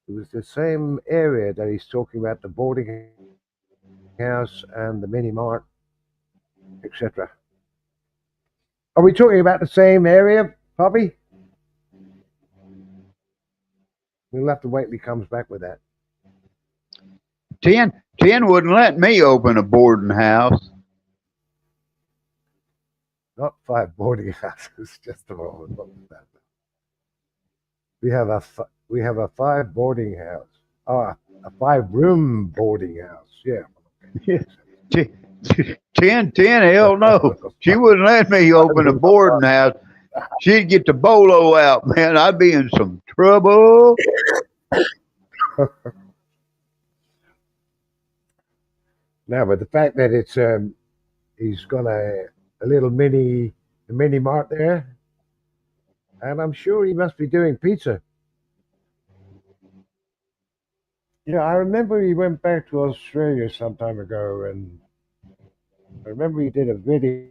It was the same area that he's talking about, the boarding house and the mini mart, etc. Are we talking about the same area, Poppy? We'll have to wait till he comes back with that. 10 wouldn't let me open a boarding house. Not 5 boarding houses, just a moment. What was that? We have a 5 boarding house. Oh, a 5-room boarding house. Yeah. 10, hell no. She wouldn't let me open a boarding house. She'd get the bolo out, man. I'd be in some trouble. No, but the fact that it's he's got a little mini mart there, and I'm sure he must be doing pizza. Yeah, I remember he went back to Australia some time ago, and I remember he did a video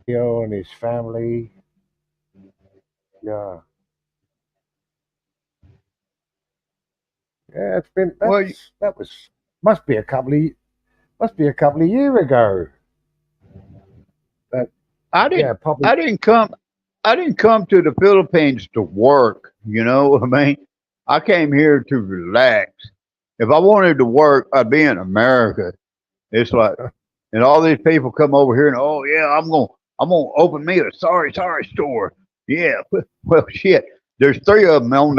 on his family. Yeah, yeah, it's been Well, that was must be a couple of years ago. But I yeah, didn't probably. I didn't come I didn't come to the Philippines to work, you know what I mean? I came here to relax. If I wanted to work, I'd be in America. It's like, and all these people come over here and oh yeah, I'm gonna open me a sorry store. Yeah, well shit. There's 3 of them on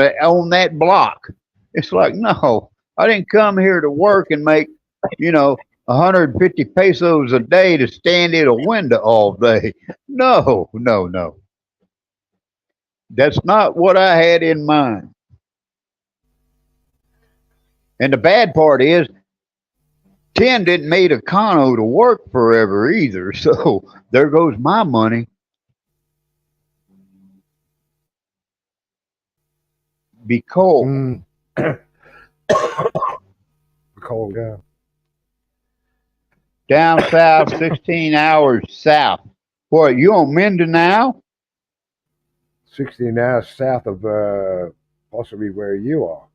that block. It's like no, I didn't come here to work and make you know 150 pesos a day to stand in a window all day. No, no, no. That's not what I had in mind. And the bad part is, 10 didn't make a Econo to work forever either. So there goes my money. Be cold. Mm, cold, yeah. Down south, 16 hours south. What, you on Mindanao? 16 hours south of possibly where you are.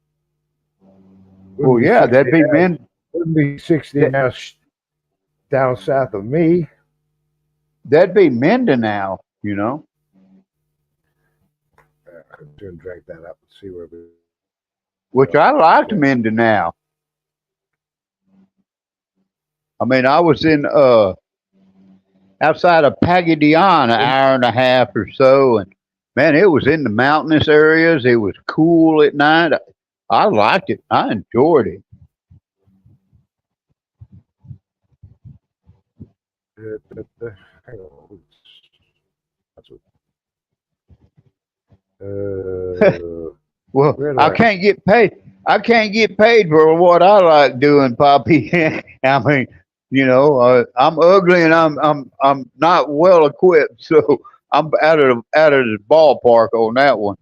Well, Wouldn't be yeah, 16 that'd be hours, Min. wouldn't be 16 that- hours down south of me. That'd be Mindanao, you know. I could soon drag that up and see where we Which are. I liked Mindanao. I mean, I was in outside of Pagadian an hour and a half or so, and man, it was in the mountainous areas. It was cool at night. I liked it. I enjoyed it. Hang on. That's what, Well, where do I I? can't get paid. I can't get paid for what I like doing, Poppy. I mean, I'm ugly and I'm not well equipped, so I'm out of the ballpark on that one.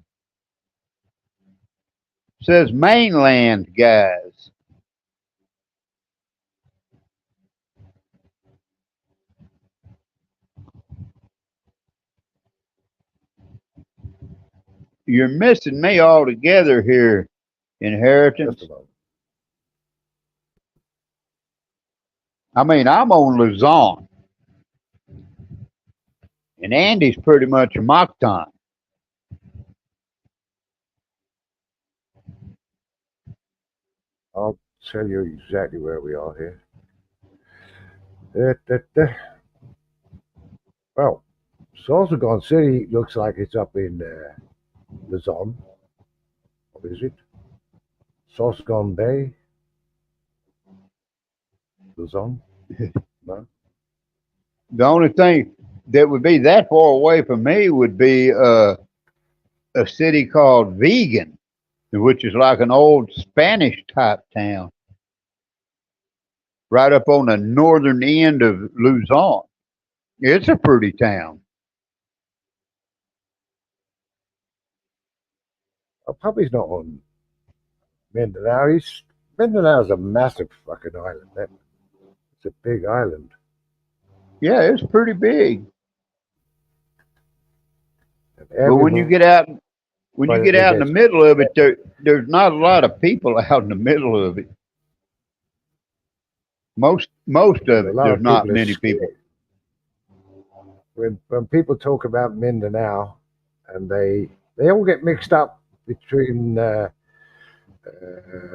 Says mainland guys. You're missing me altogether here, Just inheritance. about. I mean, I'm on Luzon, and Andy's pretty much a Mactan. I'll tell you exactly where we are here. Da. Well, Sorsogon City looks like it's up in Luzon. What is it? Sorsogon Bay, Luzon? No? The only thing that would be that far away from me would be a city called Vegan, which is like an old Spanish type town, right up on the northern end of Luzon. It's a pretty town. Oh, Puppy's not on Mindanao. Mindanao's a massive fucking island. It's a big island. Yeah, it's pretty big. And But when you get everybody out in the gets middle of it, there's not a lot of people out in the middle of it. Most and of a it, lot there's of not people are many people. scared. When people talk about Mindanao, and they all get mixed up between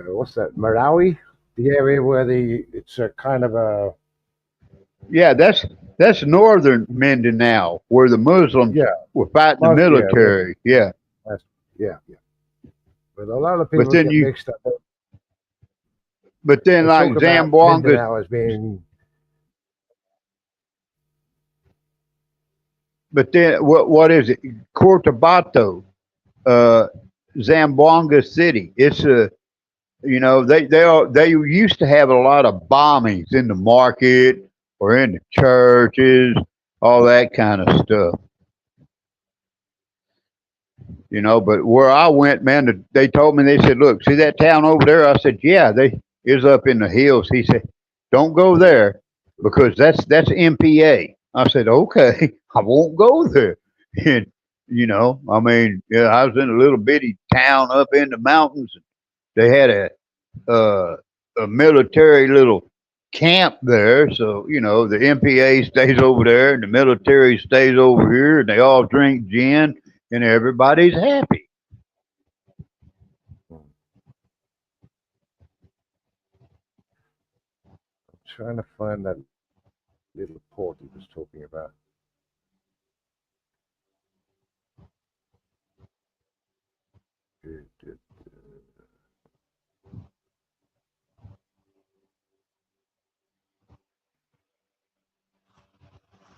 what's that, Marawi, the area where it's a kind of a Yeah, that's northern Mindanao, where the Muslims yeah, were fighting the yeah, military. Yeah, yeah. But a lot of but people then get you, mixed up. but then They like talk about Zamboanga, Mindanao as being but then what is it? Cotabato, uh, Zamboanga City. It's a they used to have a lot of bombings in the market or in the churches, all that kind of stuff. But where I went, man, they told me, they said, "Look, see that town over there?" I said, "Yeah, they is up in the hills." He said, "Don't go there because that's MPA." I said, "Okay, I won't go there." And I mean, yeah, I was in a little bitty town up in the mountains. They had uh, a military little camp there, so the MPA stays over there, and the military stays over here, and they all drink gin, and everybody's happy. trying to find that little port he was talking about.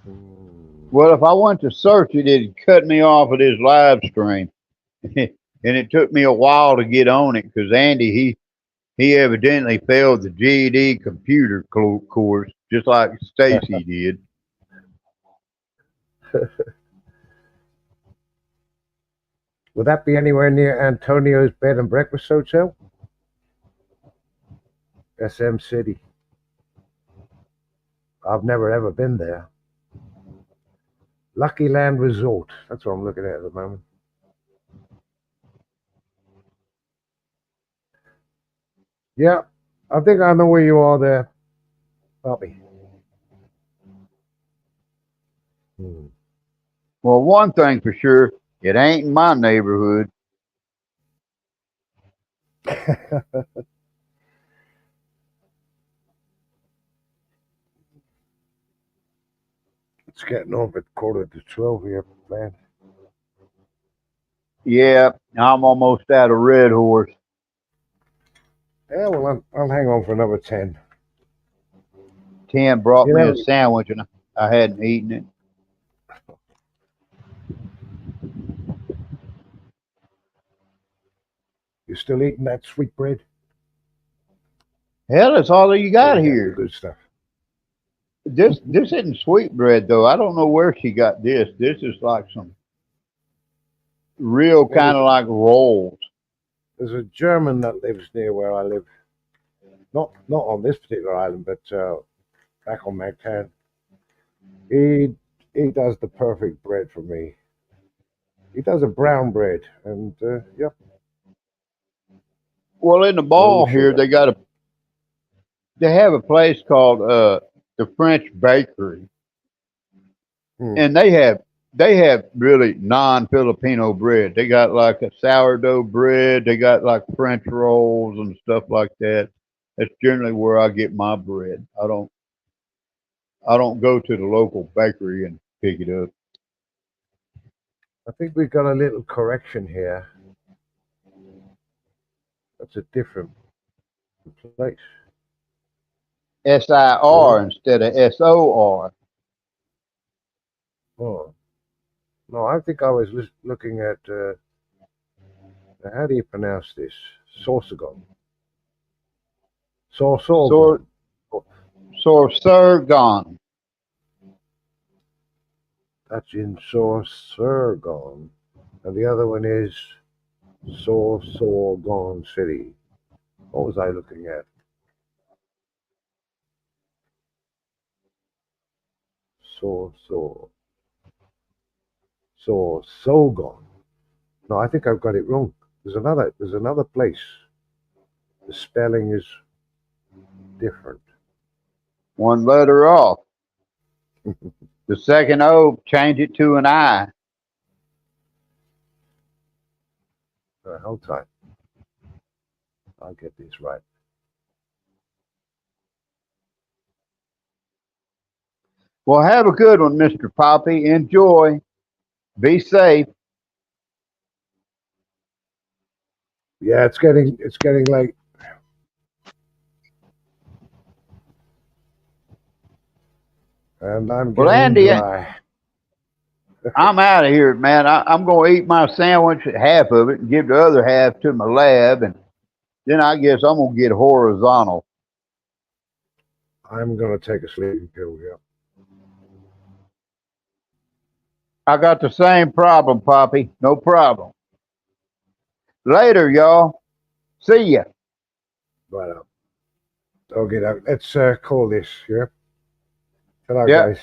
Hmm. Well, if I went to search it, it'd cut me off of this live stream, and it took me a while to get on it because Andy he evidently failed the GED computer course just like Stacy did. Would that be anywhere near Antonio's Bed and Breakfast Hotel? SM City. I've never ever been there. Lucky Land Resort. That's what I'm looking at the moment. Yeah, I think I know where you are there, Bobby. Hmm. Well, one thing for sure, it ain't in my neighborhood. It's getting on at 11:45 here, man. Yeah, I'm almost out of Red Horse. Yeah, well, I'll hang on for another 10. Tim brought You me a know, sandwich and I hadn't eaten it. you're still eating that sweet bread? Hell, that's all you Or got you getting the here. good stuff? This isn't sweetbread though. I don't know where she got this. This is like some real Well, kind of like rolls. there's a German that lives near where I live. Not on this particular island, but back on Mactan. He he does the perfect bread for me. He does a brown bread, and yep, Well, in the no ball here, sugar. they have a place called the French Bakery, Hmm. and they have really non-Filipino bread. They got like a sourdough bread. They got like French rolls and stuff like that. That's generally where I get my bread. I don't go to the local bakery and pick it up. I think we've got a little correction here. That's a different place. SIR Really? instead of SOR. Oh. No, I think I was looking at, how do you pronounce this? Sorsogon. Sorsogon. Sorsogon. That's in Sorsogon. And the other one is Sorsogon City. What was I looking at? Sorsogon. No, I think I've got it wrong. There's another place. The spelling is different. One letter off. The second O, change it to an I. Hold tight. I'll get this right. Well, have a good one, Mr. Poppy. Enjoy. Be safe. Yeah, it's getting late. And I'm Well, getting Andy, dry. I'm out of here, man. I'm going to eat my sandwich, half of it, and give the other half to my lab, and then I guess I'm going to get horizontal. I'm gonna take a sleeping pill, yeah. I got the same problem, Poppy. No problem. Later, y'all. See ya. Right up. Okay, let's call this, yeah? Hello, Yeah. guys.